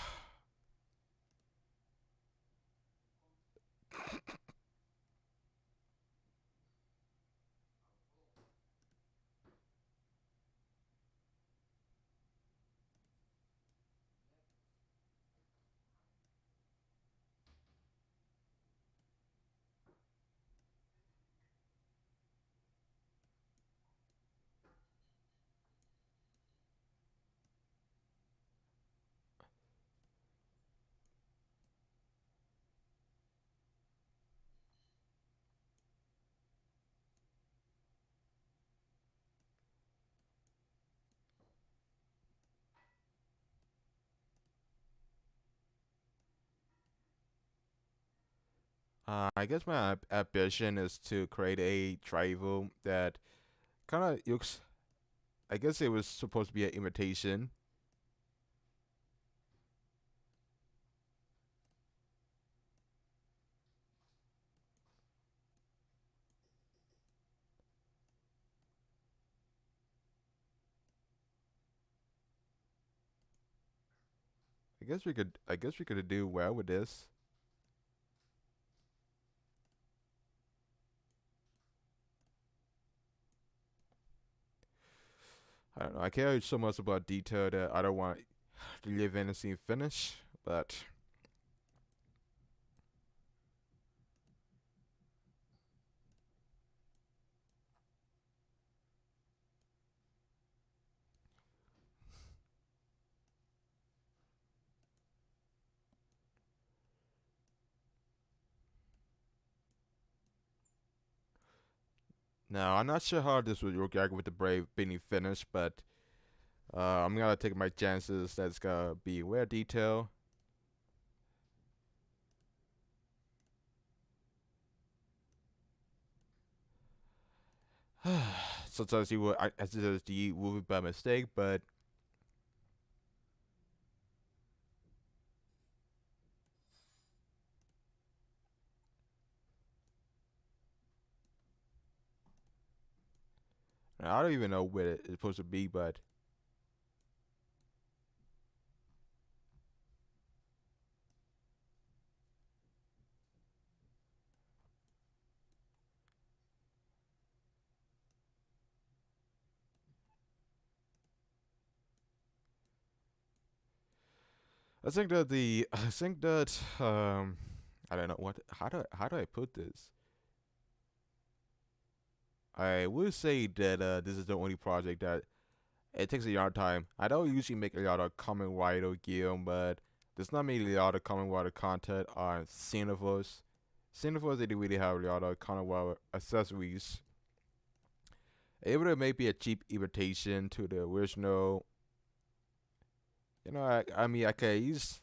I guess my ambition is to create a rival that kind of looks. I guess it was supposed to be an imitation. I guess we could. I guess we could do well with this. I don't know. I care so much about detail that I don't want to leave anything finished, but Now I'm not sure how this would work out with the Brave being finished, but I'm gonna take my chances that it's gonna be wear detail. Sometimes you will, I suggest you will be by mistake, but I don't even know what it's supposed to be, but I think that I don't know what how do I put this? I would say that this is the only project that it takes a lot of time. I don't usually make a lot of common writer game, but there's not really a lot of common writer content on Cineverse. Cineverse they really have a lot of common writer accessories. It would may be a cheap imitation to the original. You know, I mean, I can use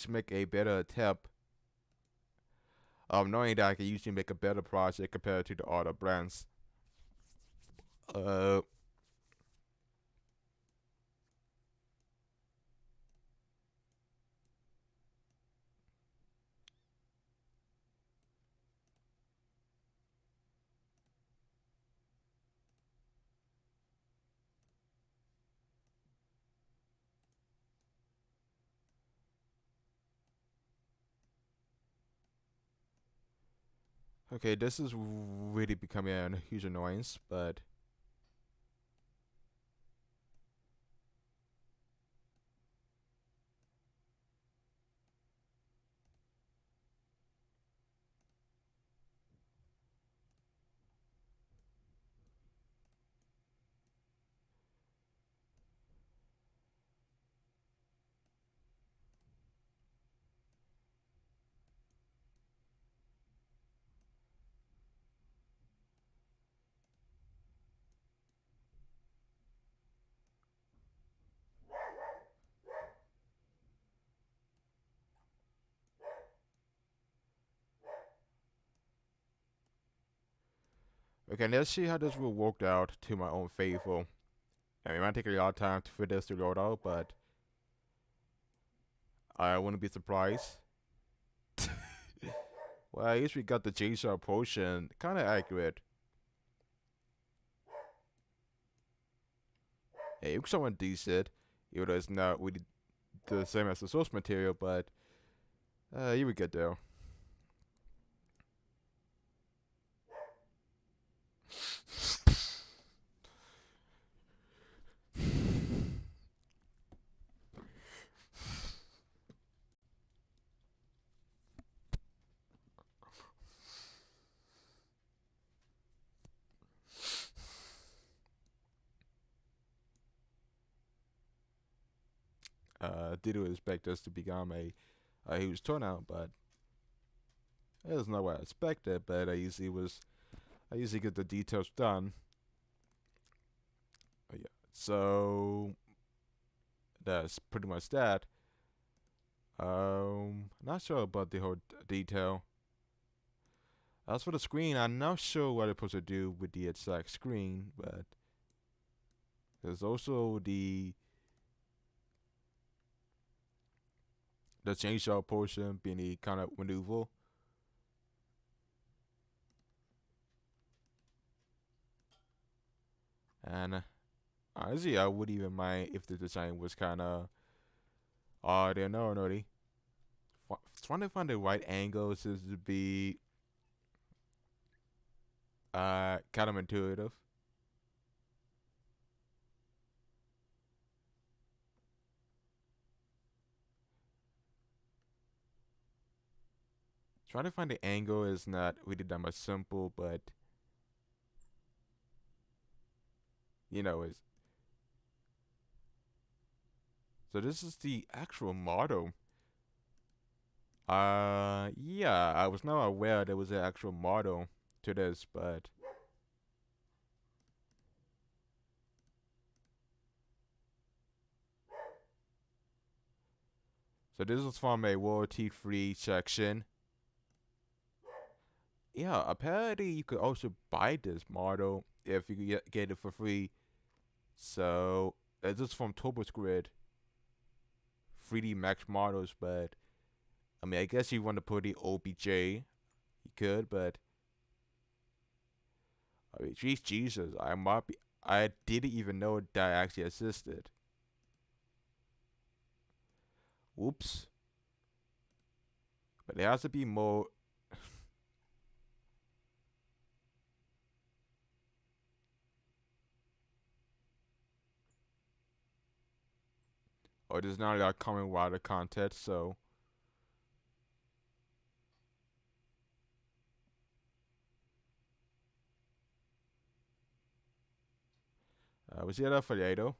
make a better attempt of knowing that I can usually make a better project compared to the other brands. Uh, okay, this is really becoming a huge annoyance, but okay, let's see how this will work out to my own favor. I mean, it might take a lot of time for this to load out, but I wouldn't be surprised. Well, I guess we got the J-Sharp potion kind of accurate. Hey, it looks somewhat decent, even though it's not really the same as the source material, but you would get there. Didn't expect this to become a huge turnout, but it's not what I expected. But I usually get the details done. Yeah, so that's pretty much that. Not sure about the whole detail. As for the screen, I'm not sure what I'm supposed to do with the exact screen, but there's also the chainsaw portion being the kind of maneuver. And honestly, I wouldn't even mind if the design was kind of odd and nerdy. Trying to find the right angles is to be kind of intuitive. Trying to find the angle is not really that much simple, but you know, it's so this is the actual model. Yeah, I was not aware there was an actual model to this, but So this is from a royalty-free section. Yeah, apparently you could also buy this model if you get it for free. So this is from TurboSquid 3D Max models, but I mean, I guess you want to put the OBJ, you could, but I mean, geez, Jesus, I didn't even know that actually existed. Whoops. But there has to be more. Or there's not a lot of common wider content, so. Was the other affiliato?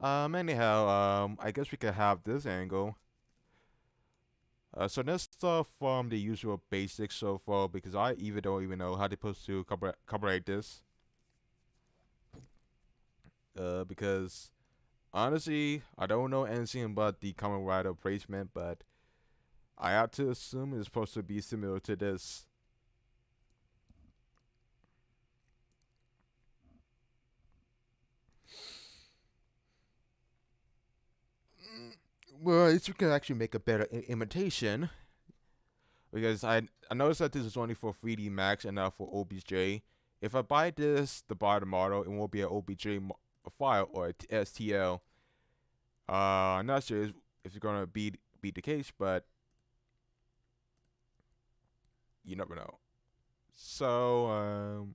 Anyhow, I guess we could have this angle. So let's start from the usual basics so far because I even don't even know how they're supposed to copyright this. Because honestly, I don't know anything about the common writer placement, but I have to assume it's supposed to be similar to this. Well, at least we can actually make a better imitation. Because I noticed that this is only for 3D Max and not for OBJ. If I buy this, the bottom model, it won't be an OBJ file or a STL. I'm not sure if it's gonna be the case, but you never know. So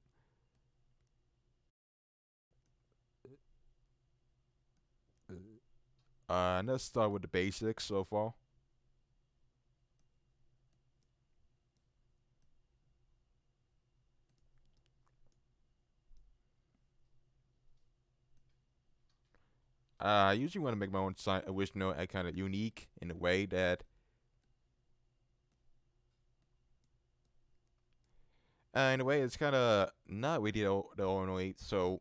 let's start with the basics so far. I usually want to make my own wish note kind of unique in a way that in a way it's kind of not really the only. So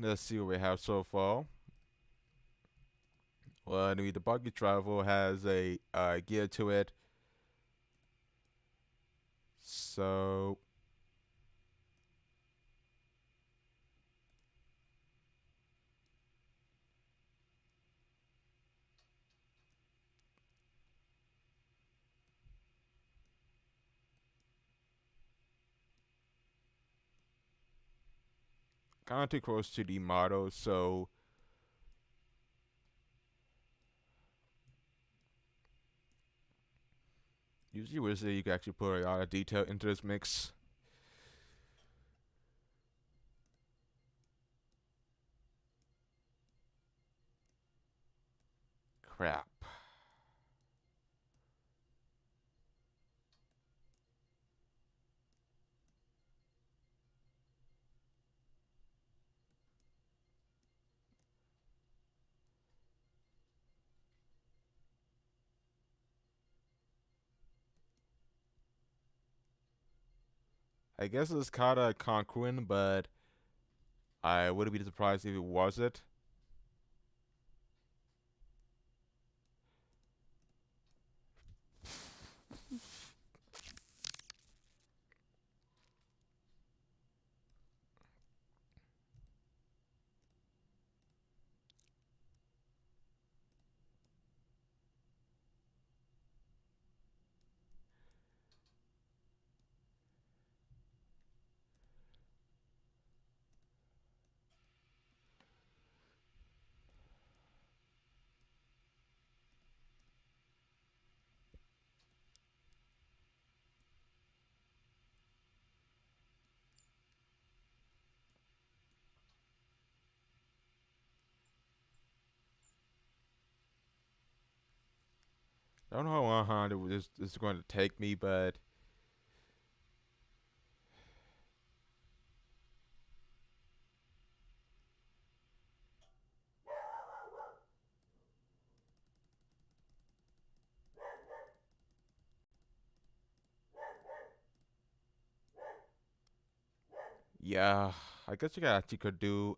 let's see what we have so far. Well, the buggy travel has a gear to it, so kind of too close to the model. So usually we say you can actually put a lot of detail into this mix. Crap. I guess it's kind of congruent, but I wouldn't be surprised if it wasn't. I don't know how long this is going to take me, but Yeah, I guess you actually could do.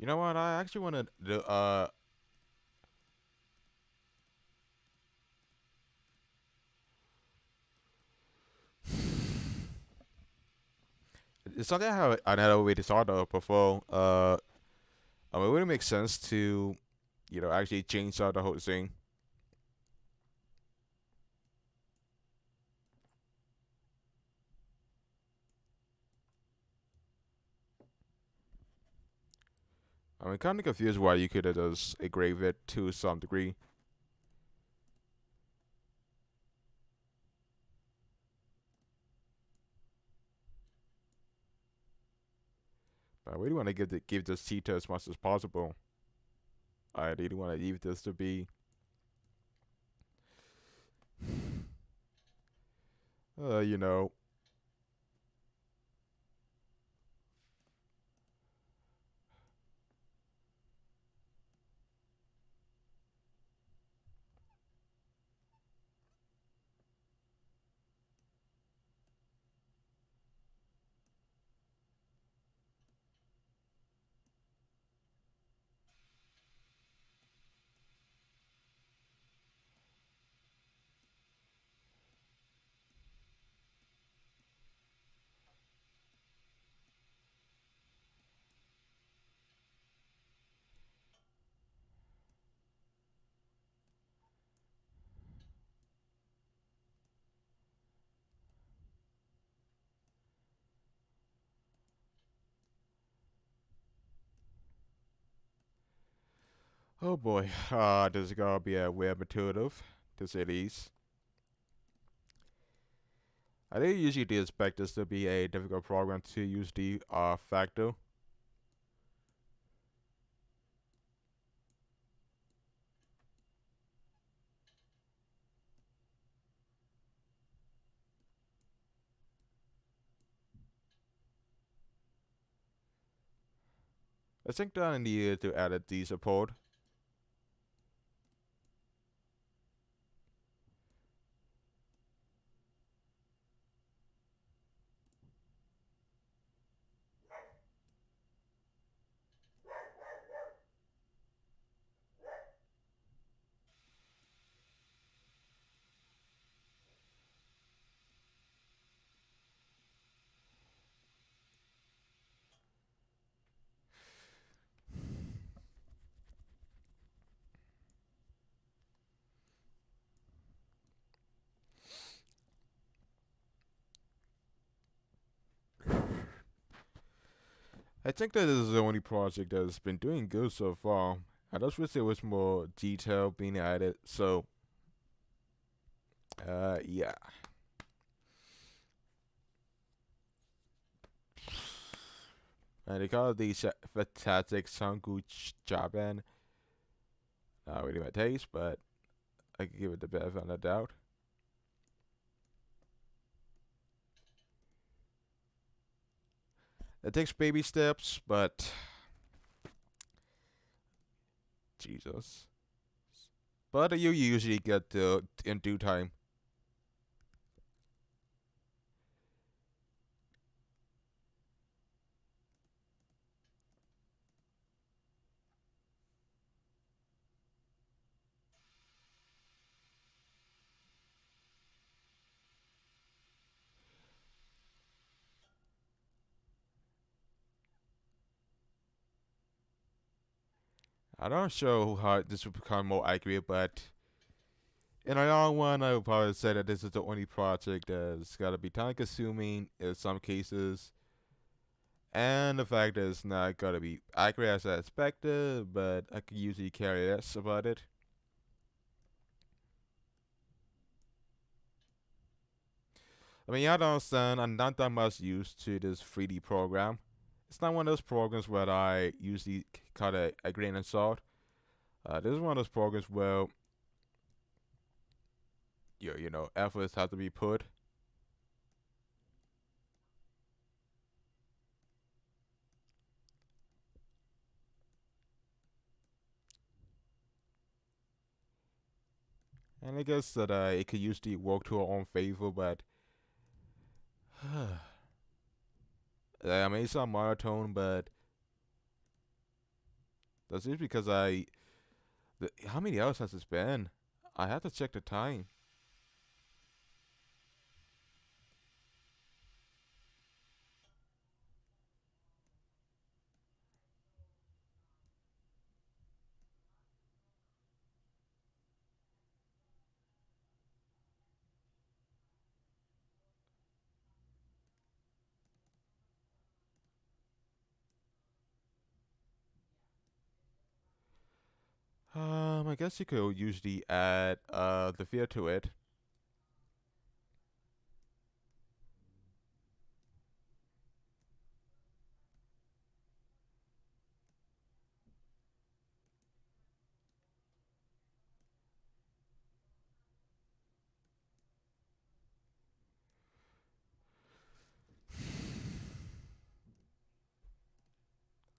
You know what? I actually want to do. It's not that how another way to start off before. I mean, it wouldn't make sense to, actually change out the whole thing. I'm kind of confused why you could have just engraved it to some degree. But I really want to give this theta as much as possible. I really want to leave this to be. You know. Oh boy. This is gonna be a weird intuitive, to say the least. I didn't usually expect this to be a difficult program to use the factor. I think that I needed to add the support. I think that this is the only project that's been doing good so far. I just wish there was more detail being added. So, yeah. And they call it the fantastic Sangu Japan. Not really my taste, but I could give it the benefit of the doubt. It takes baby steps, but Jesus. But you usually get to in due time. I'm not sure how this will become more accurate, but In the long one, I would probably say that this is the only project that's got to be time consuming in some cases, and the fact that it's not going to be accurate as I expected, but I could usually care less about it. I mean, you have to understand, I'm not that much used to this 3D program. It's not one of those programs where I usually cut a grain of salt. This is one of those programs where efforts have to be put. And I guess that it could usually work to our own favor, but I mean, it's not monotone, but that's just because how many hours has it been? I have to check the time. I guess you could usually add the fear to it.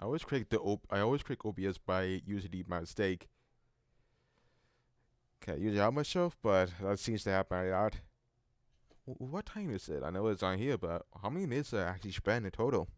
I always click OBS by usually my mistake. Can't use it out myself, but that seems to happen a lot. What time is it? I know it's on here, but how many minutes did I actually spend in total?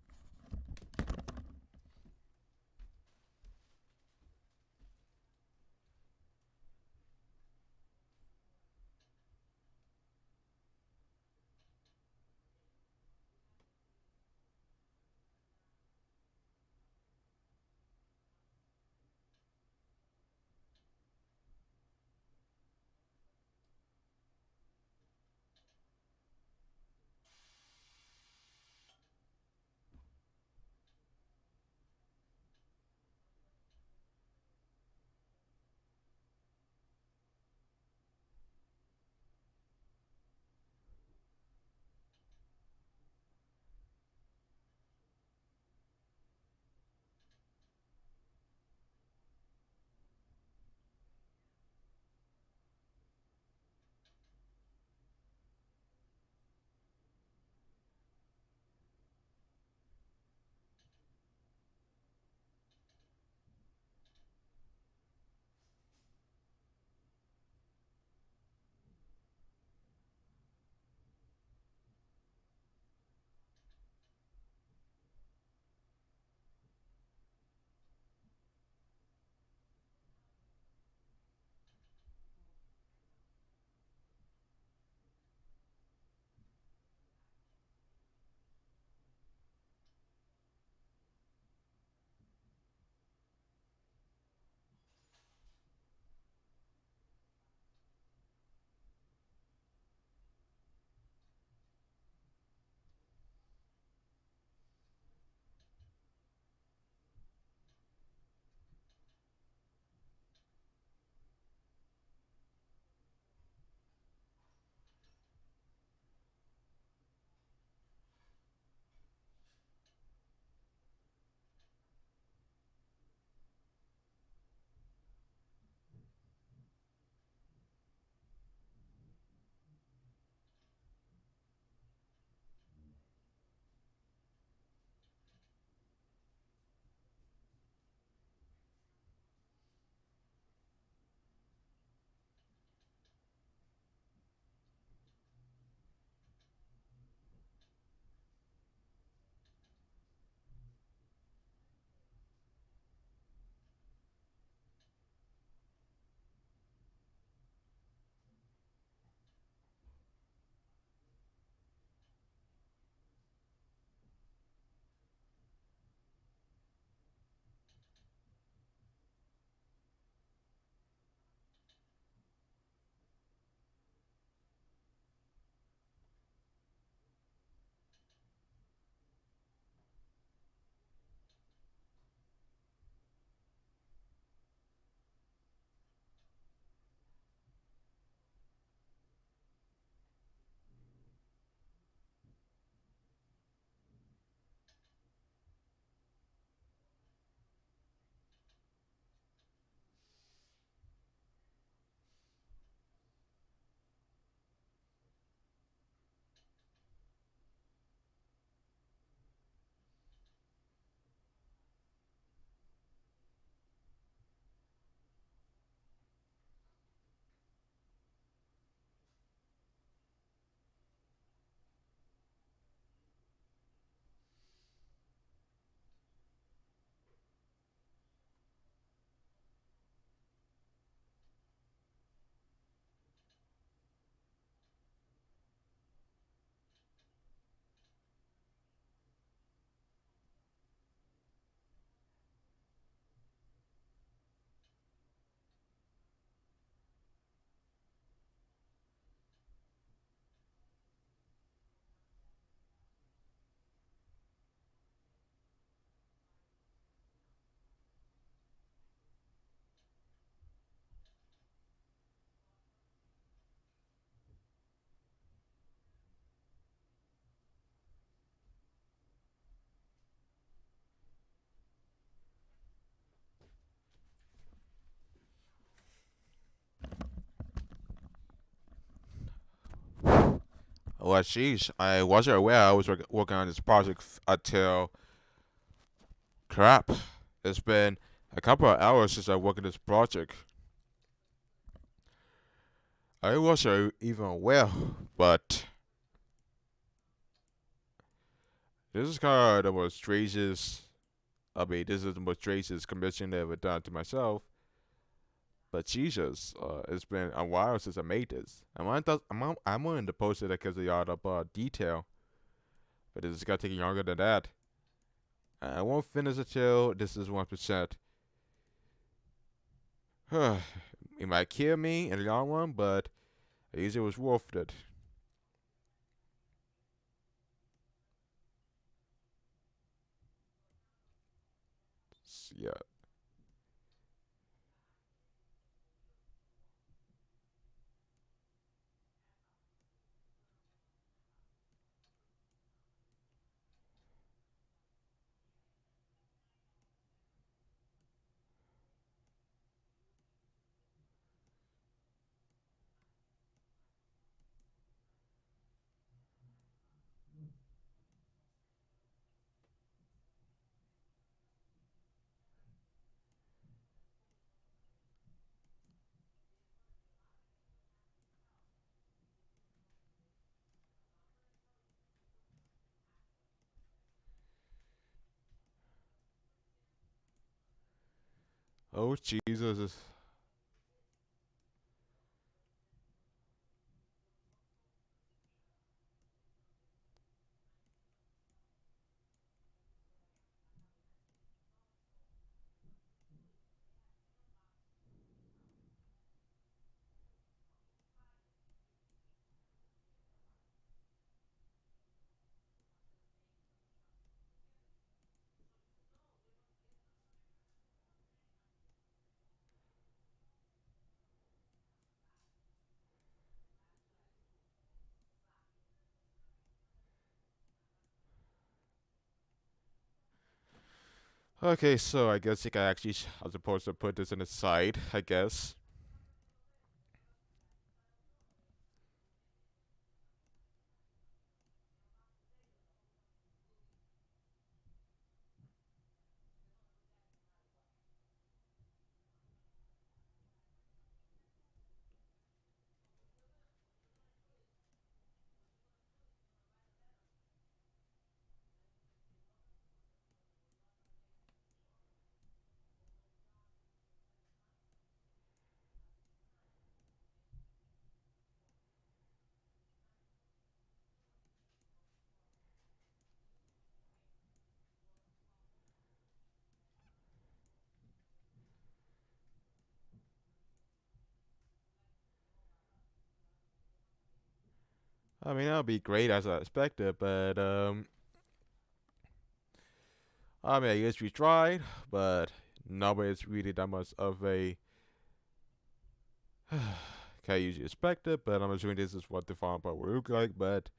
Well, sheesh, I wasn't aware I was working on this project until crap. It's been a couple of hours since I worked on this project. I wasn't even aware, but this is kind of the most strangest. I mean, this is the most strangest commission I've ever done to myself. But Jesus, it's been a while since I made this. I'm willing to post it because of the art of detail, but it's gonna take longer than that. I won't finish until this is 1%. It might kill me in the long run, but at least it was worth it. Yeah. Oh Jesus. Okay, so I guess you can actually. I'm supposed to put this in the side. I guess. I mean, that'll be great as I expected, but I mean, I guess we tried, but nobody's really that much of a. Can usually expect it, but I'm assuming this is what the farm part will look like. But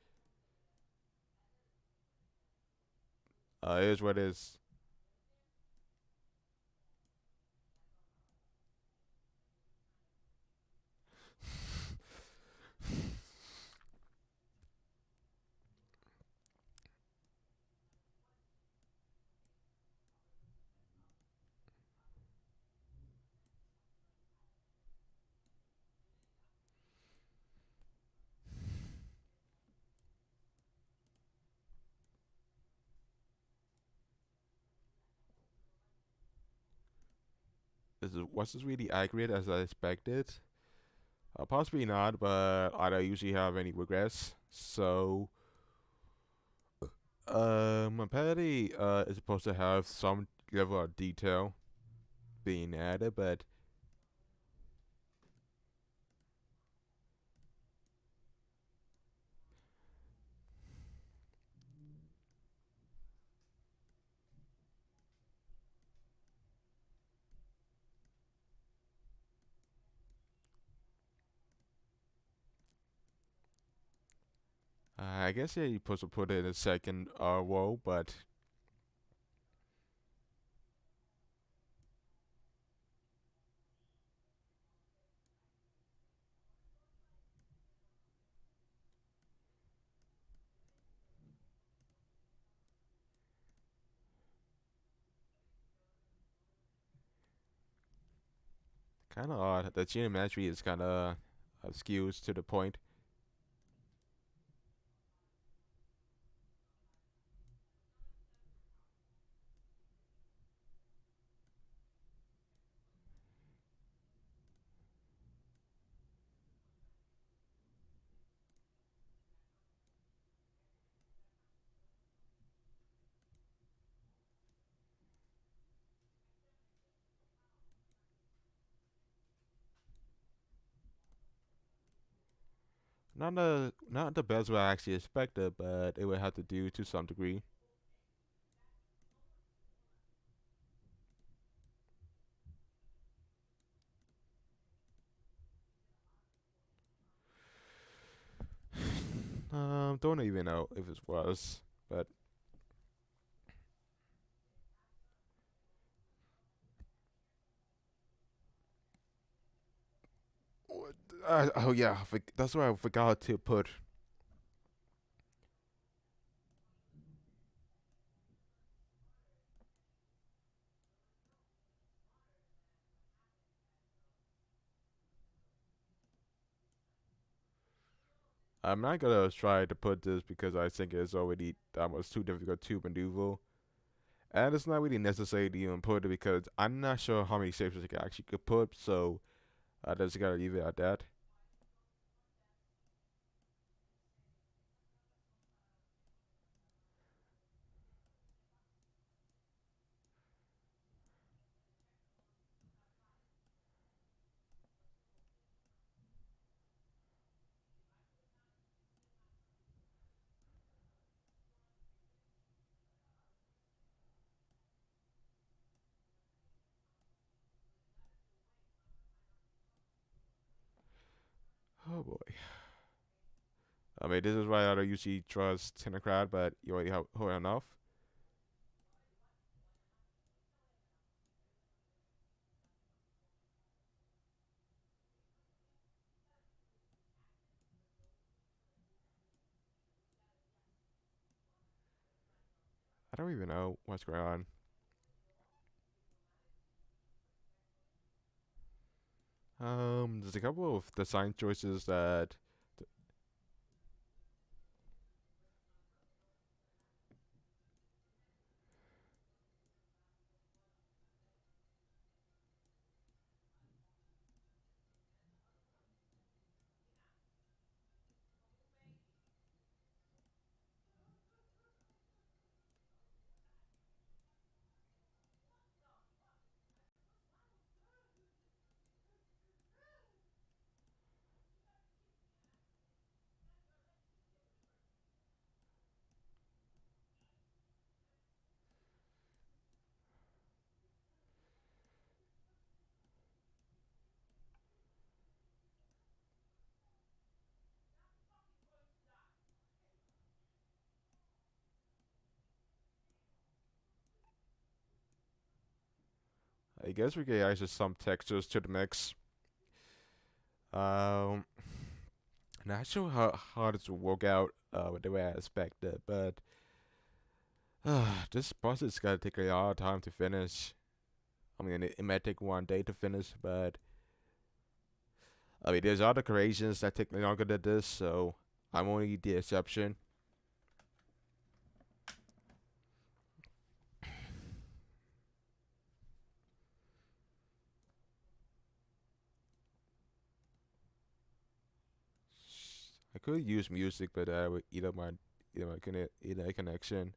it is what it is. Was this really accurate as I expected? Possibly not, but I don't usually have any regrets. So, my patty is supposed to have some level of detail being added, but I guess yeah, you're supposed to put it in a second row, but Kind of odd. The geometry is kind of skews to the point. Not the best what I actually expected, but it would have to do to some degree. Don't even know if it was, but what- oh yeah, that's what I forgot to put. I'm not gonna try to put this because I think it's already almost too difficult to maneuver. And it's not really necessary to even put it because I'm not sure how many shapes I can actually could put, so I just gotta leave it at that. Oh boy. I mean, this is why I don't usually trust TinkerCad, but you already have hold enough. I don't even know what's going on. There's a couple of design choices that I guess we can add just some textures to the mix. Um, Not sure how this will work out with the way I expected, but this process is gonna take a lot of time to finish. I mean, it might take one day to finish, but I mean, there's other creations that take longer than this, so I'm only the exception. I could use music, but I would eat my connection.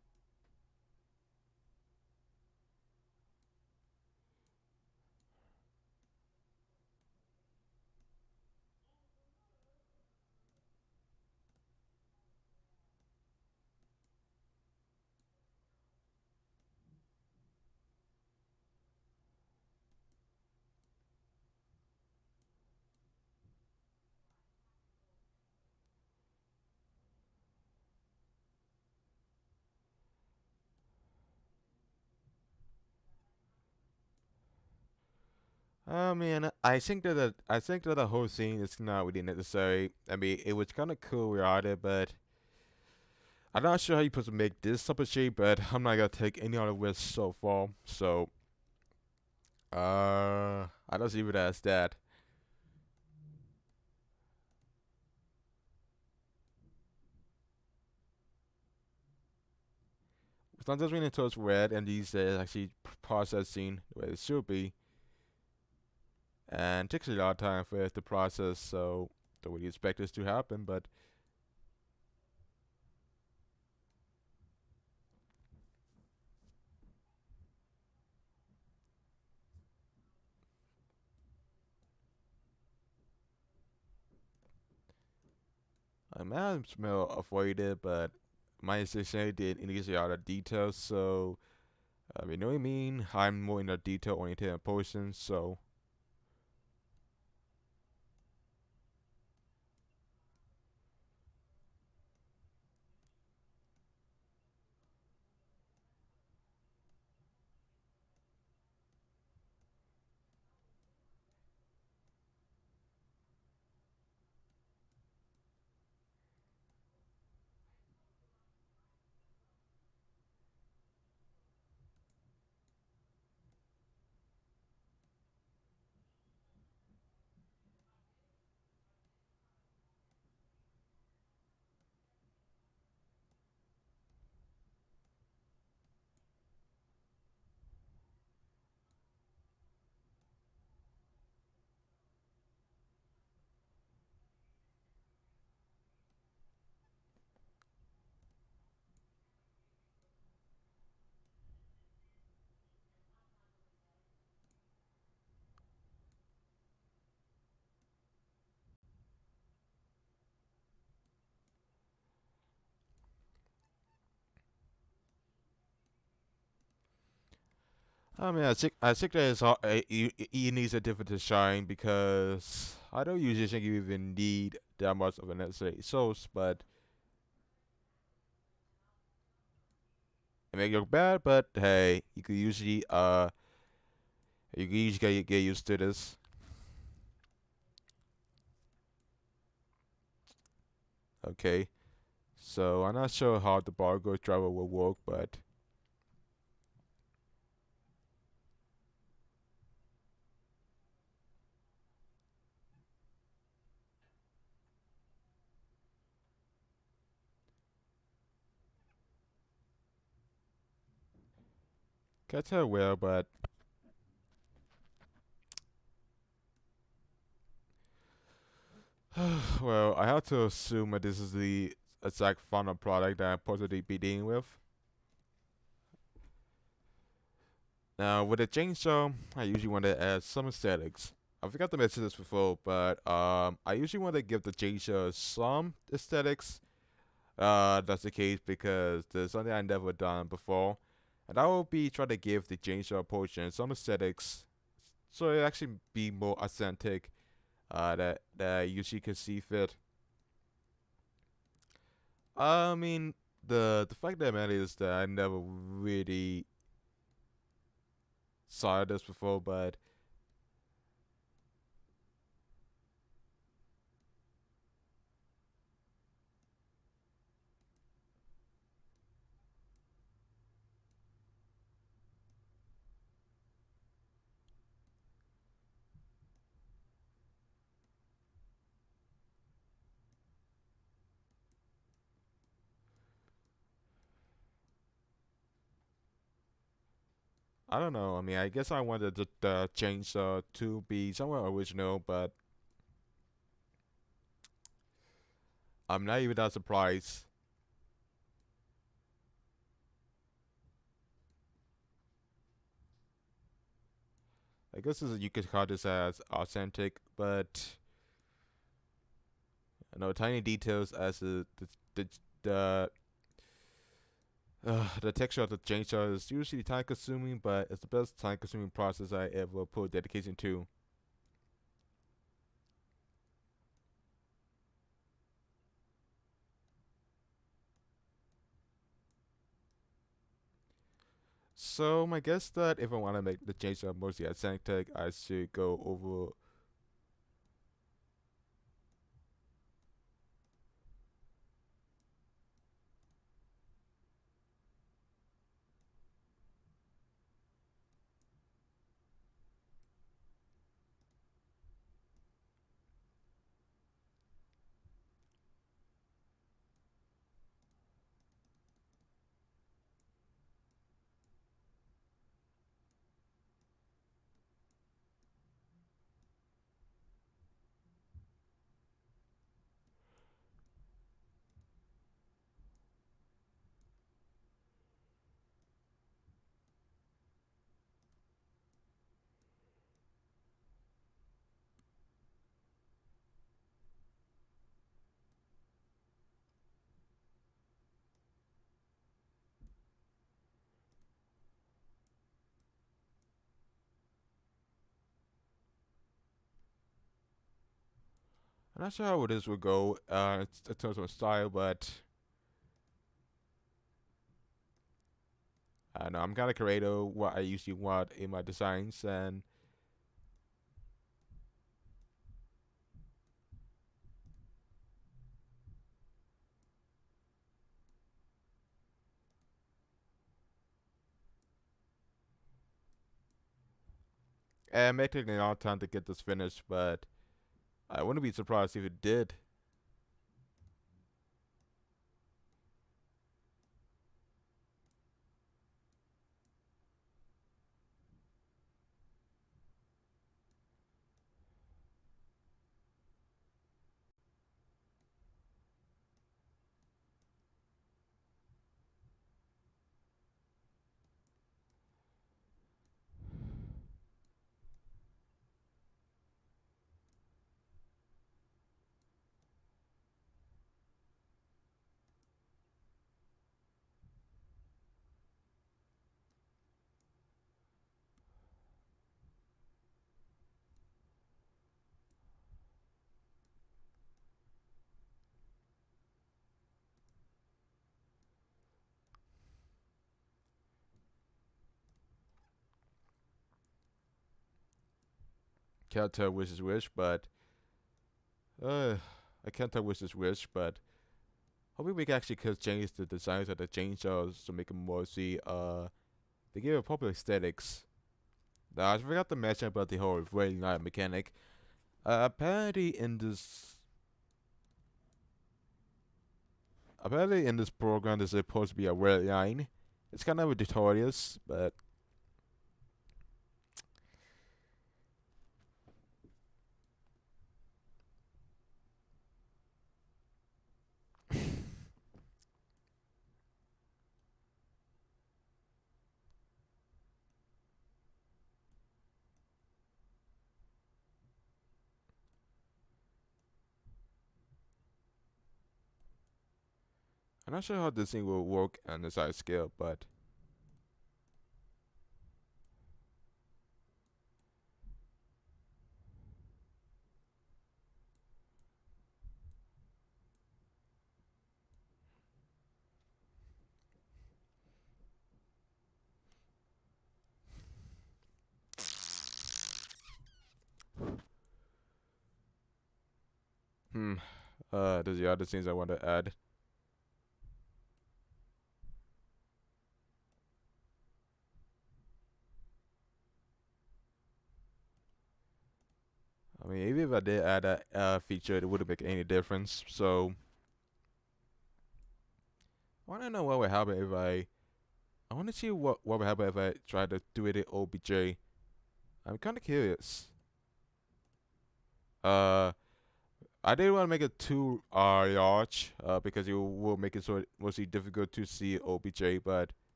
I mean, I think that the whole scene is not really necessary. I mean, it was kind of cool without it, but I'm not sure how you're supposed to make this type of shape. But I'm not gonna take any other risks so far. So I don't see it as that. Sometimes when it turns red and these actually processing the way it should be, and it takes a lot of time for it to process. So don't really expect this to happen, but I might smell avoided, but my assistant did indicate a lot of details. So you know what I mean? I'm more in a detail oriented person, so I mean, I think that it's all, it needs a different design because I don't usually think you even need that much of an necessary source, but it may look bad. But hey, you can usually get used to this. Okay, so I'm not sure how the barcode driver will work, but can't tell well. But well, I have to assume that this is the exact final product that I'm supposed to be dealing with. Now, with a chainsaw, I usually want to add some aesthetics. I forgot to mention this before, but I usually want to give the chainsaw some aesthetics. That's the case because there's something I never done before, and I will be trying to give the chainsaw portion some aesthetics, so it actually be more authentic. That I usually could see fit. I mean, the fact that matter is that I never really saw this before, but I don't know. I mean, I guess I wanted the chainsaw to be somewhat original, but I'm not even that surprised. I guess you could call this as authentic, but you know, tiny details as the the the texture of the chainsaw is usually time consuming, but it's the best time consuming process I ever put dedication to. So my guess that if I want to make the chainsaw mostly authentic, I should go over. I'm not sure how this will go in terms of style, but I don't know, I'm kind of creative what I usually want in my designs, and it may take a long time to get this finished, but I wouldn't be surprised if it did. Can't tell which is which, but uh, I can't tell which is which, but hoping we can actually could change the designs of the chainsaws to make them more they give it proper aesthetics. Now, I forgot to mention about the whole rail line mechanic. Apparently in this program there's supposed to be a rail line. It's kind of a tutorials, but I'm not sure how this thing will work on the size scale, but hmm. There's the other things I want to add. I mean, even if I did add a feature, it wouldn't make any difference. So I want to know what would happen if I want to see what would happen if I try to do it in OBJ. I'm kind of curious. Uh, I didn't want to make it too large, because it will make it so mostly difficult to see OBJ. But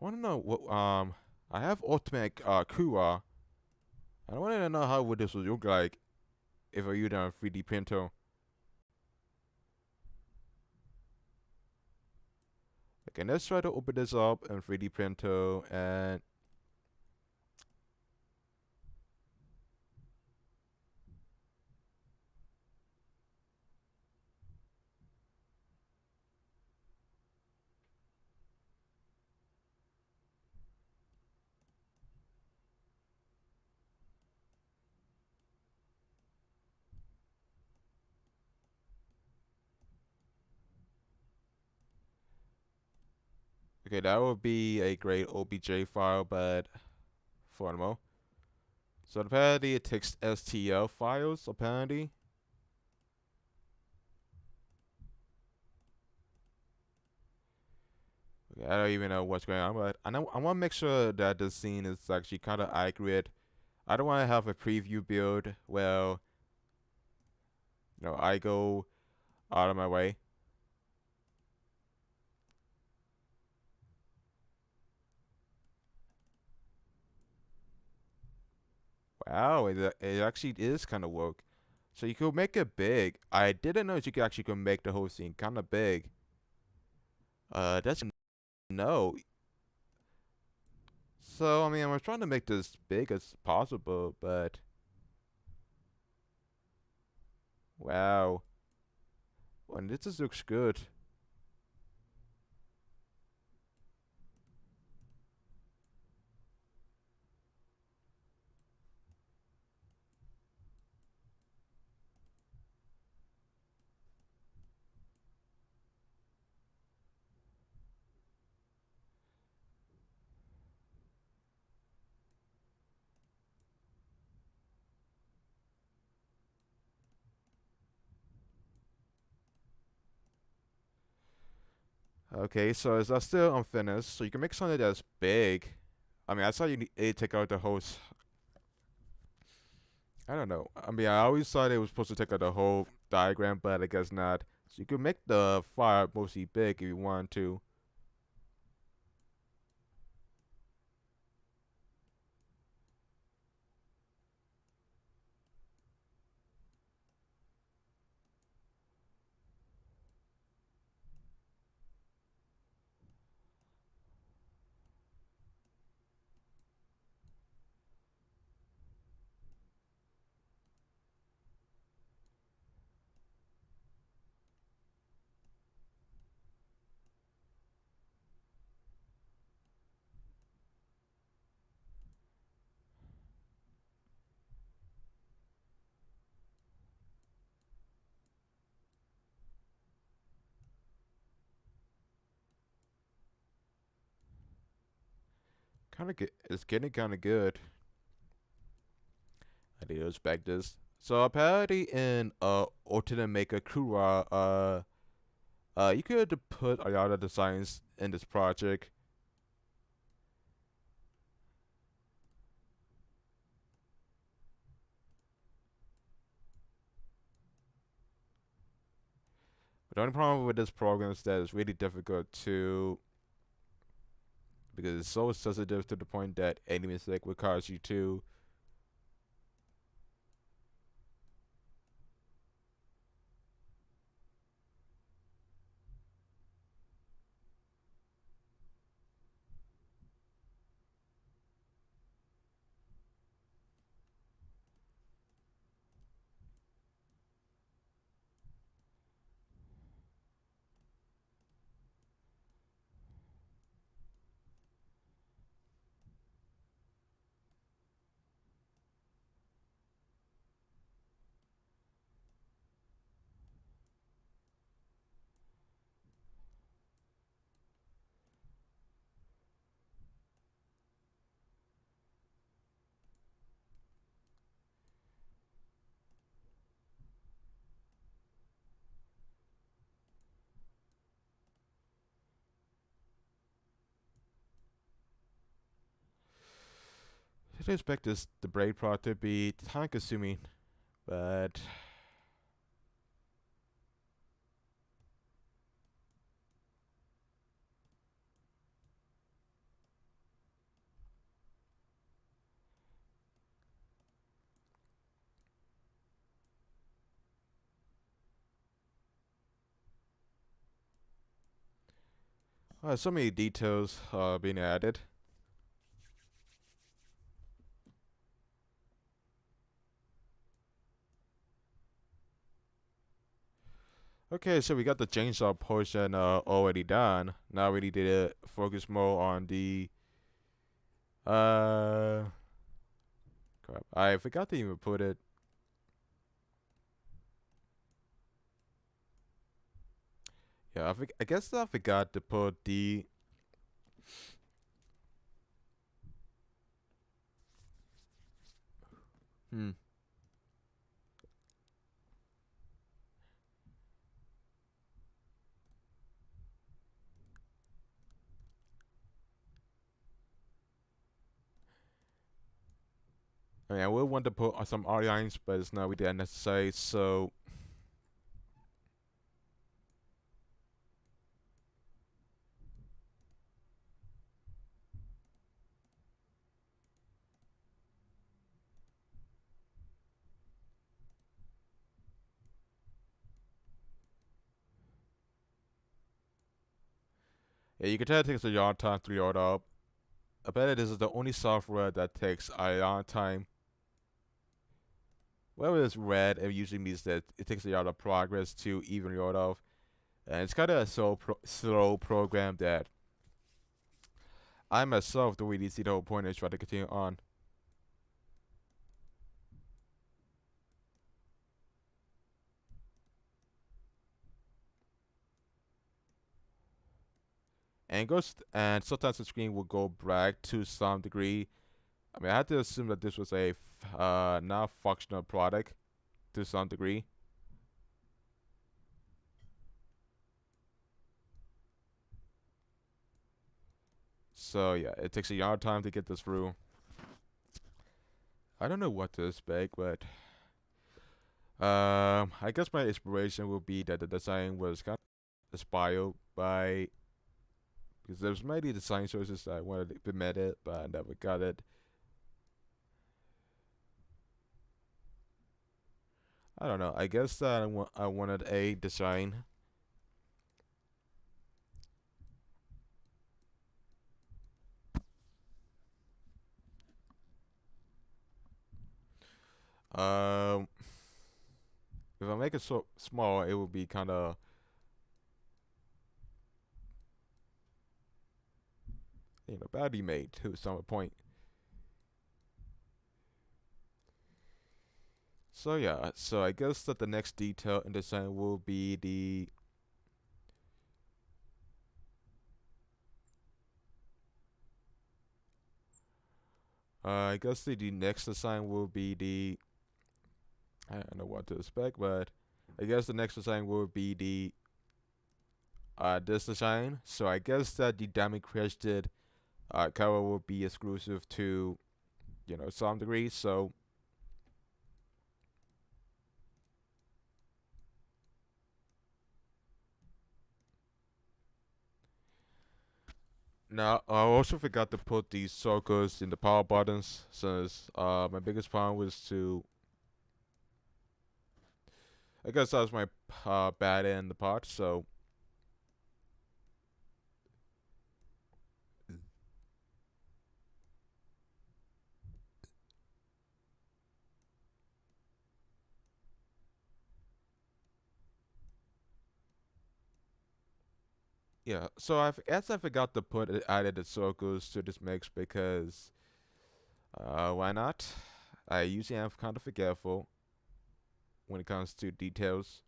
I want to know what I have Ultimate Kua. I want to know how would this would look like if I use it on a 3D printer. Okay, let's try to open this up in 3D printer and okay, that would be a great OBJ file, but for the moment. So apparently it takes STL files, apparently. Okay, I don't even know what's going on, but I want to make sure that the scene is actually kind of accurate. I don't want to have a preview build where, I go out of my way. Wow, it actually is kind of work. So you could make it big. I didn't know you could actually could make the whole scene kind of big. That's no. So I mean, I'm trying to make this big as possible, but and this just looks good. Okay, so it's still unfinished, so you can make something that's big. I mean, I saw you need to take out the whole. I don't know. I mean, I always thought it was supposed to take out the whole diagram, but I guess not. So you could make the fire mostly big if you want to. Kind of, it's getting kind of good. I need to respect this. So apparently in Ultimate Maker Kura, you could put a lot of designs in this project. But the only problem with this program is that it's really difficult to, because it's so sensitive to the point that any mistake would cause you to. I didn't expect the braid part to be time consuming, but so many details being added. Okay, so we got the chainsaw portion already done. Now we need to focus more on the crap. I forgot to even put it. Yeah, I guess I forgot to put the. Hmm. I mean, I would want to put some outlines, but it's not really that necessary. So yeah, you can tell it takes a long time to load up. I bet this is the only software that takes a long time. Whenever it's red, it usually means that it takes a lot of progress to even load off. and it's kind of a slow program that I myself don't really see the whole point of trying to continue on. And sometimes the screen will go black to some degree. I mean, I had to assume that this was a not functional product to some degree. So yeah, it takes a yard time to get this through. I don't know what to expect, but I guess my inspiration will be that the design was kind of inspired by, because there's many design choices that I wanted to implement it, but I never got it. I don't know. I guess that I wanted a design. Um, if I make it so small, it will be kind of, badly made to some point. So yeah, so I guess that the next detail in design will be the I guess the next design will be the, I don't know what to expect, but I guess the next design will be the this design. So I guess that the diamond crested cover will be exclusive to, some degree. So now I also forgot to put these circles in the power buttons, since my biggest problem was to, I guess that was my bad end the part. So yeah, so I forgot to put added the circles to this mix because why not? I usually am kind of forgetful when it comes to details.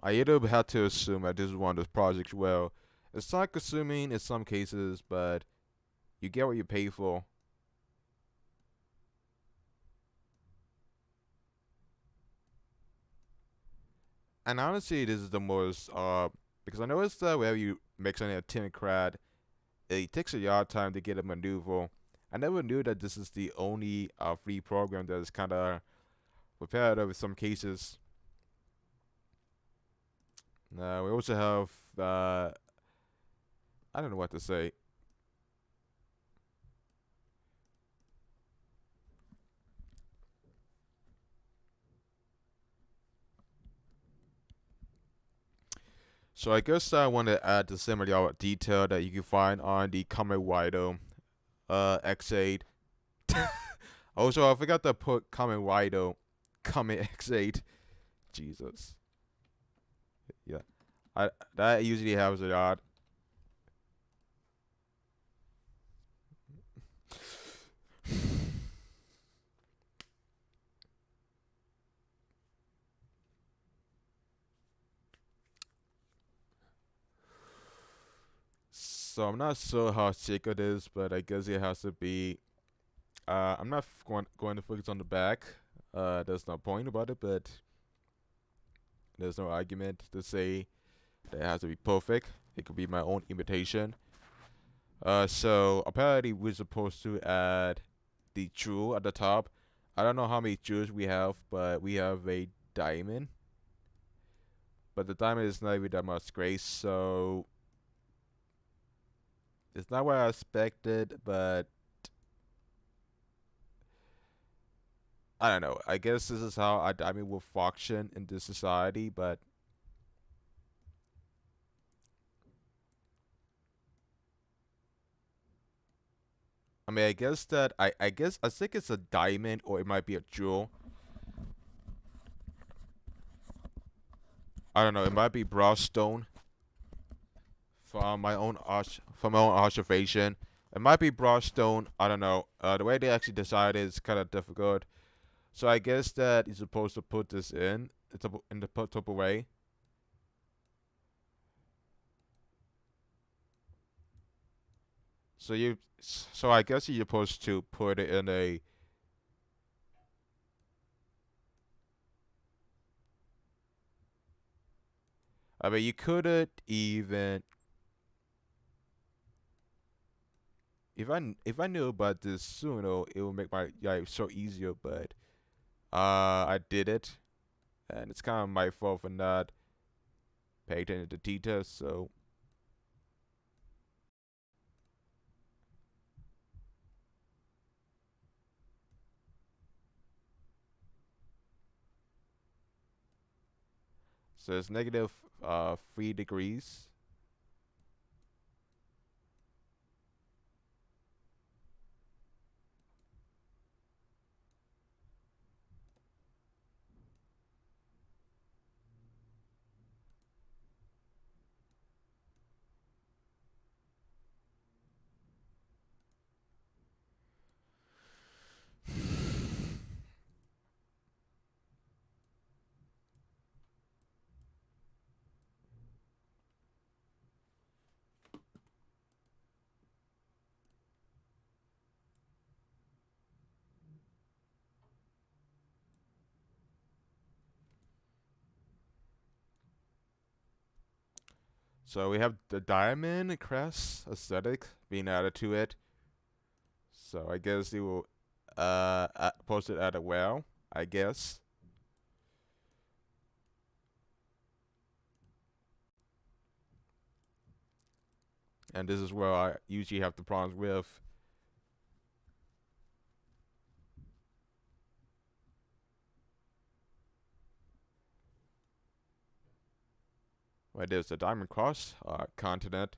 I either had to assume that this is one of those projects. Well, it's time consuming in some cases, but you get what you pay for. And honestly, this is the most because I noticed that whenever you make something a TinkerCad, it takes a yard time to get a maneuver. I never knew that this is the only free program that is kind of repetitive in some cases. We also have I don't know what to say. So I guess I want to add the similar detail that you can find on the Kamen Rider X8. Also, I forgot to put Kamen Rider X8. Jesus. Yeah. That usually happens a lot. So I'm not sure how sick it is, but I guess it has to be. I'm not going to focus on the back. There's no point about it, but there's no argument to say that it has to be perfect. It could be my own imitation. So apparently we're supposed to add the jewel at the top. I don't know how many jewels we have, but we have a diamond. but the diamond is not even that much grace, so it's not what I expected, but I don't know. I guess this is how a diamond will function in this society, but I mean, I guess that I guess I think it's a diamond or it might be a jewel. I don't know. It might be brown stone from my own observation. It might be brown stone. I don't know. The way they actually decided is kind of difficult. So I guess that you're supposed to put this in the proper way. So I guess you're supposed to put it in a. I mean, you couldn't even if I knew about this sooner, it would make my life so easier. But I did it, and it's kind of my fault for not paying attention to details. So it's negative 3 degrees. So we have the diamond crest aesthetic being added to it. So I guess you will post it at a well, I guess. And this is where I usually have the problems with. Where there's the diamond cross continent.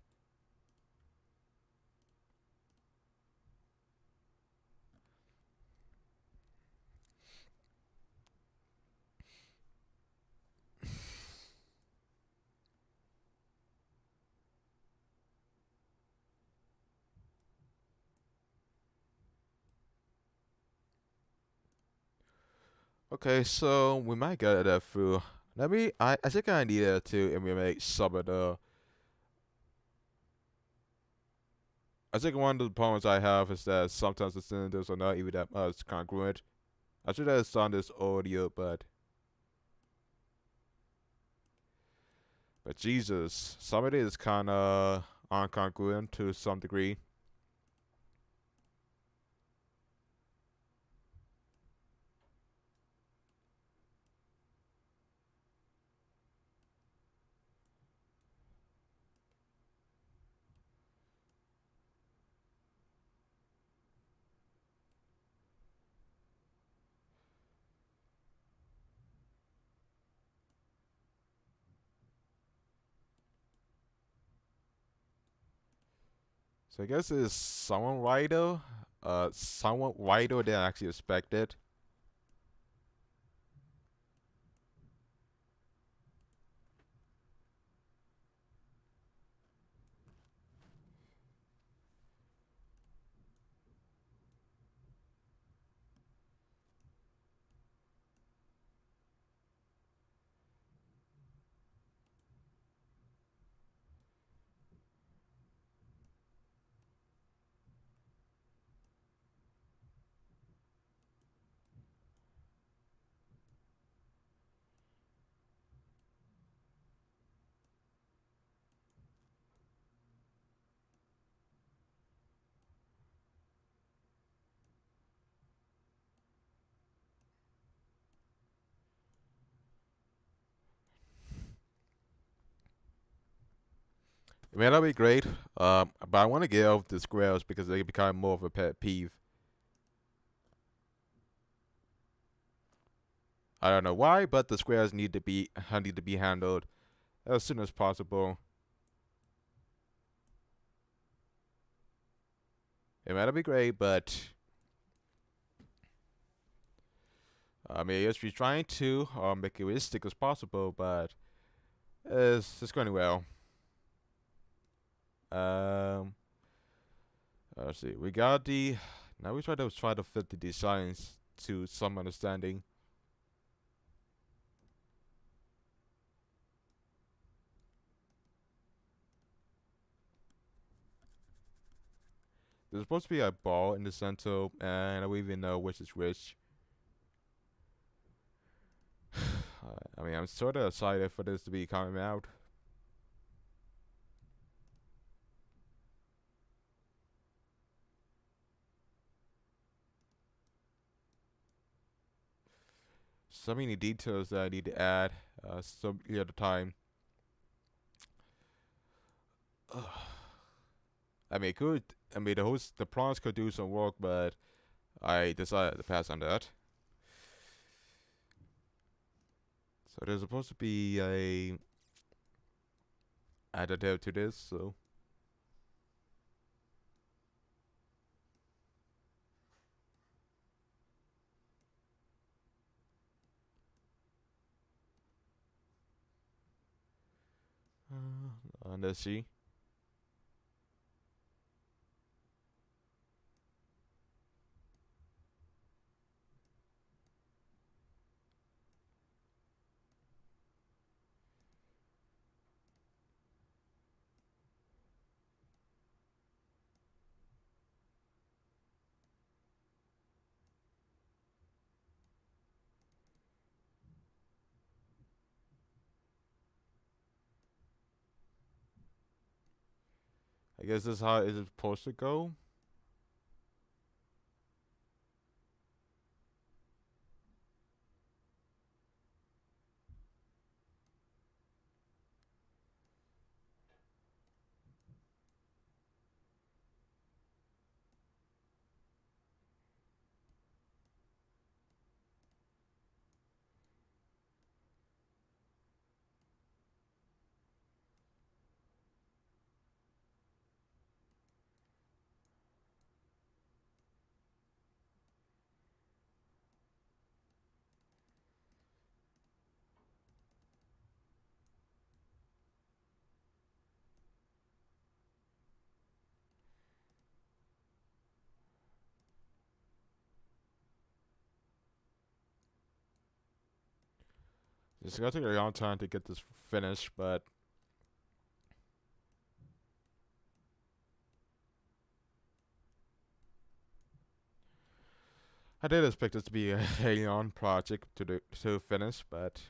Okay, so we might get that through. I think I needed to emulate some of the. I think one of the problems I have is that sometimes the cylinders are not even that much congruent. I should have done this audio, but Jesus, some of it is kind of incongruent to some degree. So I guess it's somewhat wider than I actually expected. I mean, that'd be great. But I want to get off the squares because they become more of a pet peeve. I don't know why, but the squares need to be handled as soon as possible. It might be great, but I mean, yes, we're trying to make it realistic as possible, but it's going well. Um, let's see. We got the. Now we try to fit the designs to some understanding. There's supposed to be a ball in the center, and I don't even know which is which. I mean, I'm sort of excited for this to be coming out. So many details that I need to add. So the other time. I mean, it could. I mean, the prawns could do some work, but I decided to pass on that. So there's supposed to be a additive to this, so let's see. I guess this is how it's supposed to go. It's gonna take a long time to get this finished, but I did expect this to be a long project to finish, but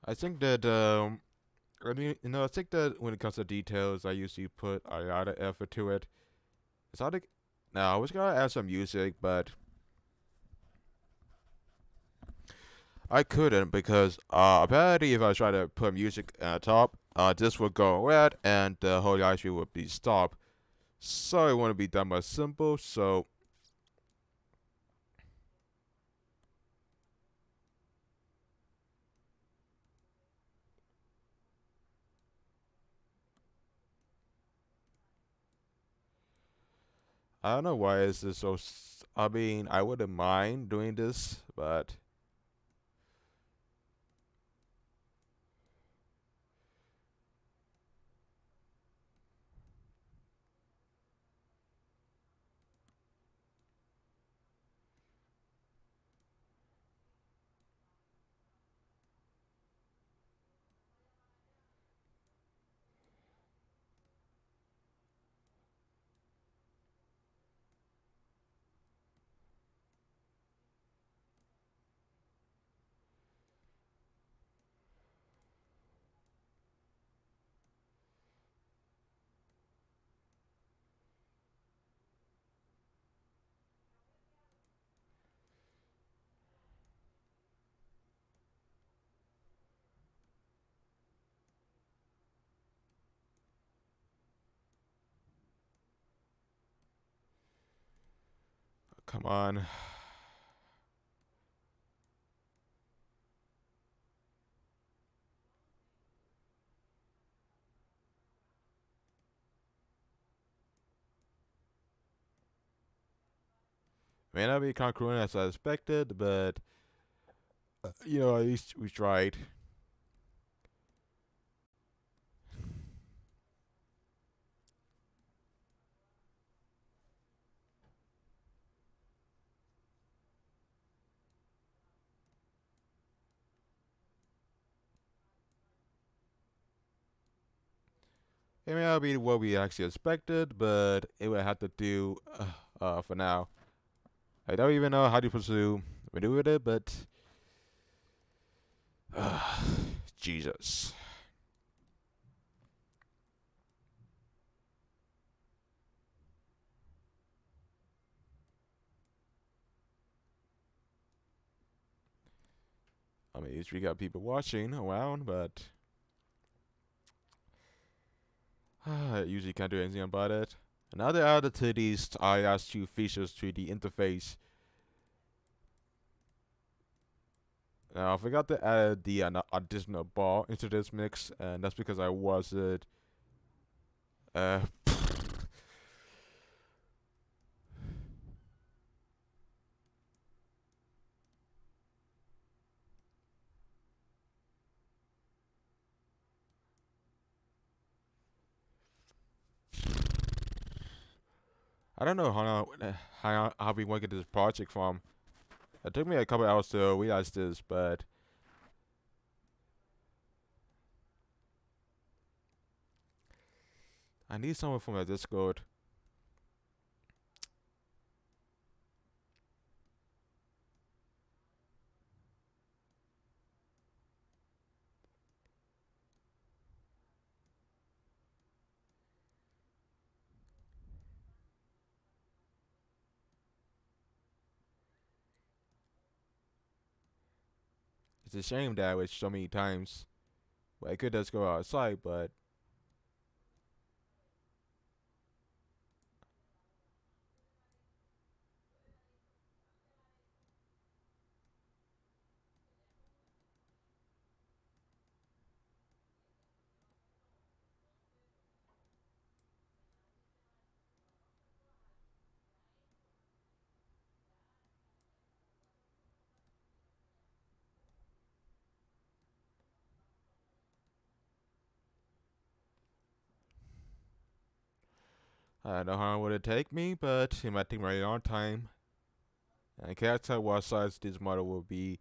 I think that I mean, I think that when it comes to details, I usually put a lot of effort to it. It's hard to. Now, I was gonna add some music, but I couldn't because apparently if I try to put music at the top, this would go red and the whole live stream would be stopped. So it wouldn't be that much simple. So I don't know why is this so. I mean, I wouldn't mind doing this, but come on. May not be concurrent as I expected, but at least we tried. It may not be what we actually expected, but it would have to do for now. I don't even know how to pursue do with it, but Jesus. I mean, at least we got people watching around, but I usually can't do anything about it. Another added to these iOS 2 features to the interface. Now, I forgot to add the additional bar into this mix, and that's because I wasn't. Uh, I don't know how we want to get this project from. It took me a couple hours to realize this, but I need someone from the Discord. It's a shame that I wish so many times. But I could just go outside, but I don't know how long would it take me, but it might take me a long time. And I can't tell what size this model will be.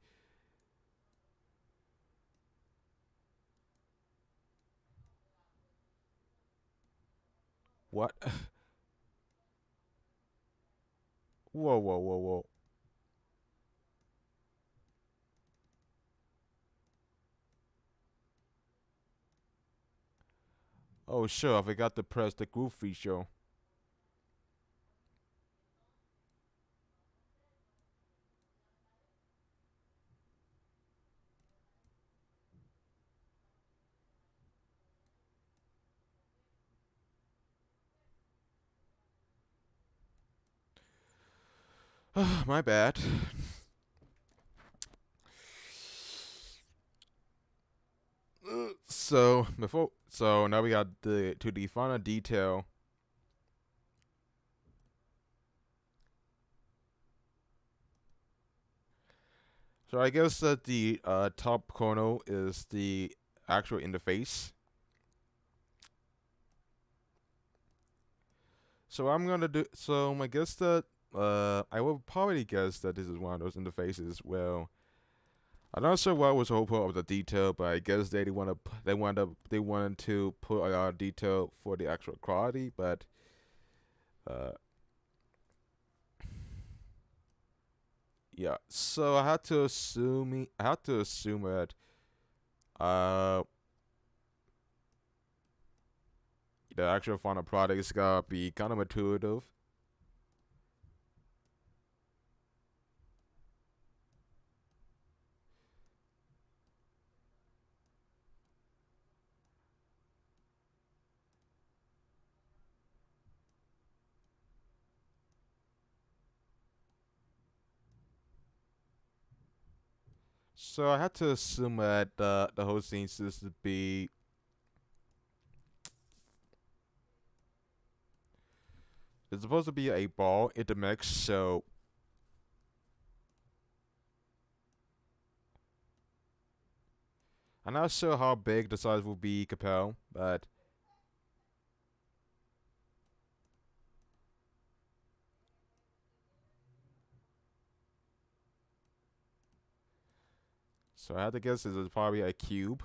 What? Whoa, whoa, whoa, whoa. Oh sure, I forgot to press the group feature. My bad. So now we got the final detail. So I guess that the top corner is the actual interface. So I'm gonna do. So I guess that I will probably guess that this is one of those interfaces. Well, I'm not sure what was the whole point of the detail, but I guess they wanted to put a lot of detail for the actual quality, but uh, yeah. So I had to assume that uh the actual final product is gonna be kind of intuitive. So I had to assume that the whole scene is to be it's supposed to be a ball in the mix. So I'm not sure how big the size will be Capel, but so I had to guess this is probably a cube.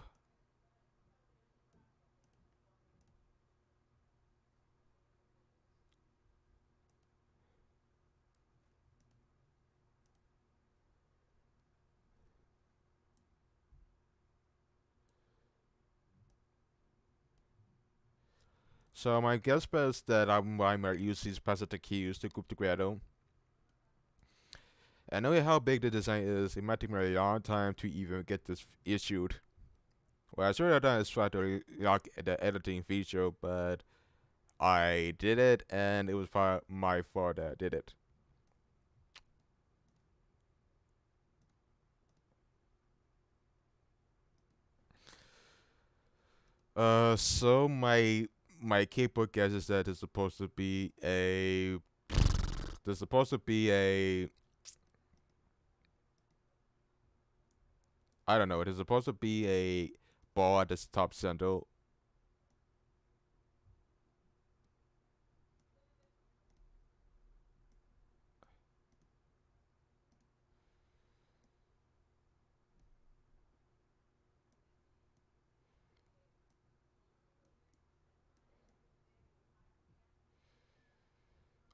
So my guess bet is that I might use these positive keys to group together. And knowing how big the design is, it might take me a long time to even get this issued. What I should have done is try to lock the editing feature, but I did it, and it was probably my fault that I did it. So my keyboard guess is that it's supposed to be a. There's supposed to be a. I don't know. It is supposed to be a ball at the top center.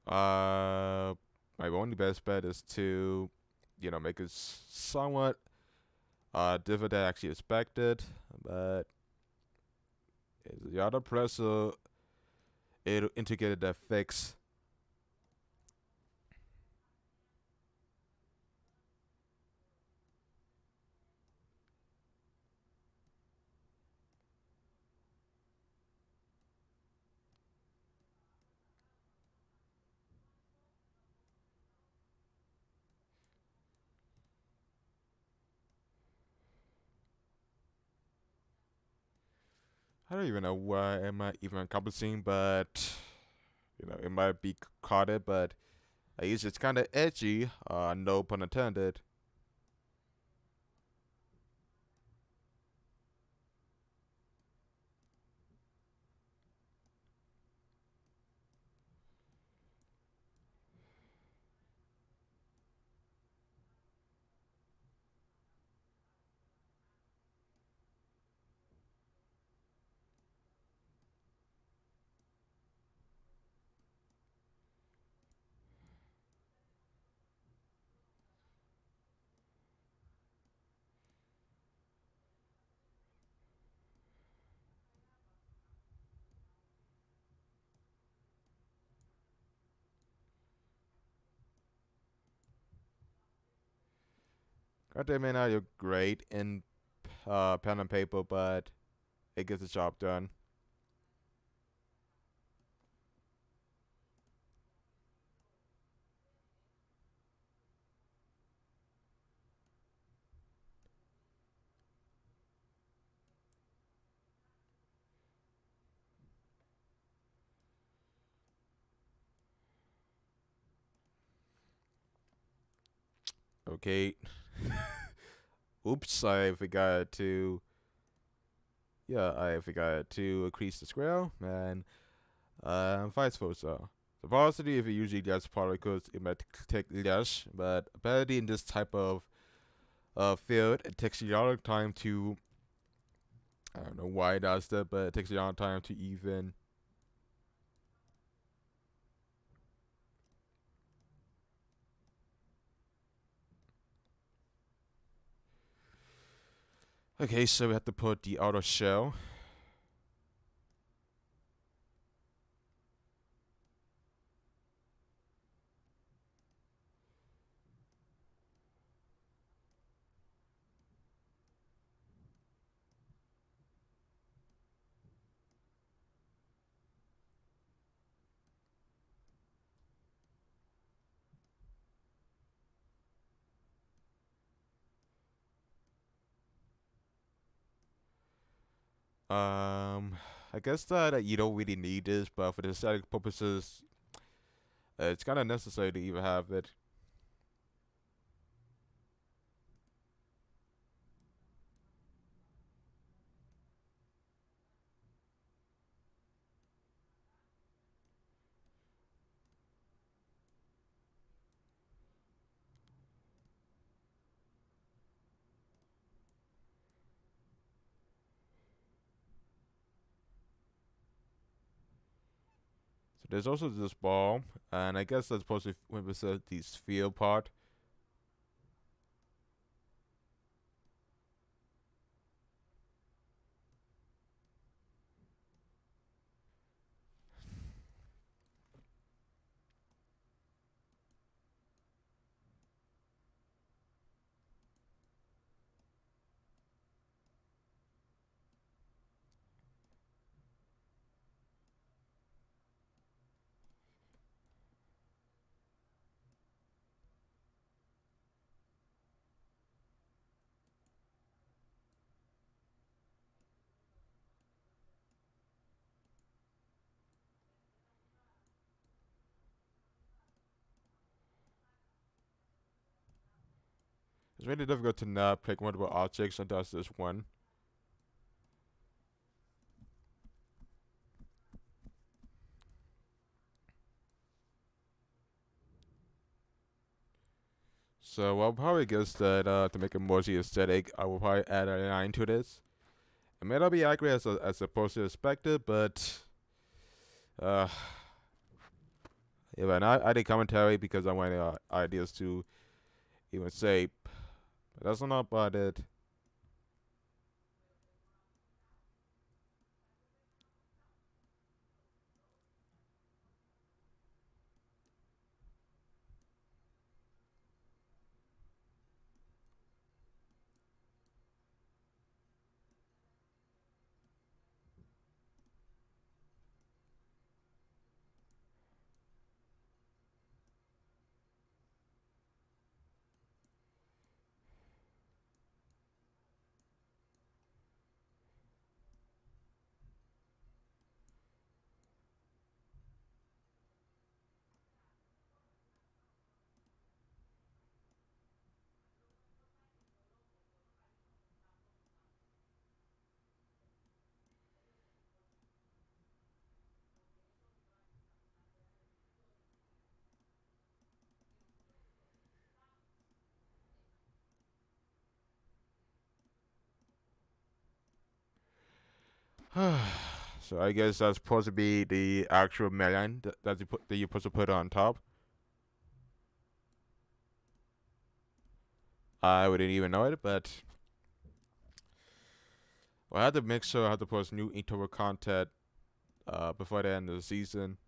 Uh, my only best bet is to, make it somewhat different than actually expected, but the other pressure it integrated that fix. I don't even know why am I even accomplishing, but it might be caught it, but I use it's kind of edgy. No pun intended. Granted, it may not look great in pen and paper, but it gets the job done. Okay. Oops, I forgot to. Yeah, I forgot to increase the scale, and vice versa. Velocity, if it usually gets particles, it might take less, but ability in this type of field, it takes a lot of time to. I don't know why it does that, but it takes a lot of time to even. Okay, so we have to put the outer shell. I guess that you don't really need this, but for the aesthetic purposes, it's kind of necessary to even have it. So there's also this ball, and I guess that's supposed to represent the sphere part. It's really difficult to not pick multiple objects and does this one. So I'll probably guess that to make it more aesthetic, I will probably add a line to this. It may not be accurate as supposed to expected, but uh, yeah, but I did commentary because I wanted ideas to even say. But that's not about it. So I guess that's supposed to be the actual melon that you're supposed to put on top. I wouldn't even know it, but I had to make sure I had to post new Inktober content before the end of the season.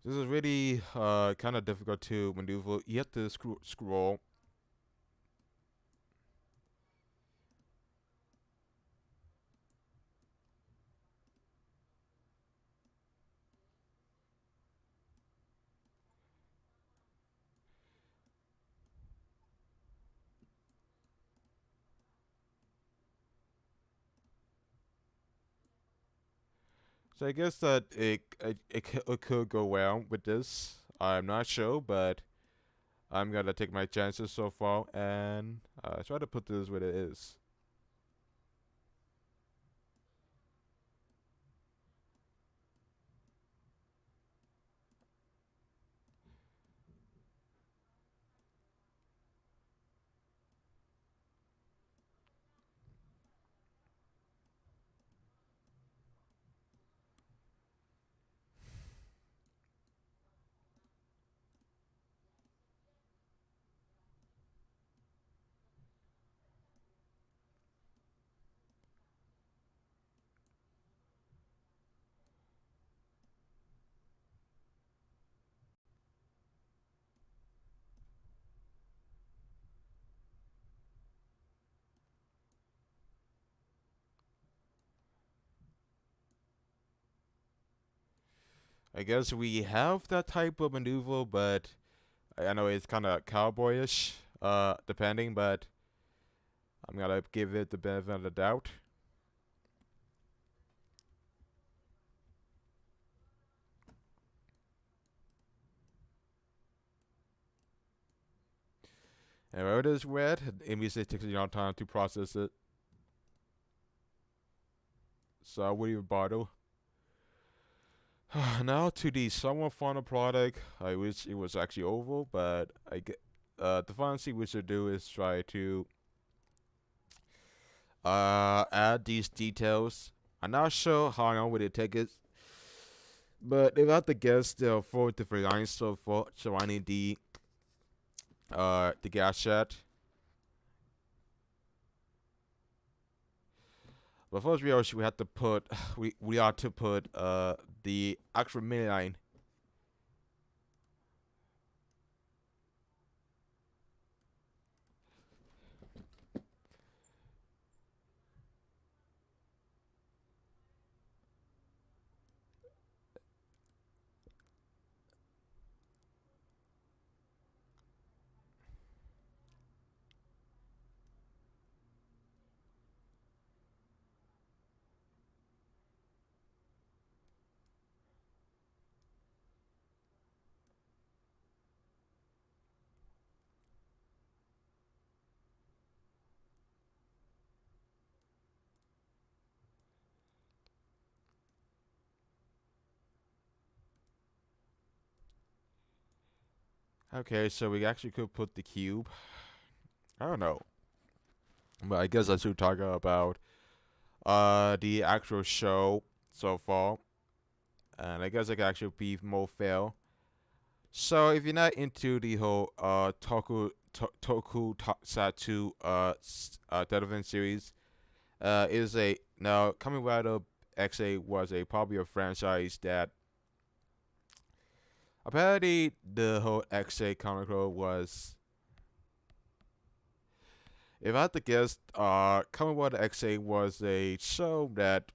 This is really kind of difficult to maneuver. You have to scroll. So I guess that it could go well with this. I'm not sure, but I'm gonna take my chances so far and try to put this where it is. I guess we have that type of maneuver, but I know it's kind of cowboyish, depending, but I'm gonna give it the benefit of the doubt. And where it is red, it means it takes a long time to process it. So I wouldn't even bother. Now to the somewhat final product. I wish it was actually oval, but I get the final thing we should do is try to add these details. I'm not sure how long would it take it, but if I have to guess, there are 4 different lines so far surrounding the gas shed. But first we have to put we ought to put the actual mini line. Okay, so we actually could put the cube. I don't know, but I guess I should talk about the actual show so far, and I guess I can actually be more fair. So if you're not into the whole tokusatsu television series, is a now Kamen Rider XA was a popular franchise that apparently the whole XA comic book was. If I had to guess, Kamen Rider XA was a show that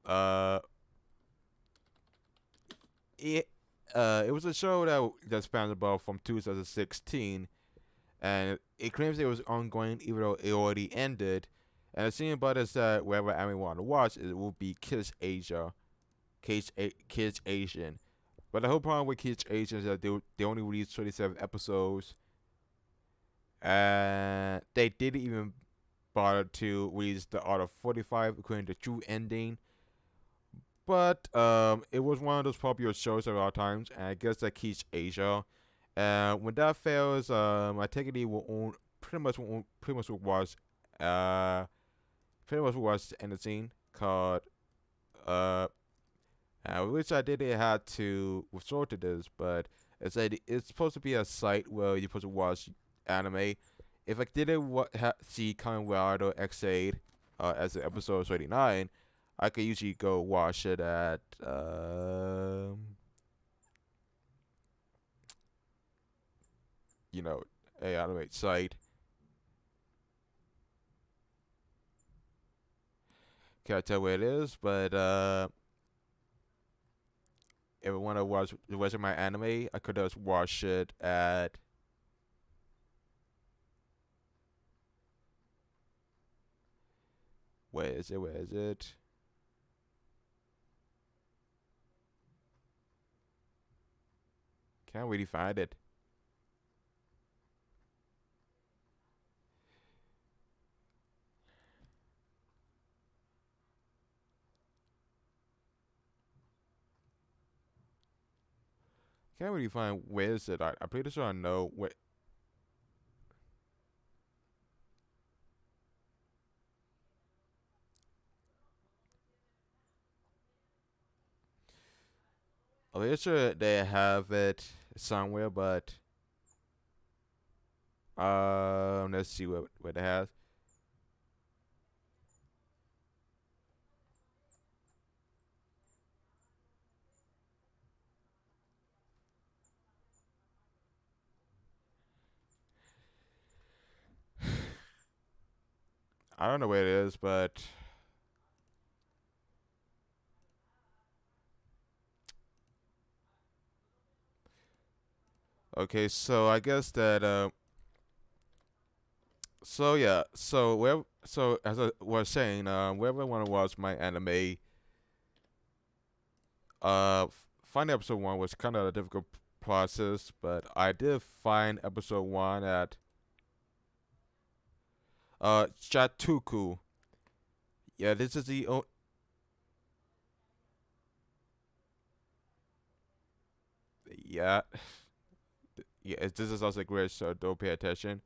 uh it it was a show that spanned about from 2016, and it claims it was ongoing even though it already ended. And the thing about it is that wherever anyone want to watch, it will be Kids Asian. But the whole problem with Kids Asian is that they only released 27 episodes, and they didn't even bother to release the other 45 according to true ending. But it was one of those popular shows at all times, and I guess that keeps Asia. And when that fails, I take it will own pretty much will watch uh pretty much will watch the end of the scene called uh which I didn't have to resort to this, but it's supposed to be a site where you're supposed to watch anime. If I didn't see Kamen Rider X8 as the episode 39, I could usually go watch it at a anime site. Can't tell where it is, but if I want to watch the rest of my anime, I could just watch it at. Where is it? Where is it? Can't really find it. Can't really find where is it. I'm pretty sure I know where. I'm pretty sure they have it somewhere, but let's see what it has. I don't know where it is, but okay. So I guess that So yeah, so as I was saying, wherever I want to watch my anime, finding episode one was kind of a difficult process, but I did find episode one at Chatuku. Yeah, this is the yeah yeah. This is also great, so don't pay attention.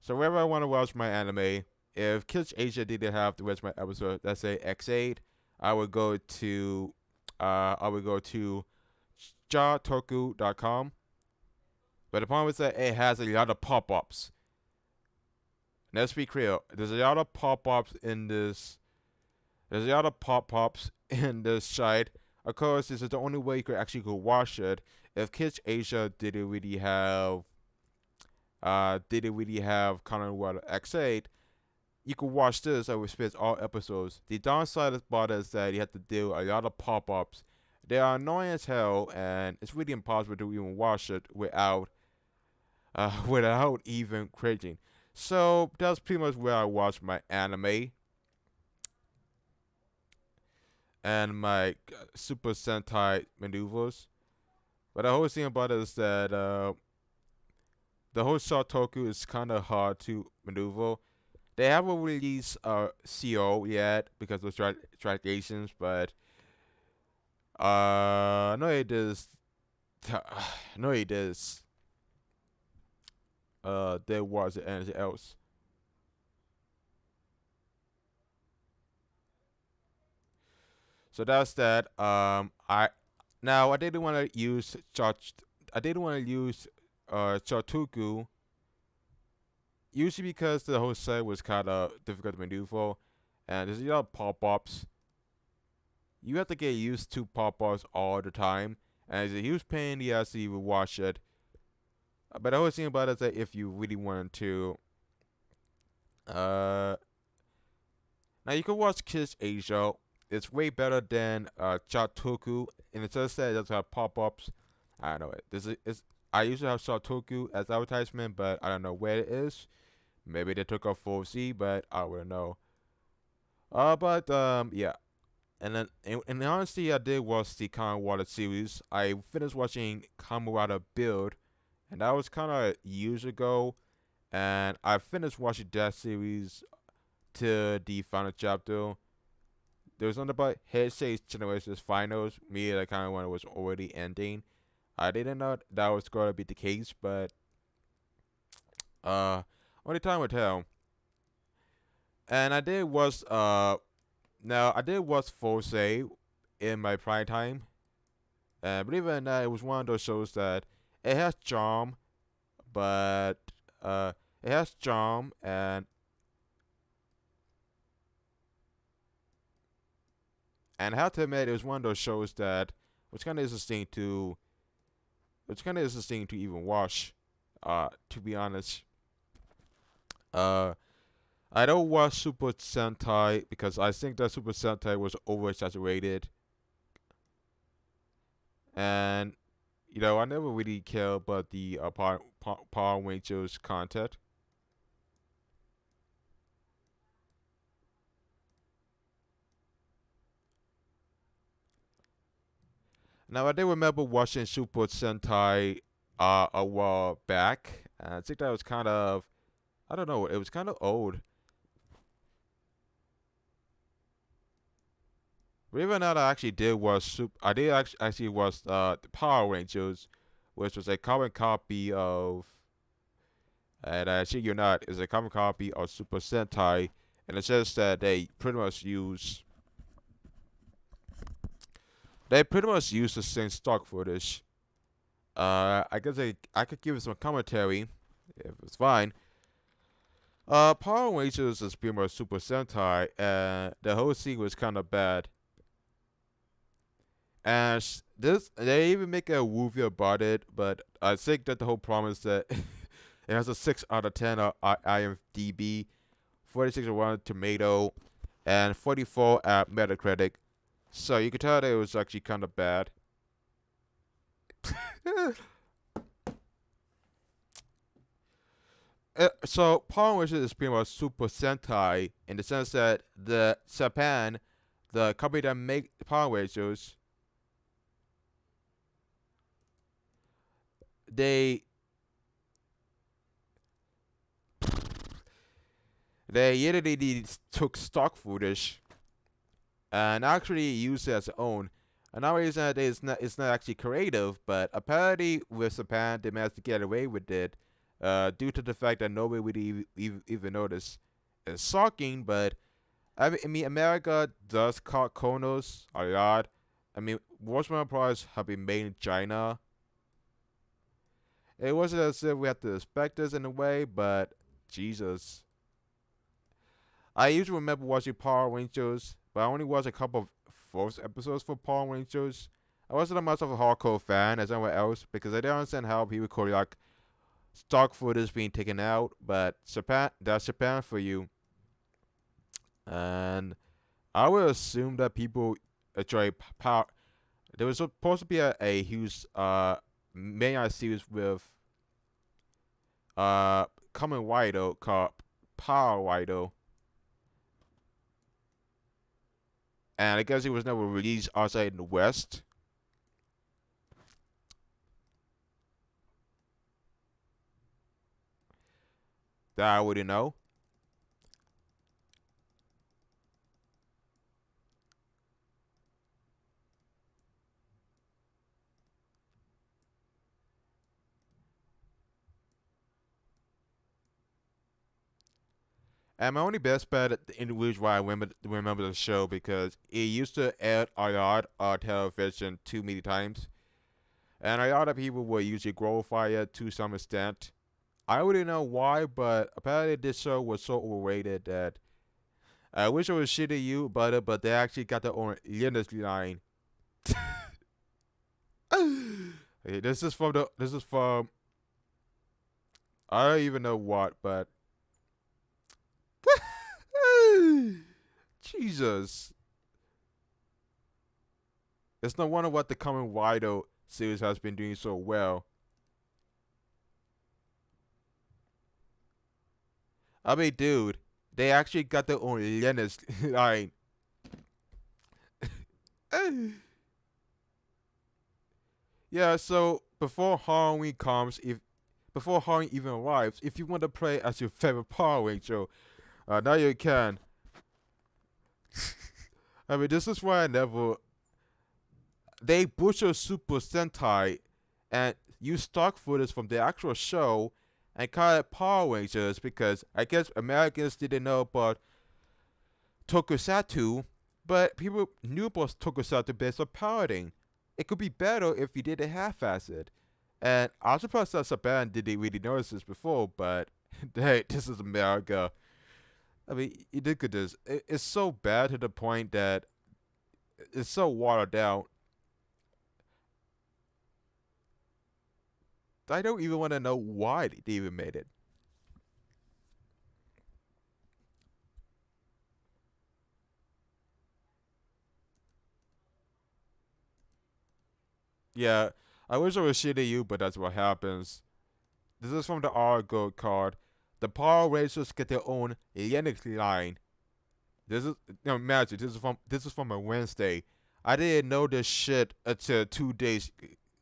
So wherever I want to watch my anime, if Kids Asia didn't have the rest of my episode, let's say X8, I would go to I would go to jatoku.com. But the problem is that it has a lot of pop-ups. Let's be clear. There's a lot of pop-ups in this. There's a lot of pop-ups in this site. Of course, this is the only way you could actually go watch it. If Kids Asia didn't really have Conan Water X8, you could watch this and spits all episodes. The downside about it is that you have to do a lot of pop-ups. They are annoying as hell, and it's really impossible to even watch it without without even cringing. So that's pretty much where I watch my anime and my Super Sentai maneuvers. But the whole thing about it is that the whole Shotoku is kind of hard to maneuver. They haven't released CO yet because of translations, but no, it is. No, it is. There was anything else. So that's that. I didn't want to use Chotuku, usually because the whole site was kind of difficult to maneuver, and there's a lot of pop-ups. You have to get used to pop-ups all the time, and it's a huge pain in the ass to even watch it. But the whole thing about it is that if you really wanted to, uh, now you can watch Kids Asia. It's way better than Chotoku, and it says that it does have pop-ups. I don't know it. I usually have Shotoku as advertisement, but I don't know where it is. Maybe they took off 4C, but I wouldn't know. But yeah. And then, and honestly, I did watch the Kamen Water series. I finished watching Kamen Water Build, and that was kind of years ago. And I finished watching that series to the final chapter. There was something about Heisei's Generations Finals. Me, that kind of one was already ending. I didn't know that was going to be the case, but only time will tell. And I did watch now I did watch Force in my prime time. And believe it or not, it was one of those shows that it has charm, but it has charm and I have to admit it was one of those shows that was kind of interesting to even watch. To be honest. Uh, I don't watch Super Sentai because I think that Super Sentai was oversaturated, and I never really care about the Power Rangers content. Now I do remember watching Super Sentai a while back, and I think that was kind of, I don't know, it was kind of old. Believe it or not, I actually did watch I did actually watch the Power Rangers, which was a carbon copy of, and I shit you not, is a carbon copy of Super Sentai, and it says that they pretty much use the same stock footage. I guess I could give it some commentary if it's fine. Power Rangers is pretty much Super Sentai, and the whole scene was kind of bad. And this, they even make a movie about it, but I think that the whole problem is that it has a 6 out of 10 on IMDb, 46 on Rotten Tomato, and 44 at Metacritic. So you could tell that it was actually kind of bad. So Power Rangers is pretty much Super Sentai in the sense that the Japan, the company that make Power Rangers, they literally took stock footage and actually used it as their own. Another reason that it's not actually creative, but apparently with Japan they managed to get away with it, due to the fact that nobody would even notice. It's shocking, but I mean America does cut Konos a lot. I mean, Watchmen products have been made in China. It wasn't as if we had to expect this in a way, but Jesus. I usually remember watching Power Rangers, but I only watched a couple of first episodes for Power Rangers. I wasn't much of a hardcore fan as anyone else because I didn't understand how people could like stock footage being taken out, but Japan, that's Japan for you. And I would assume that people enjoy Power. There was supposed to be a huge main series with Kamen Rider called Power Rider, and I guess it was never released outside in the West. That I wouldn't know. And my only best bet in which why I remember the show because it used to air a lot on television too many times, and a lot of people would usually glorify it to some extent. I wouldn't know why, but apparently this show was so overrated that I wish I was shitting you about it, but they actually got their own Linux line. Okay, this is from I don't even know what, but Jesus. It's no wonder what the Kamen Rider series has been doing so well. I mean, dude, they actually got their own Linux line. Yeah, so before Halloween comes, if before Halloween even arrives, if you want to play as your favorite Power Ranger, now you can. I mean, this is why I never. They butcher Super Sentai and use stock footage from the actual show and call it Power Rangers because I guess Americans didn't know about Tokusatsu, but people knew about Tokusatsu based on parroting. It could be better if you did it half-assed. And I'm surprised that Japan didn't really notice this before, but hey, this is America. I mean, you look at this. It's so bad to the point that it's so watered down. I don't even want to know why they even made it. Yeah, I wish I was shitting you, but that's what happens. This is from the Argo card. The Power Rangers get their own Linux line. This is imagine this is from a Wednesday. I didn't know this shit until 2 days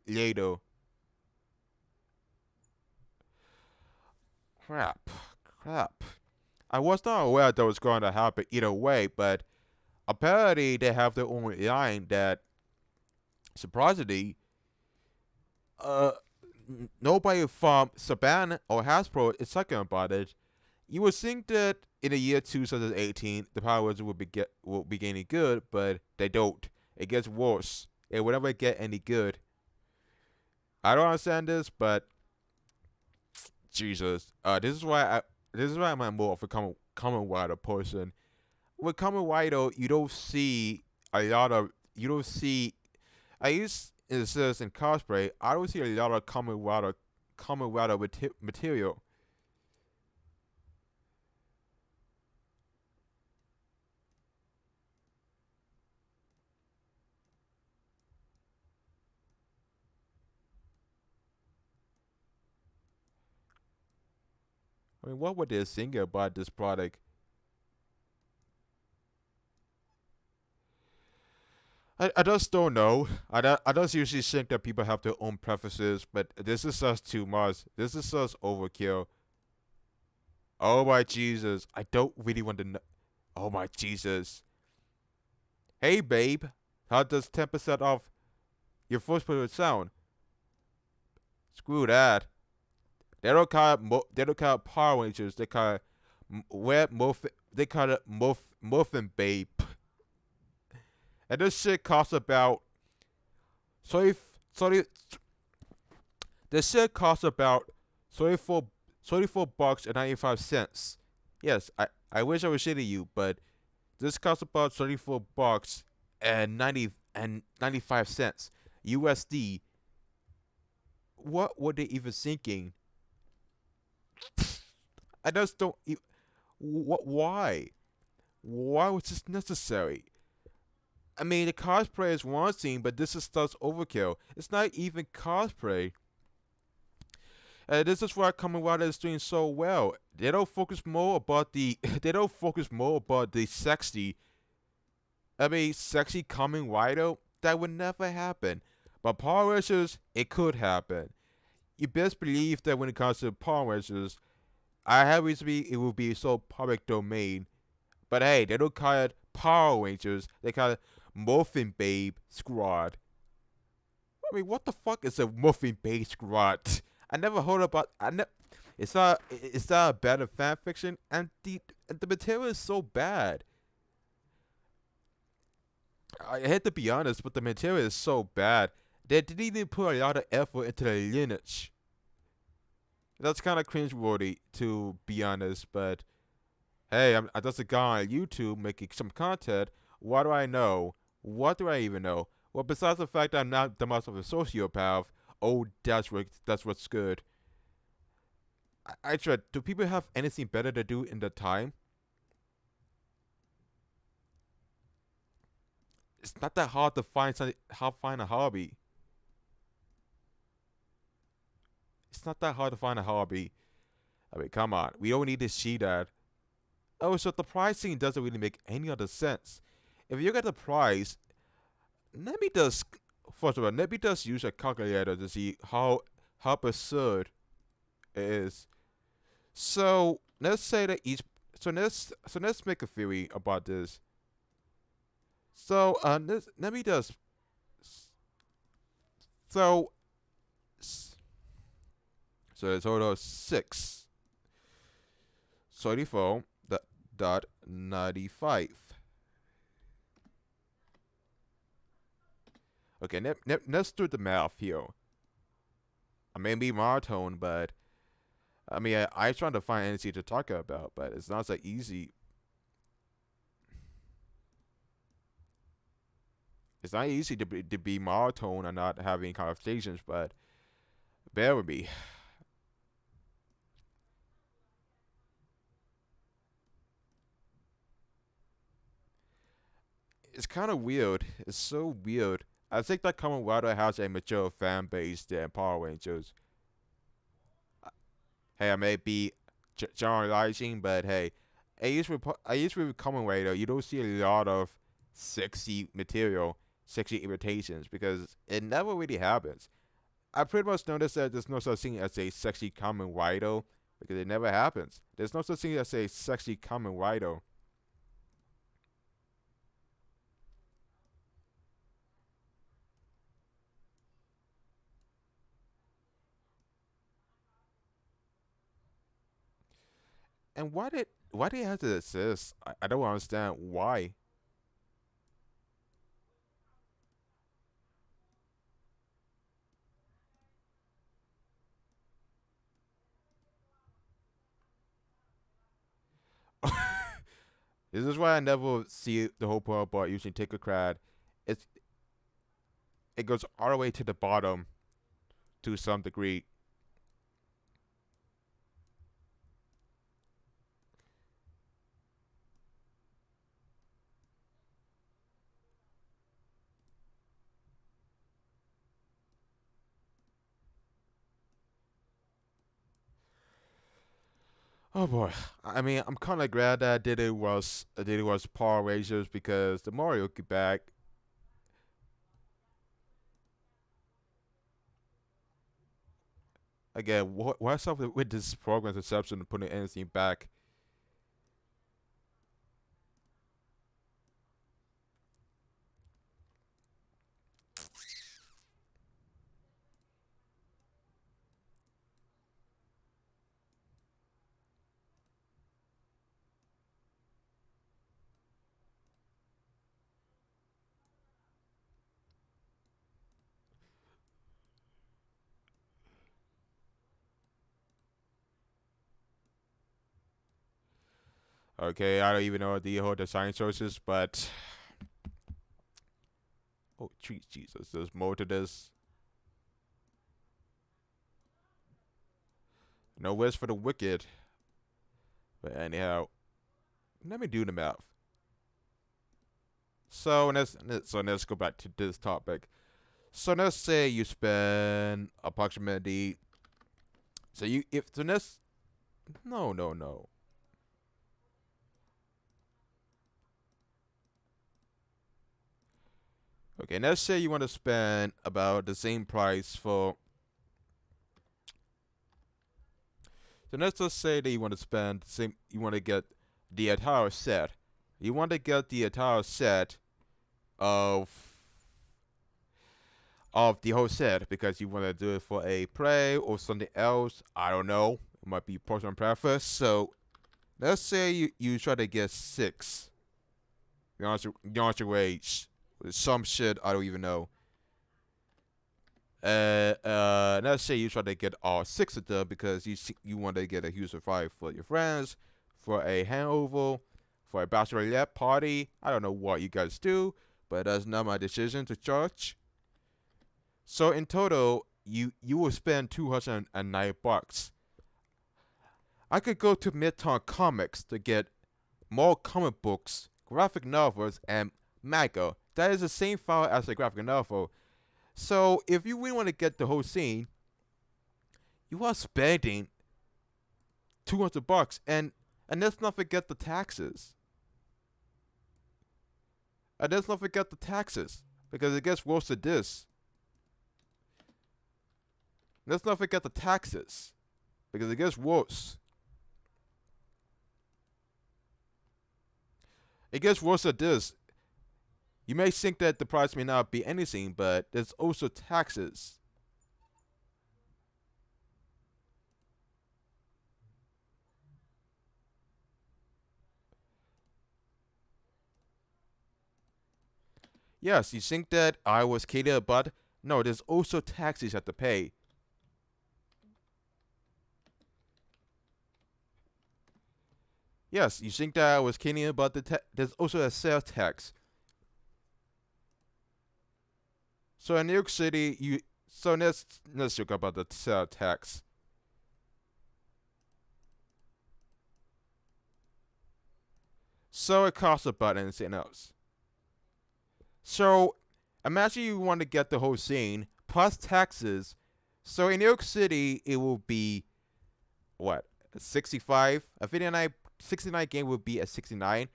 later. Crap, crap. I was not aware that was going to happen either way, but apparently they have their own line that surprisingly, uh, nobody from Saban or Hasbro is talking about it. You would think that in the year 2018, the Power Rangers will be gaining good, but they don't. It gets worse. It will never get any good. I don't understand this, but Jesus, this is why I'm more of a common Rider person. With Kamen Rider, you don't see a lot of you don't see. I used it says in cosplay. I don't see a lot of Kamen Rider material. I mean, what were they thinking about this product? I just don't know. I just usually think that people have their own preferences, but this is just too much. This is just overkill. Oh my Jesus. I don't really want to know. Oh my Jesus. Hey babe, how does 10% off your first product sound? Screw that. They don't call it Power Rangers. They call it Web Muffin. They call it Muffin Babe. And this shit costs about 30, 30 this shit costs about 34 bucks and 95 cents. Yes, I wish I was shitting you, but this costs about 34 bucks and 95 cents USD. What were they even thinking? I just don't. What? Why? Why was this necessary? I mean, the cosplay is one thing, but this is just overkill. It's not even cosplay. This is why Kamen Rider is doing so well. They don't focus more about the. They don't focus more about the sexy. I mean, sexy Kamen Rider. That would never happen. But Power Rangers, it could happen. You best believe that when it comes to Power Rangers, I have reason to be it will be so public domain. But hey, they don't call it Power Rangers. They call it Muffin Babe Squad. I mean, what the fuck is a Muffin Babe Squad? I never heard about. It's not. It's not a better fan fiction, and the material is so bad. I hate to be honest, but the material is so bad. They didn't even put a lot of effort into the lineage. That's kind of cringeworthy, to be honest. But hey, I'm just a guy on YouTube making some content. What do I know? What do I even know? Well, besides the fact that I'm not that much of a sociopath, oh, that's what's good. I tried. Do people have anything better to do in the time? It's not that hard to find find a hobby. It's not that hard to find a hobby. I mean, come on. We don't need to see that. Oh, so the pricing doesn't really make any other sense. If you get the price, let me just first of all, let me just use a calculator to see how absurd it is. So let's say that each so let's make a theory about this. So let me just so so it's total of 634.95. Okay, let's do the math here. I may be monotone, but I mean, I trying to find anything to talk about, but it's not so easy. It's not easy to be monotone and not having conversations, but Bear with me. It's kind of weird. It's so weird. I think that Kamen Rider has a mature fan base than Power Rangers. Hey, I may be generalizing, but hey, I used with Kamen Rider, you don't see a lot of sexy material, sexy imitations because it never really happens. I pretty much noticed that there's no such thing as a sexy Kamen Rider because it never happens. There's no such thing as a sexy Kamen Rider. And why did it have to exist? I don't understand why. This is why I never see the whole point about using TinkerCad. It's it goes all the way to the bottom to some degree. Oh boy. I mean, I'm kind of glad that I did it was Power Rangers because the Mario get back. Again, what's up with this program conception of putting anything back? Okay, I don't even know the whole design sources, but oh, Jesus, there's more to this. No wish for the wicked. But anyhow, let me do the math. So let's go back to this topic. So let's say you spend approximately. So you if so let's no. Okay, let's say you want to spend about the same price for. So let's just say that you want to spend the same. You want to get the entire set. You want to get the entire set of the whole set because you want to do it for a play or something else. I don't know. It might be personal preference. So let's say you try to get six. Your wage. Some shit I don't even know. Let's say you try to get all six of them because you want to get a huge surprise for your friends, for a hangover, for a bachelorette party. I don't know what you guys do, but that's not my decision to judge. So in total, you will spend $209. I could go to Midtown Comics to get more comic books, graphic novels, and manga. That is the same file as a graphic novel. So if you really want to get the whole scene, you are spending $200, and let's not forget the taxes. And let's not forget the taxes because it gets worse than this. Let's not forget the taxes because it gets worse. It gets worse than this. You may think that the price may not be anything, but there's also taxes. Yes, you think that I was kidding, but no, there's also taxes you have to pay. Yes, you think that I was kidding, but there's also a sales tax. So in New York City, So let's talk about the tax. So it costs about anything else. So imagine you want to get the whole scene plus taxes. So in New York City, it will be what 65. A 69 game would be at 69.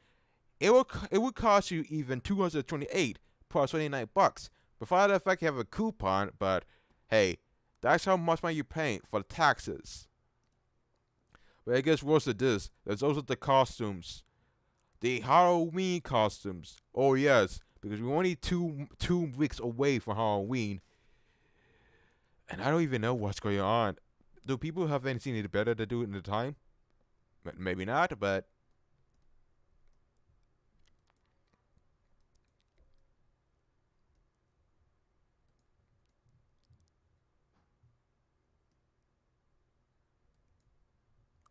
It would cost you even 228 plus 29 bucks. Before the fact, you have a coupon, but hey, that's how much money you're paying for the taxes. But I guess worse than this, there's also the costumes. The Halloween costumes. Oh yes, because we're only two weeks away from Halloween, and I don't even know what's going on. Do people have anything better to do in the time? Maybe not, but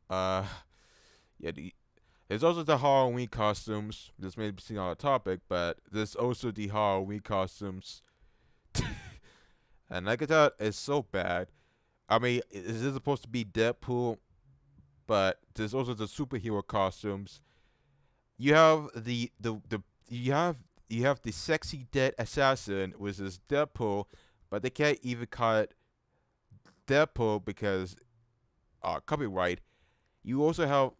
uh, yeah. There's also the Halloween costumes. This may be on a topic, but there's also the Halloween costumes, and like I thought, it's so bad. I mean, is this supposed to be Deadpool? But there's also the superhero costumes. You have the you have the sexy dead assassin, which is Deadpool, but they can't even call it Deadpool because copyright. You also have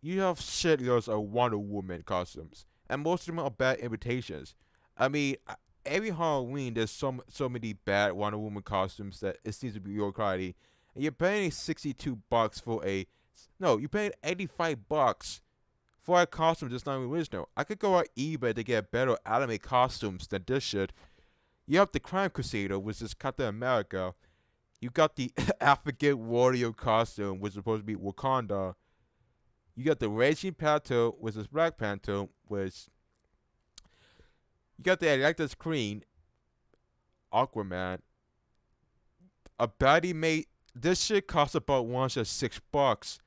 shitloads of Wonder Woman costumes, and most of them are bad imitations. I mean, every Halloween there's so many bad Wonder Woman costumes that it seems to be bureaucracy, and you're paying $62 for a no, you're paying $85 for a costume that's not original. I could go on eBay to get better anime costumes than this shit. You have the Crime Crusader, which is Captain America. You got the African warrior costume, which is supposed to be Wakanda. You got the Raging Panther, which is Black Panther, which you got the Electric Queen, Aquaman. A baddie made this shit costs about $106.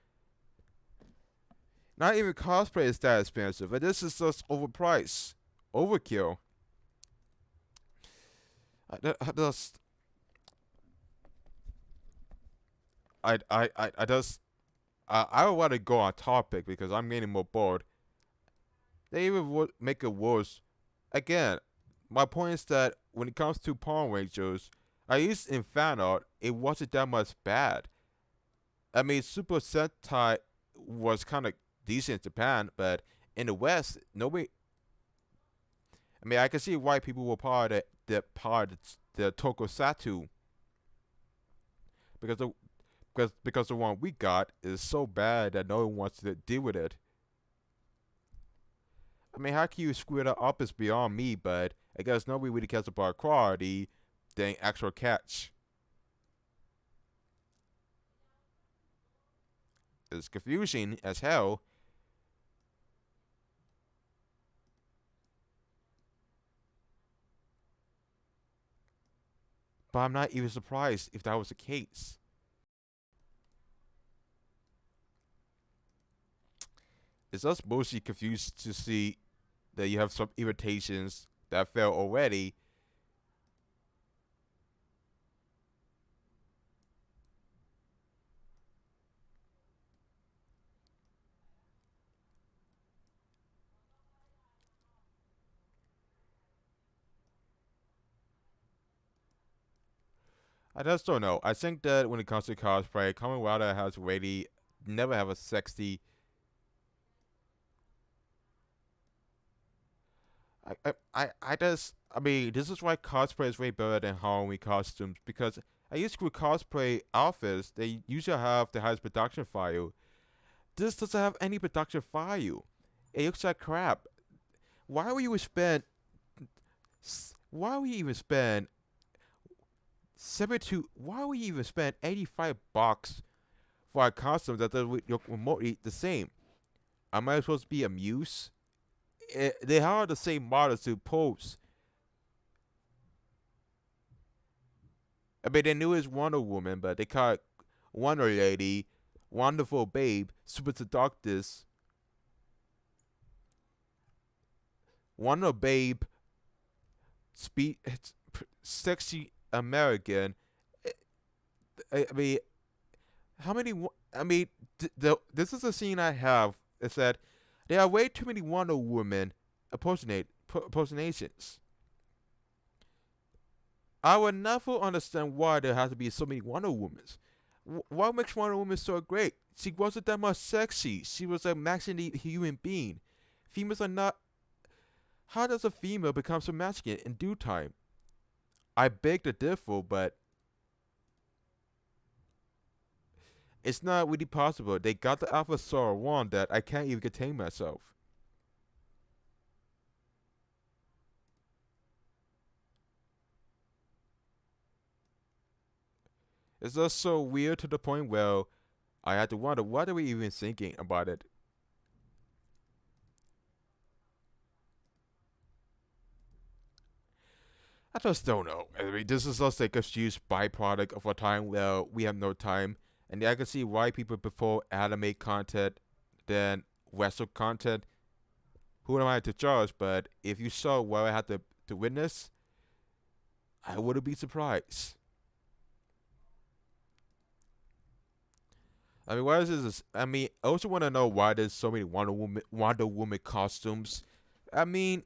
Not even cosplay is that expensive, and this is just overpriced, overkill. I just, I just, I don't want to go on topic because I'm getting more bored. They even would make it worse. Again, my point is that when it comes to Power Rangers, at least in fan art, it wasn't that much bad. I mean, Super Sentai was kind of decent in Japan, but in the West, nobody. I mean, I can see why people were part of the Tokusatsu because the one we got is so bad that no one wants to deal with it. I mean, how can you screw it up is beyond me, but I guess nobody really cares about quality than actual catch. It's confusing as hell, but I'm not even surprised if that was the case. It's just mostly confused to see that you have some irritations that fail already. I just don't know. I think that when it comes to cosplay, Kamen Rider has really never have a sexy. I mean, this is why cosplay is way better than Halloween costumes because I used to cosplay outfits. They usually have the highest production value. This doesn't have any production value. It looks like crap. Why would you spend? Why would you even spend 72? Why would you even spend $85 for a costume that does look remotely the same? Am I supposed to be amused? They hire the same models to pose. I mean, they knew it was Wonder Woman, but they call it Wonder Lady, Wonderful Babe, Super Seductress, Wonder Babe, speed, sexy American. I mean, how many? I mean, this is a scene I have. It said there are way too many Wonder Woman impersonations. I would never understand why there has to be so many Wonder Womans. What makes Wonder Woman so great? She wasn't that much sexy. She was a masculine human being. Females are not. How does a female become so masculine in due time? I beg to differ, but it's not really possible. They got the Alpha Star one that I can't even contain myself. It's just so weird to the point where I had to wonder what are we even thinking about it. I just don't know. I mean, this is just like a huge byproduct of a time where we have no time, and I can see why people prefer anime content than Western content. Who am I to judge? But if you saw what I had to witness, I wouldn't be surprised. I mean, why is this? I mean, I also want to know why there's so many Wonder Woman costumes. I mean,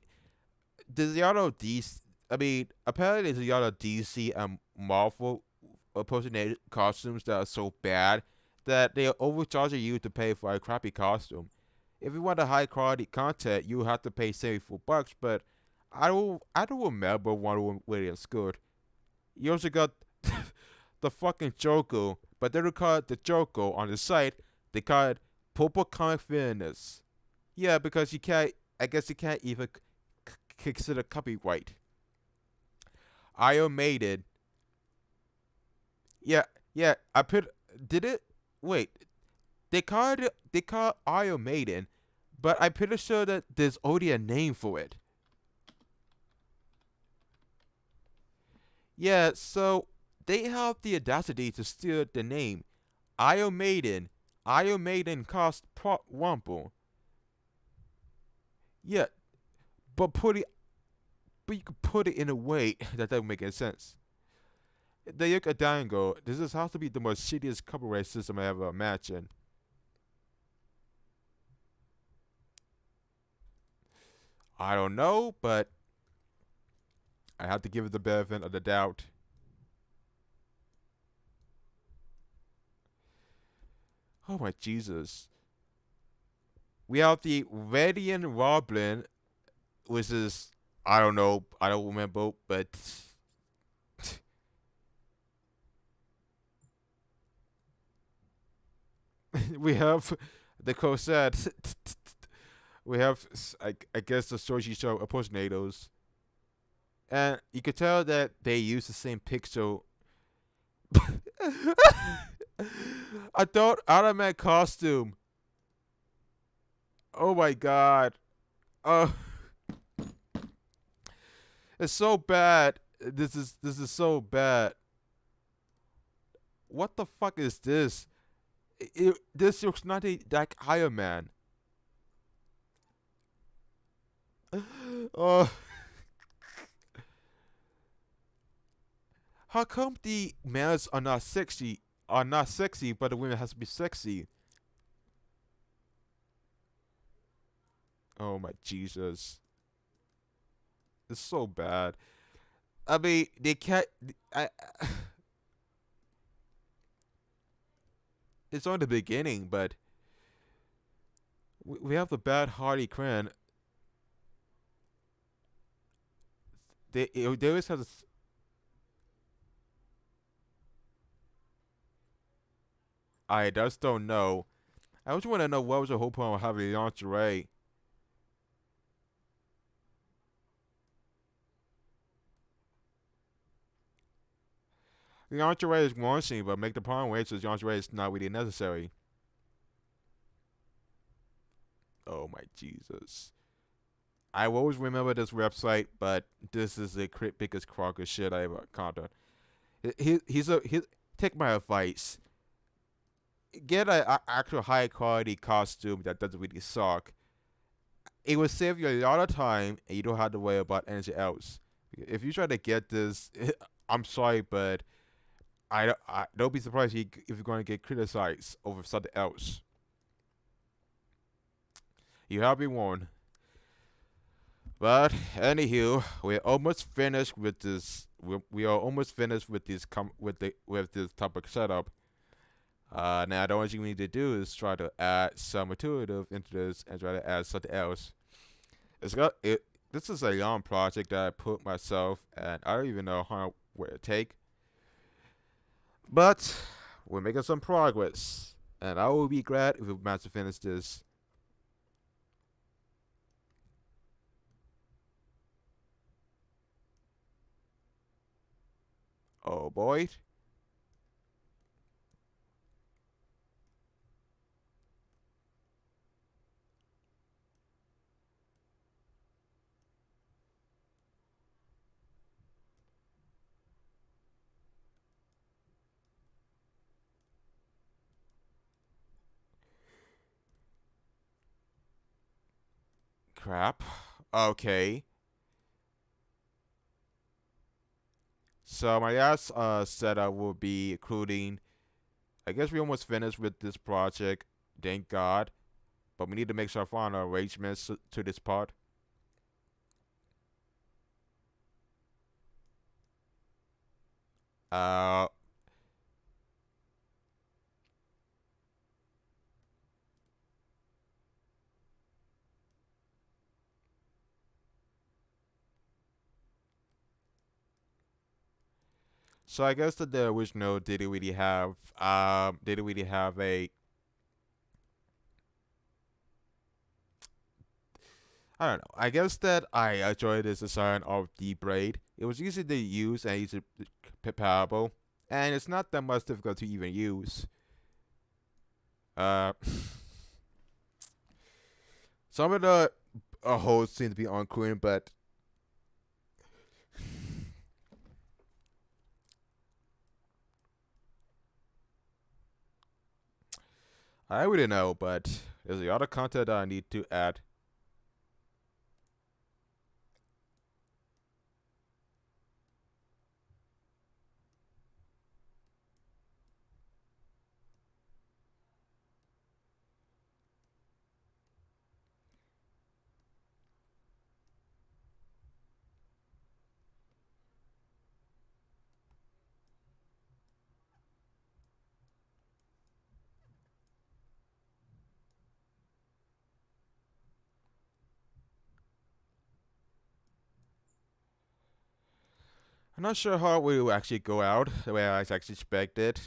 there's a lot of DC. I mean, apparently there's a lot of DC and Marvel impersonated costumes that are so bad that they are overcharging you to pay for a crappy costume. If you want a high quality content, you have to pay $74. But I don't remember Wonder Woman Williams good. You also got the fucking Joker, but they don't call it the Joker on the site. They call it Purple Comic Fairness. Yeah, because you can't. I guess you can't even consider copyright. Iron Maiden. Yeah, yeah. I put. Did it? Wait. They call Iron Maiden, but I'm pretty sure that there's already a name for it. Yeah, so they have the audacity to steal the name Iron Maiden. Iron Maiden cost Wumple. Yeah, but but you could put it in a way that doesn't make any sense. The Yuka Dango, has to be the most shittiest copyright system I ever imagined. I don't know, but I have to give it the benefit of the doubt. Oh my Jesus. We have the Radiant Roblin, which is I don't know, I don't remember, but we have the Cosette. We have I guess the Soji Show impersonatos. And you could tell that they use the same pixel. Adult automatic costume. Oh my god. Oh, it's so bad. This is so bad. What the fuck is this? This looks not like Iron Man. Oh, how come the males are not sexy? Are not sexy, but the women has to be sexy. Oh my Jesus, it's so bad. I mean, they can't. I. It's on the beginning, but we have the bad Harley Quinn. They always have this. I just don't know. I just want to know what was the whole point of having lingerie. Lingerie is one thing, but make the point where it's lingerie is not really necessary. Oh my Jesus. I will always remember this website, but this is the biggest crock of shit I ever encountered. Take my advice. Get an actual high quality costume that doesn't really suck. It will save you a lot of time, and you don't have to worry about anything else. If you try to get this I'm sorry, but I don't be surprised if you're going to get criticized over something else. You have been warned. But anywho, we're almost finished with this. We are almost finished with with this topic setup. Now the only thing we need to do is try to add some intuitive into this and try to add something else. It's got it. This is a long project that I put myself, and I don't even know how long it will take. But we're making some progress, and I will be glad if we manage to finish this. Oh boy. Crap. Okay. So my last setup will be including. I guess we almost finished with this project. Thank God. But we need to make some final arrangements to this part. Uh, so I guess that the original didn't really have a. I don't know. I guess that I enjoyed this design of the braid. It was easy to use and easy comparable, and it's not that much difficult to even use. Uh, some of the holes seem to be unclean, but I wouldn't know. But there's a lot of content that I need to add. I'm not sure how it will actually go out the way I actually expected.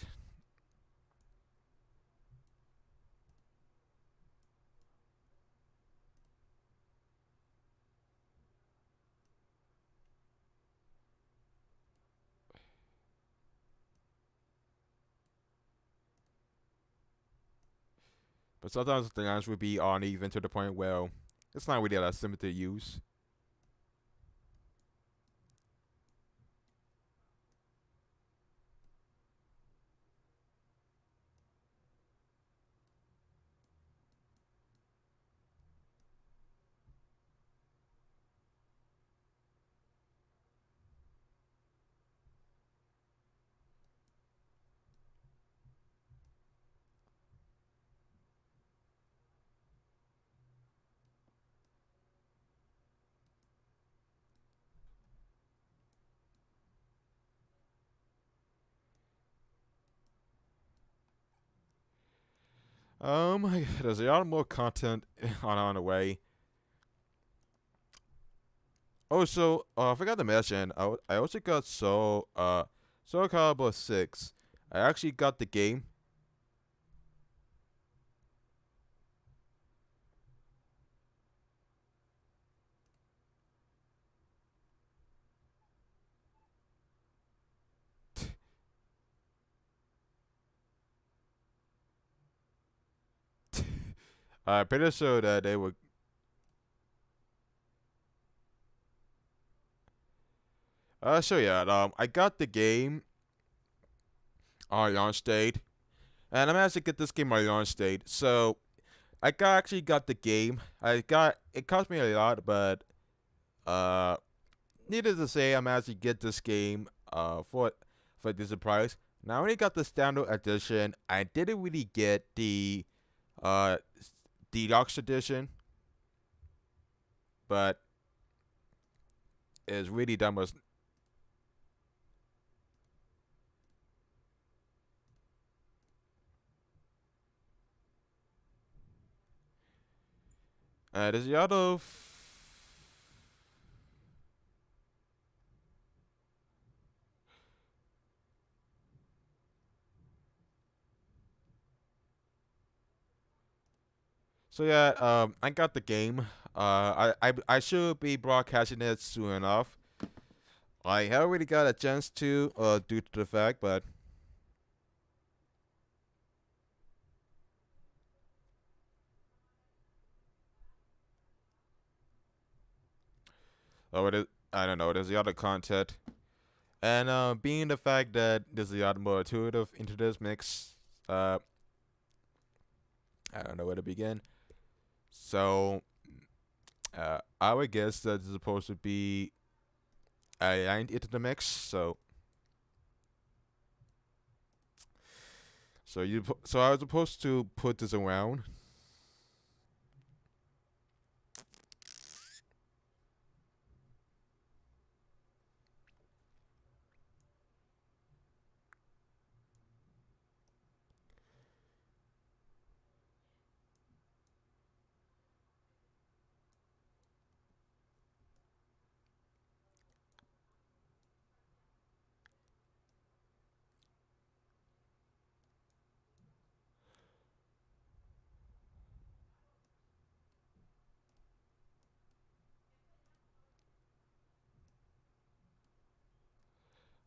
But sometimes the lines would be uneven to the point where it's not really that simple to use. There's a lot more content on the way. Also, I forgot to mention, I also got Soul Calibur 6. I actually got the game. I'm pretty sure that they were. So yeah, I got the game on launch date, and I'm actually get this game on launch date. So actually got the game. It cost me a lot, but uh, needless to say, I'm actually get this game for this price. Now I only got the standard edition. I didn't really get the uh deluxe edition, but it's really that much. There's the other. So yeah, I got the game. I should be broadcasting it soon enough. I haven't really got a chance to, due to the fact, but it is, I don't know. There's the other content, and being the fact that there's the other more intuitive into this mix, I don't know where to begin. So, I would guess that it's supposed to be aligned into the mix. So I was supposed to put this around.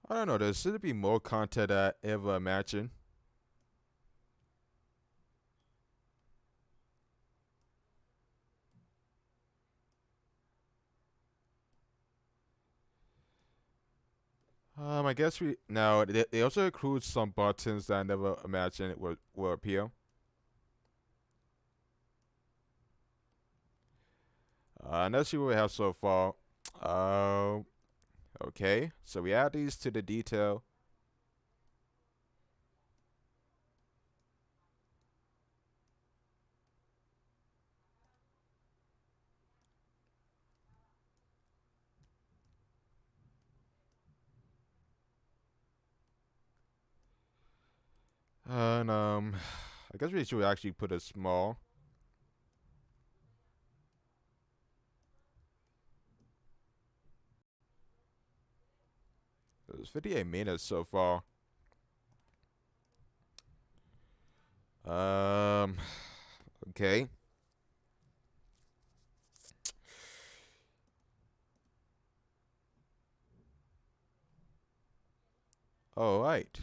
I don't know. There should be more content I ever imagined. I guess we now they also include some buttons that I never imagined would appear. And let's see what we have so far. Uh, okay, so we add these to the detail. And I guess we should actually put a small. It's 58 minutes so far. Okay. All right.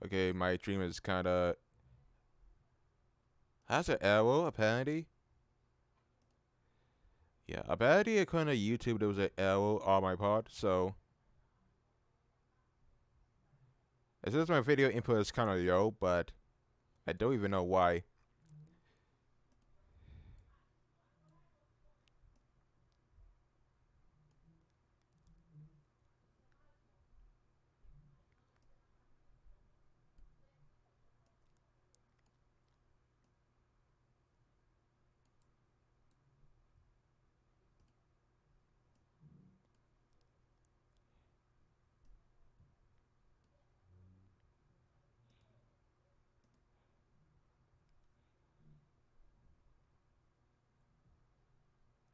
Okay, my dream is kind of has an arrow apparently. Yeah, apparently according to YouTube there was an arrow on my part, so it says my video input is kind of low, but I don't even know why.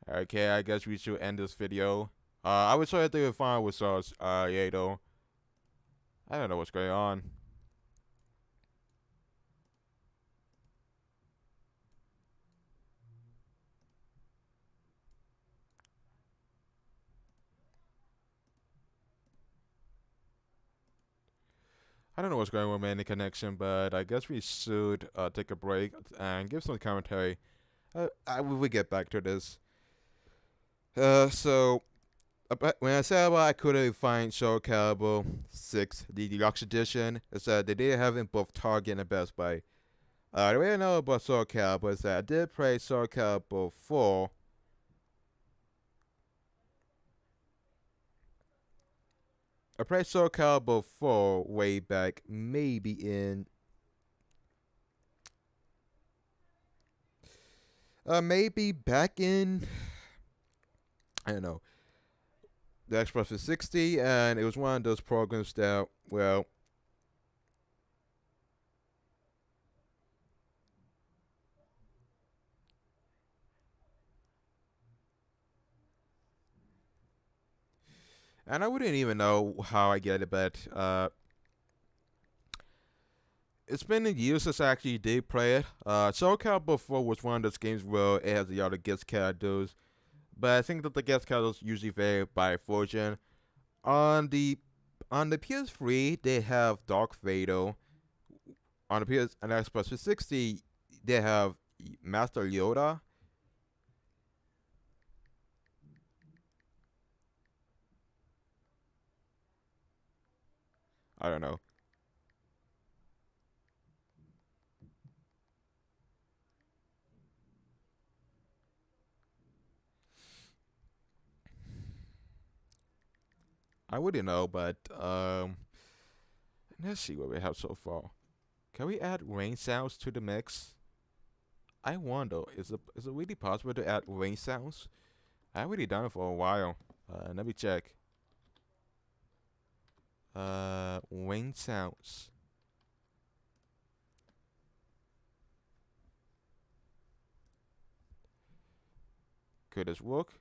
Okay, I guess we should end this video. I was trying to think of fine with us. Yeah, though. I don't know what's going on. I don't know what's going on with any connection, but I guess we should take a break and give some commentary. I will get back to this. So when I said about I couldn't find Soul Calibur 6, the deluxe edition, it's that they did have it in both Target and Best Buy. The way I know about Soul Calibur is that I did play Soul Calibur 4 I played SoCal before, way back, maybe back in, I don't know, the Xbox 360, and it was one of those programs that, well, and I wouldn't even know how I get it, but it's been a year since I actually did play it. SoCal before was one of those games where it has the other guest characters, but I think that the guest characters usually vary by version. On the on the PS3, they have Dark Vader. On the PS and Xbox 360, they have Master Yoda. I don't know. I wouldn't know, but let's see what we have so far. Can we add rain sounds to the mix? I wonder, is it really possible to add rain sounds? I've already done it for a while. Let me check. Rain sounds. Could this work?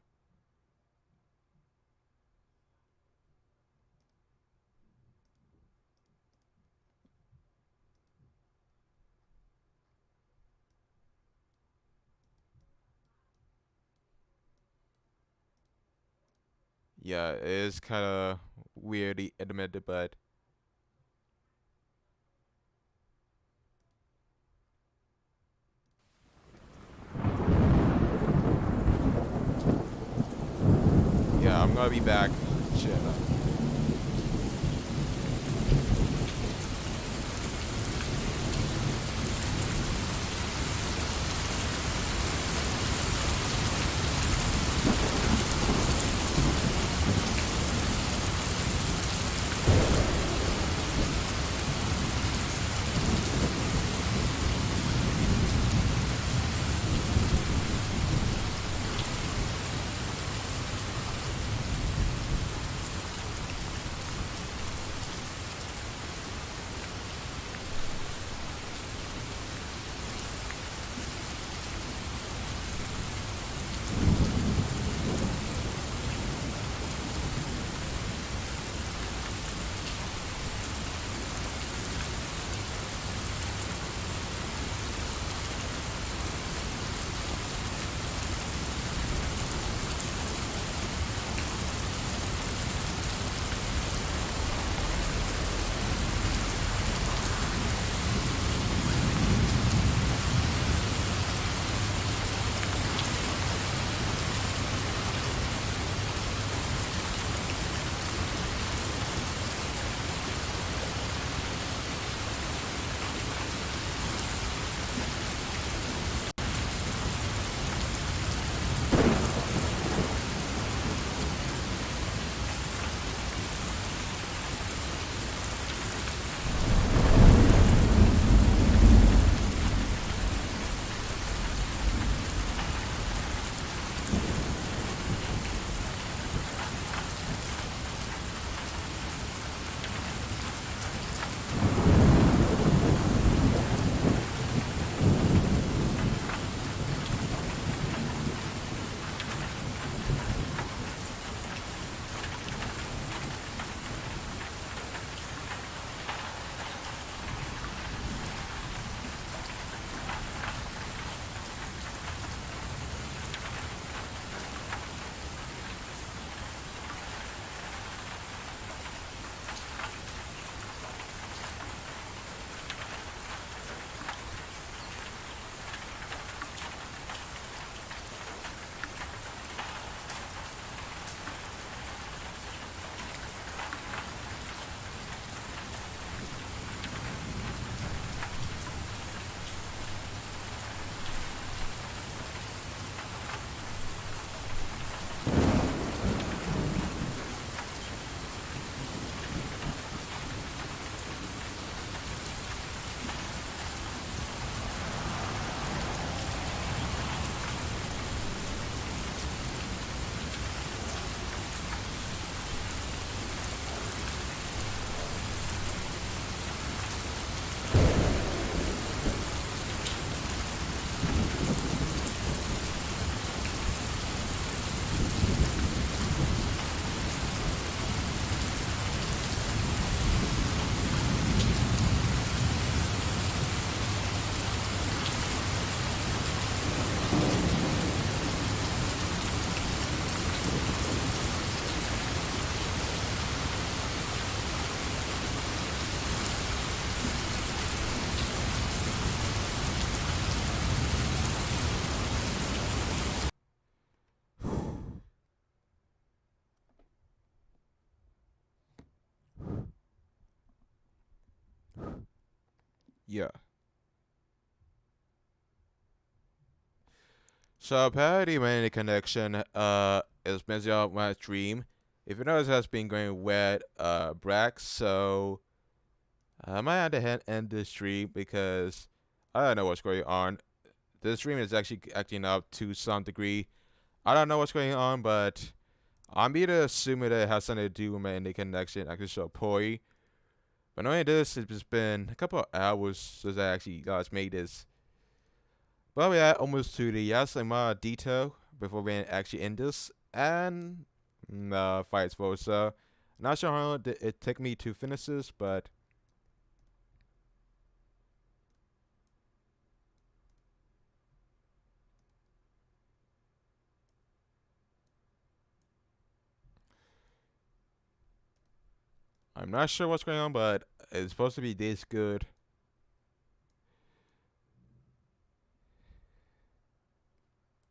Yeah, it is kind of weirdly admitted, but yeah, I'm gonna be back. Shit. yeah. So apparently my internet connection is messing up my stream. If you notice, it has been going wet, black. So I might have to end this stream because I don't know what's going on. This stream is actually acting up to some degree. I don't know what's going on, but I'm either assuming that it has something to do with my internet connection actually so poorly. But knowing this, it's just been a couple of hours since I actually last made this. But we are almost to the last amount of detail before we actually end this, and vice versa. Not sure how long it took me to finish this, but I'm not sure what's going on, but it's supposed to be this good.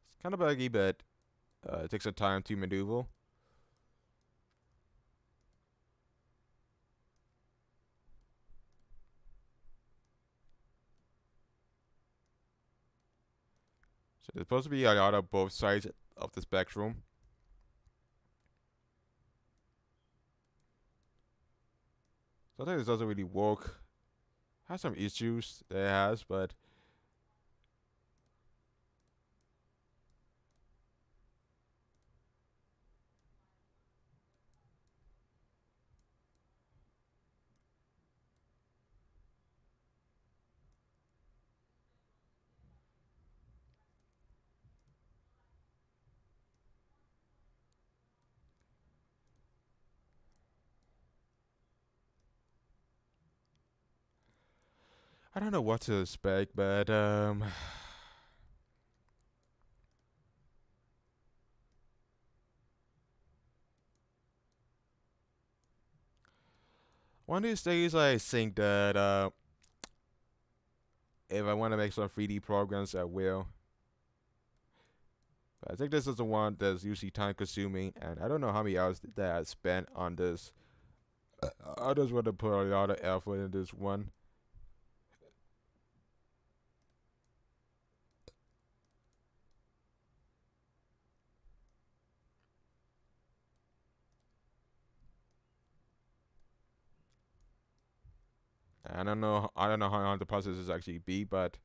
It's kind of buggy, but it takes some time to maneuver. So there's supposed to be a lot of both sides of the spectrum. Sometimes it doesn't really work. Has some issues that it has, but I don't know what to expect. But one of these days I think that if I want to make some 3D programs, I will. But I think this is the one that's usually time consuming, and I don't know how many hours that I spent on this. I just want to put a lot of effort in this one. I don't know. I don't know how long the process is actually be, but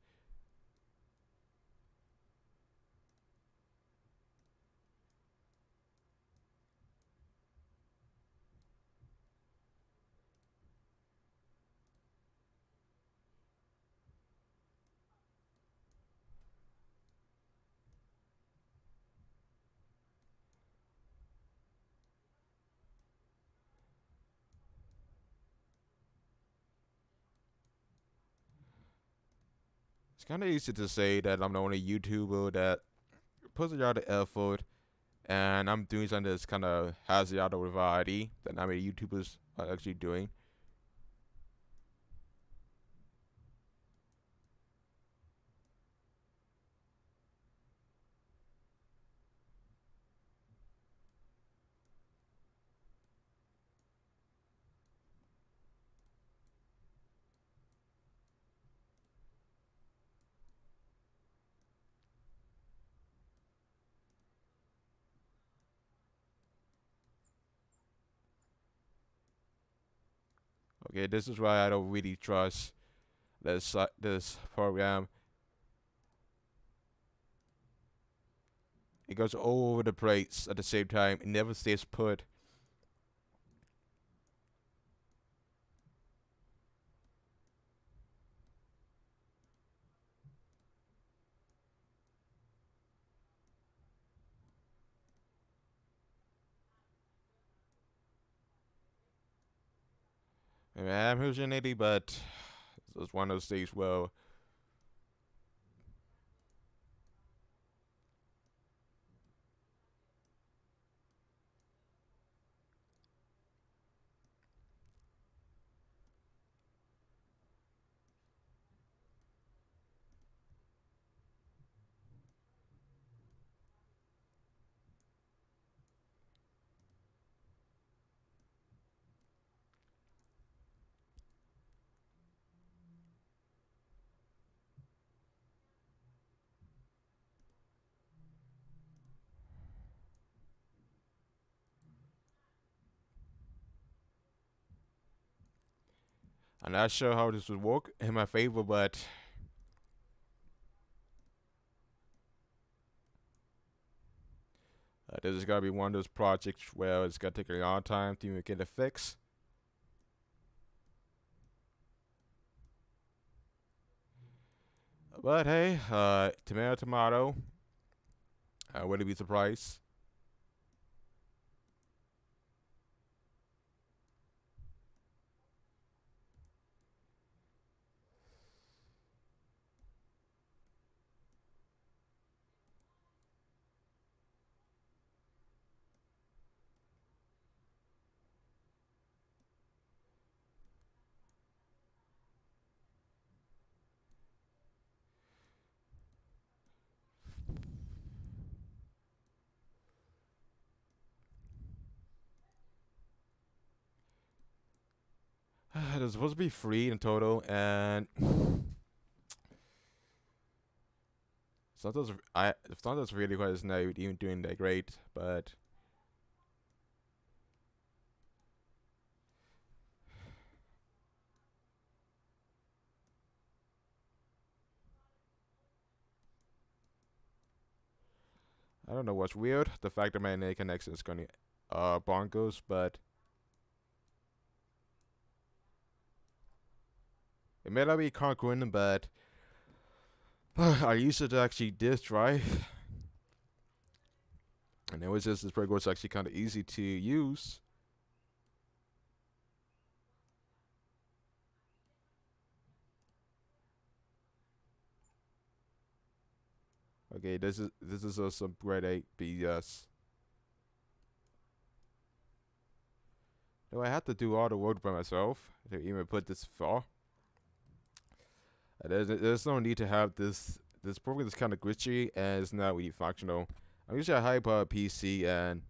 it's kind of easy to say that I'm the only YouTuber that puts a lot of effort, and I'm doing something that's kind of has a lot of variety that not many YouTubers are actually doing. Okay, this is why I don't really trust this program. It goes all over the place at the same time. It never stays put. I mean, I'm hallucinating, but it's one of those things. Well, I'm not sure how this would work in my favor, but this is gonna be one of those projects where it's gonna take a long time to even get it fixed. But hey, tomato, tomato. I wouldn't be surprised. There's supposed to be 3 in total, and sometimes really quite is not even doing that great, but I don't know what's weird. The fact that my internet connection is going bonkers, but it may not be concurrent, but I used it to actually disk drive, and it was just this program was actually kind of easy to use. Okay, this is some grade 8 BS. Do I have to do all the work by myself to even put this far? There's no need to have this. This program is kind of glitchy and it's not really functional. I'm using a high power PC and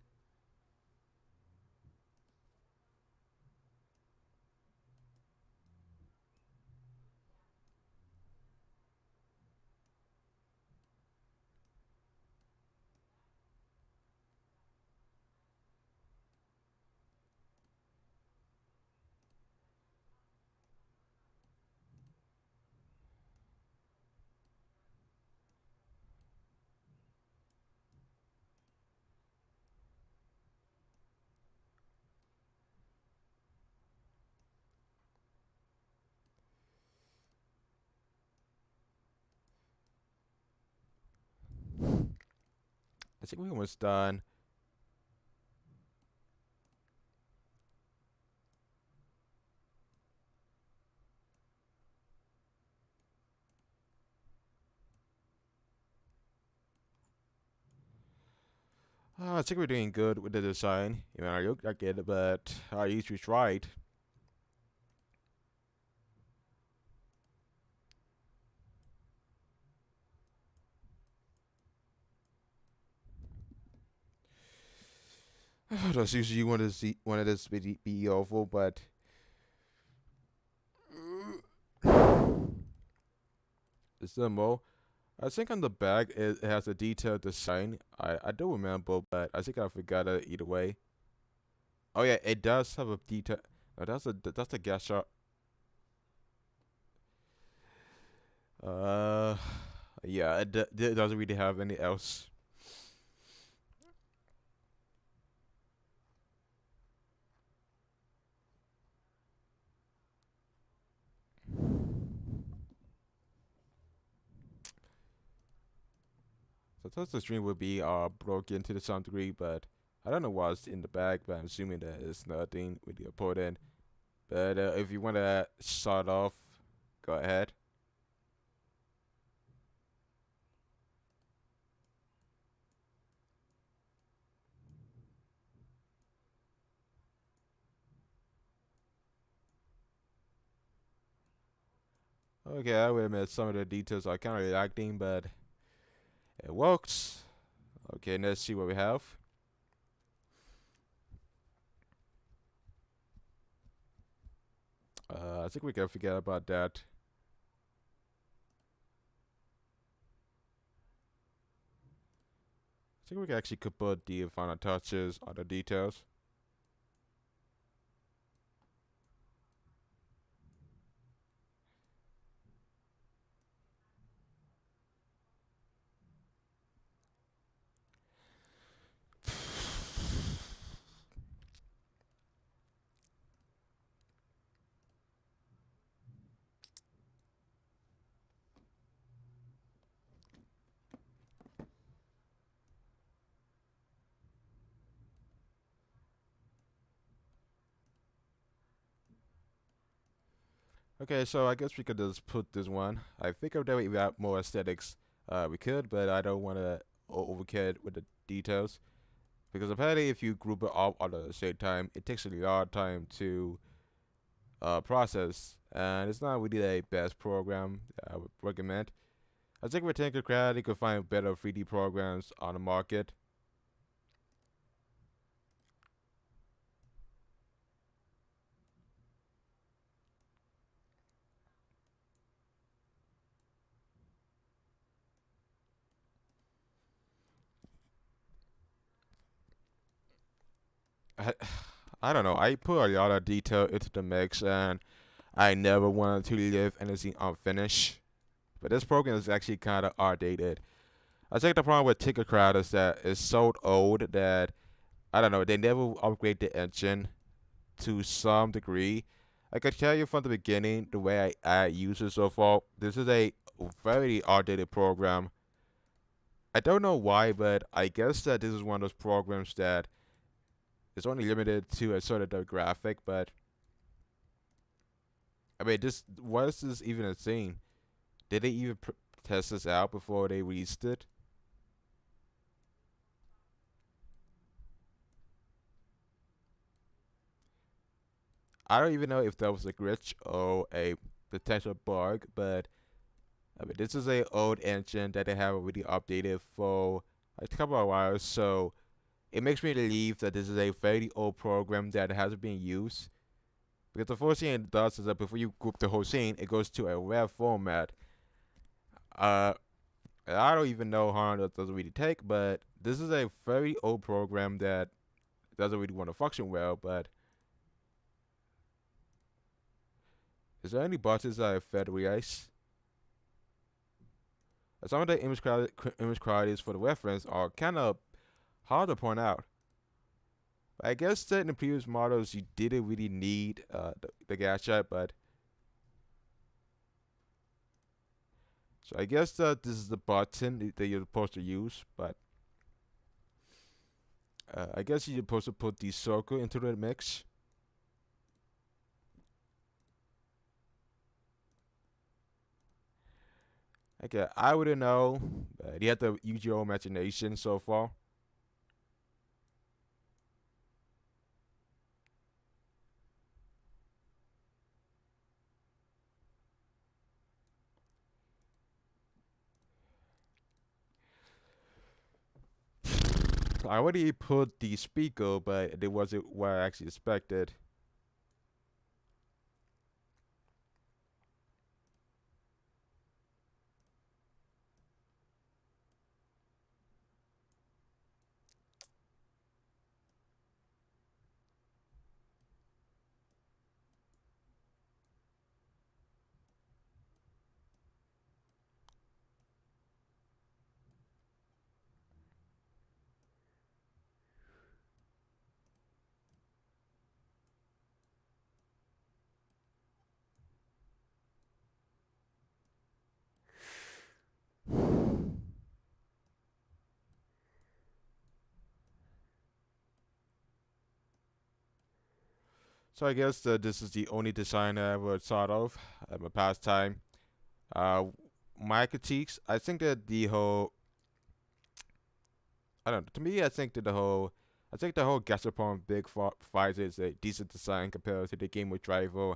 I think we're almost done. I think we're doing good with the design. You know, I look like it, but I usually tried. That's usually one of this be awful, but it's the more. I think on the back it has a detailed design. I don't remember, but I think I forgot it either way. Oh yeah, it does have a detail. No, that's a gas shot. Uh, yeah, it doesn't really have any else. Sometimes the stream would be broken to some degree, but I don't know what's in the bag, but I'm assuming that it's nothing with the important. But if you want to start off, go ahead. Okay, I will admit some of the details are kind of reacting, but it works. Okay, let's see what we have. I think we can forget about that. I think we can actually put the final touches on the details. Okay, so I guess we could just put this one. I think if we have more aesthetics, we could, but I don't want to overkid with the details because apparently if you group it all at the same time, it takes a lot of time to process, and it's not really a best program I would recommend. I think with TinkerCad, you could find better 3D programs on the market. I, I don't know. I put a lot of detail into the mix, and I never wanted to leave anything unfinished. But this program is actually kind of outdated. I think the problem with TinkerCad is that it's so old that I don't know. They never upgrade the engine to some degree. I could tell you from the beginning the way I use it so far. This is a very outdated program. I don't know why, but I guess that this is one of those programs that is only limited to a certain demographic. But I mean, this what is this even a thing? Did they even test this out before they released it? I don't even know if that was a glitch or a potential bug, but I mean, this is a old engine that they have already updated for a couple of hours, so it makes me believe that this is a very old program that hasn't been used. Because the first thing it does is that before you group the whole scene, it goes to a web format. Uh, I don't even know how long that doesn't really take, but this is a very old program that doesn't really want to function well. But is there any buttons that are fed with ice? Some of the image qualities for the reference are kind of hard to point out. I guess that in the previous models you didn't really need the gadget, but so I guess that this is the button that you're supposed to use, but I guess you're supposed to put the circle into the mix. Okay, I wouldn't know, but you have to use your imagination so far. I already put the speaker, but it wasn't what I actually expected. So I guess this is the only design I ever thought of at my past time. Uh, my critiques, I think that the whole, I don't know, to me, I think the whole Gashapon Big Fight is a decent design compared to the Game of Driver.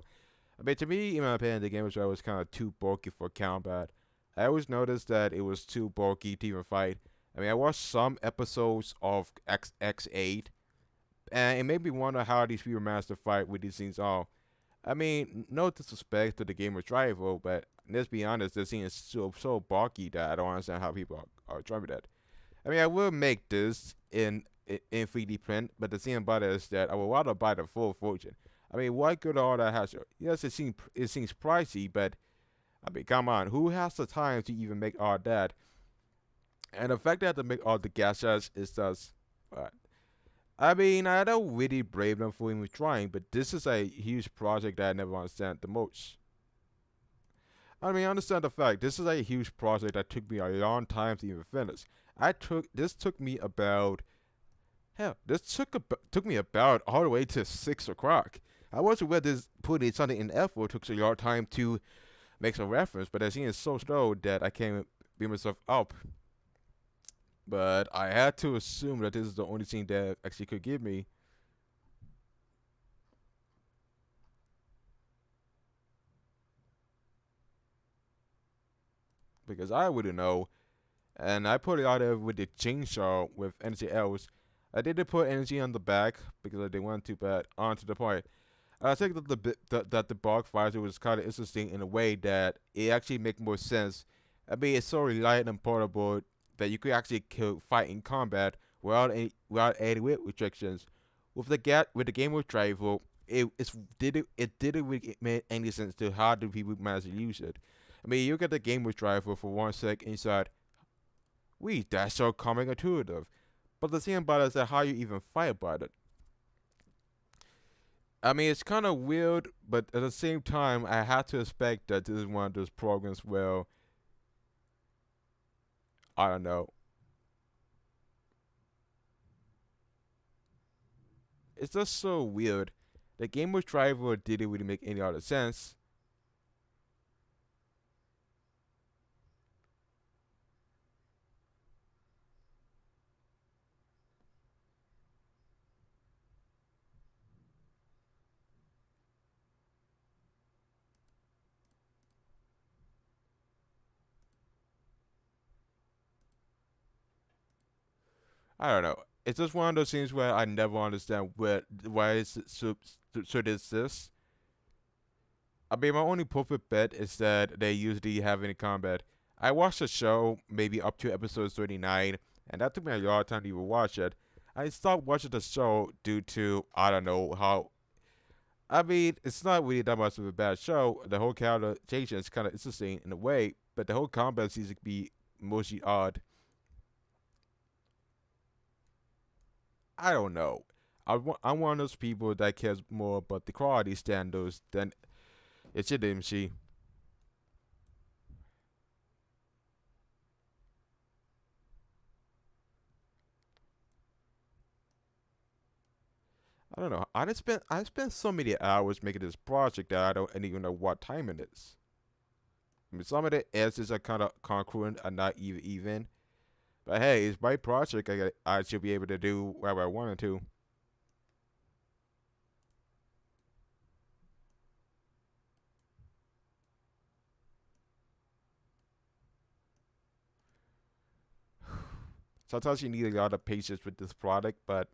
I mean, to me, in my opinion, the Game of Driver was kind of too bulky for combat. I always noticed that it was too bulky to even fight. I mean, I watched some episodes of X8, and it made me wonder how these people managed to fight with these things all. I mean, no disrespect to the Game of Driver, but let's be honest, this scene is so bulky that I don't understand how people are driving that. I mean, I will make this in 3D print, but the thing about it is that I would rather buy the full version. I mean, what good all that has? Yes, it seems pricey, but I mean, come on, who has the time to even make all that? And the fact that I have to make all the gadgets is just, uh, I mean, I don't really blame them for even trying, but this is a huge project that I never understand the most. I mean, I understand the fact this is a huge project that took me a long time to even finish. This took me about hell. This took me about all the way to 6 o'clock. I watched where this putting something in effort took a lot of time to make some reference, but the scene is so slow that I can't beat myself up. But I had to assume that this is the only scene that actually could give me. Because I wouldn't know. And I put it out there with the chainsaw with anything else. I didn't put energy on the back because I didn't want to, but onto the point. I think that the bog fighter was kind of interesting in a way that it actually makes more sense. I mean, it's so light and portable that you could actually fight in combat without any weight restrictions. With the Game of Rival, it didn't really make any sense to how do people manage to use it. I mean, you get the Game of Rival for 1 sec inside. Wait, that's so comic intuitive. But the thing about it is that how you even fight about it. I mean, it's kind of weird, but at the same time, I have to expect that this is one of those programs where, I don't know, it's just so weird. The Game of Driver didn't really make any other sense. I don't know. It's just one of those things where I never understand why is it so this. I mean, my only perfect bet is that they usually have any combat. I watched the show maybe up to episode 39, and that took me a lot of time to even watch it. I stopped watching the show due to I don't know how. I mean, it's not really that much of a bad show. The whole characterization is kind of interesting in a way, but the whole combat seems to be mostly odd. I don't know. I'm one of those people that cares more about the quality standards than it's your DMC. I don't know. I spent so many hours making this project that I don't even know what time it is. I mean, some of the answers are kind of concurrent and not even. But hey, it's my project. I should be able to do whatever I wanted to. Sometimes you need a lot of patience with this product, but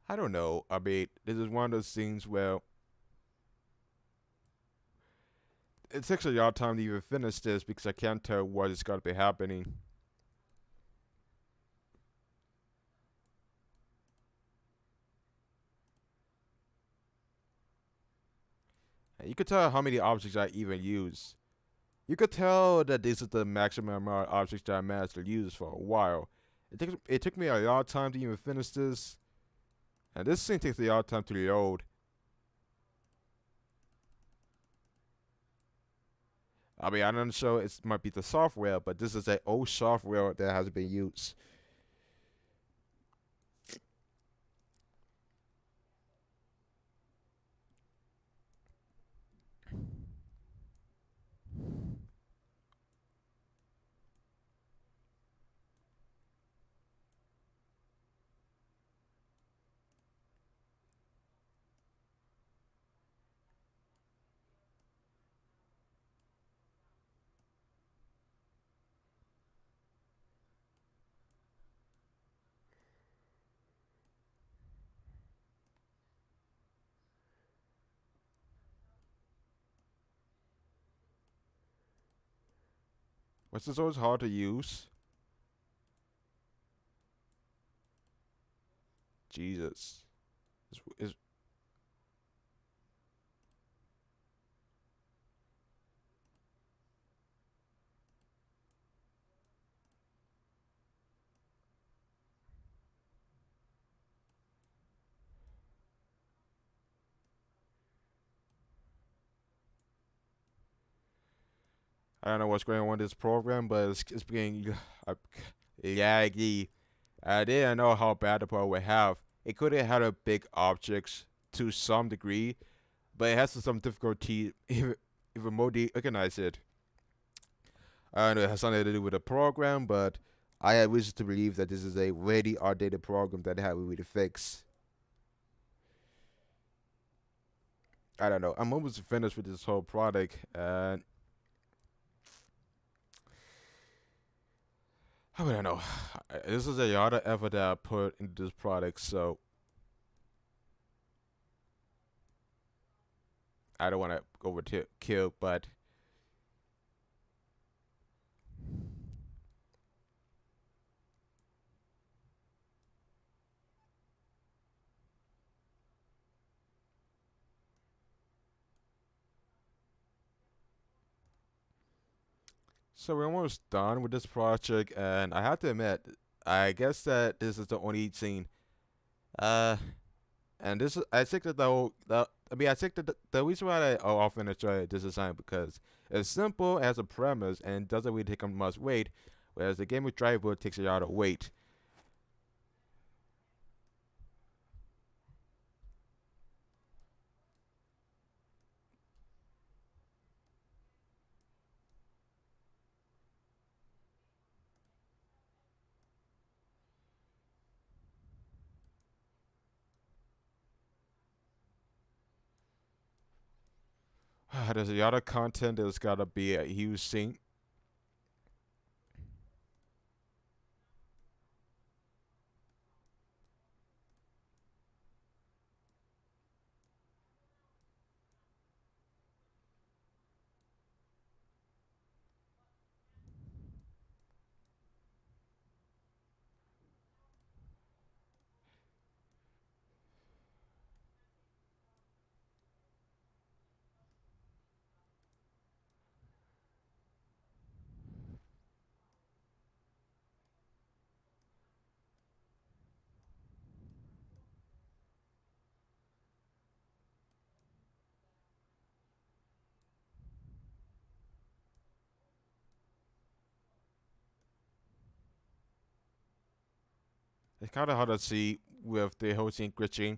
I don't know. I mean, this is one of those things where it takes a lot of time to even finish this because I can't tell what is going to be happening. And you could tell how many objects I even use. You could tell that this is the maximum amount of objects that I managed to use for a while. It took me a lot of time to even finish this, and this thing takes a lot of time to load. I mean, I'm not sure it might be the software, but this is an old software that has been used. Which is always hard to use. Jesus. Is I don't know what's going on with this program, but it's being uh, laggy. I didn't know how bad the program would have. It could have had a big objects to some degree, but it has some difficulty if remotely organize it. I don't know it has something to do with the program, but I have reason to believe that this is a really outdated program that they have to fix. I don't know. I'm almost finished with this whole product, and I don't know. This is a lot of effort that I put into this product, so I don't want to overkill, but so we're almost done with this project, and I have to admit, I guess that this is the only scene. Uh, and this is I think that I think that the reason why I often enjoy this design because it's simple as a premise and doesn't really take up much weight, whereas the game of driver takes a lot of weight. There's a lot of content that's gotta be a huge scene. It's kind of hard to see with the whole scene glitching.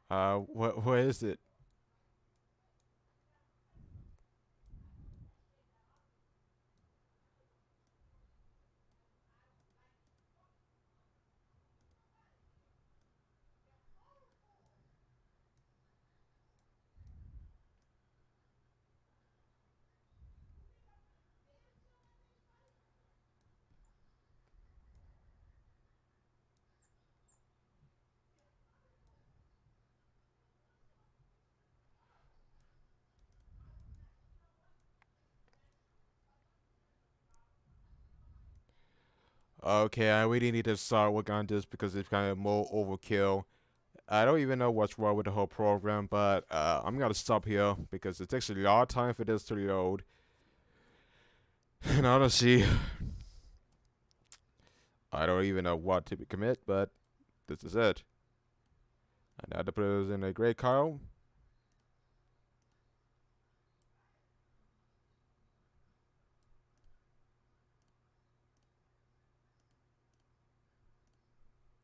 What is it? Okay, I really need to start working on this because it's kind of more overkill. I don't even know what's wrong with the whole program, but I'm gonna stop here because it takes a lot of time for this to load. And honestly, I don't even know what to commit, but this is it. And I had to put this in a gray column.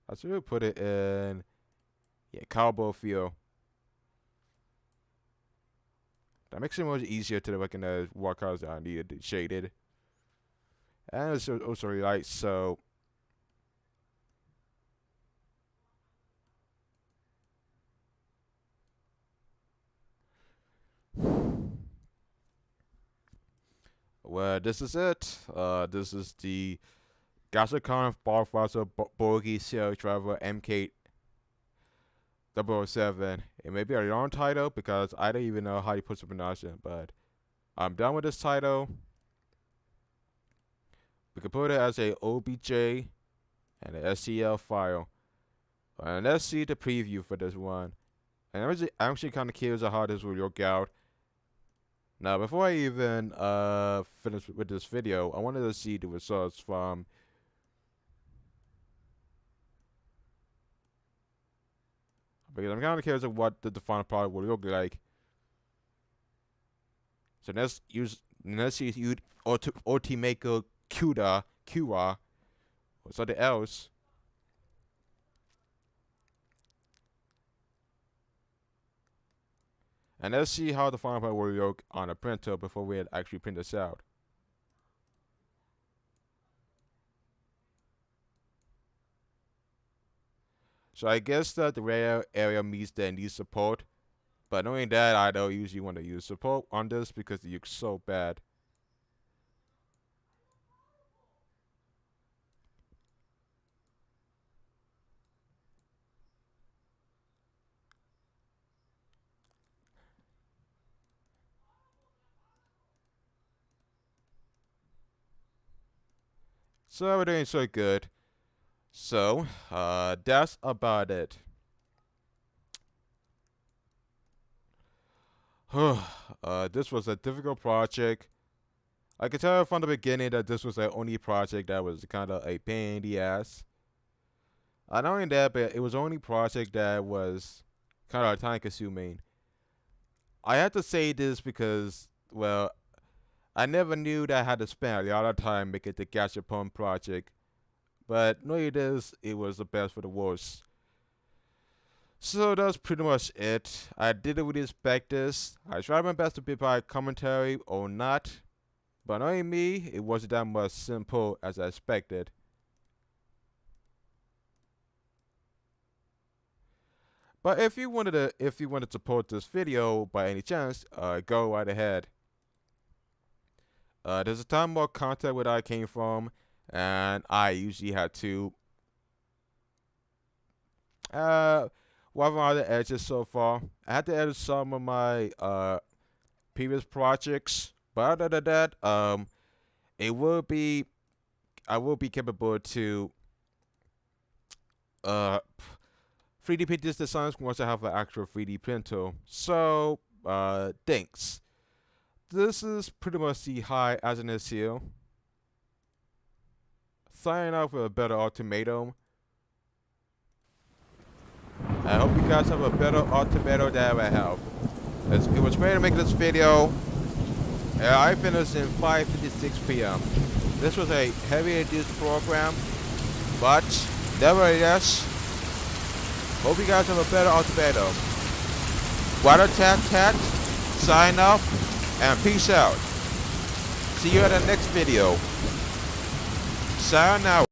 I should put it in, yeah, cowboy feel. That makes it much easier to recognize what colors I needed shaded. And it's also light, so well, this is it. This is the Gasicon Barfasa Bogie Serial Driver MK007. It may be a long title because I don't even know how you put the pronunciation, but I'm done with this title. We can put it as a OBJ and an STL file. And let's see the preview for this one. And I'm actually kind of curious how this will work out. Now, before I even finish with this video, I wanted to see the results from because I'm kind of curious of what the final product will look like. So let's use Ultimaker Qda or something else. And let's see how the final product will look on a printer before we actually print this out. So I guess that the rare area meets that needs support. But knowing that, I don't usually want to use support on this because it looks so bad. So we're doing so good. So, that's about it. This was a difficult project. I could tell from the beginning that this was the only project that was kind of a pain in the ass. Not only that, but it was the only project that was kind of time consuming. I have to say this because, well, I never knew that I had to spend a lot of time making the Gachapon project. But knowing this, it was the best for the worst. So that's pretty much it. I didn't really expect this. I tried my best to provide commentary or not. But knowing me, it wasn't that much simple as I expected. But if you wanted to support this video by any chance, go right ahead. There's a ton more content where I came from, and I usually had to work around the edges so far. I had to edit some of my previous projects, but other than that, I will be capable to 3D print these designs once I have an actual 3D printer. So thanks. This is pretty much the high Acidness here. Signing off with a better ultimatum. I hope you guys have a better ultimatum than I have. It was great to make this video. I finished in 5:56 p.m. This was a heavy induced program, but nevertheless, hope you guys have a better ultimatum. Water tat tat, sign off, and peace out. See you at the next video. Sayonara.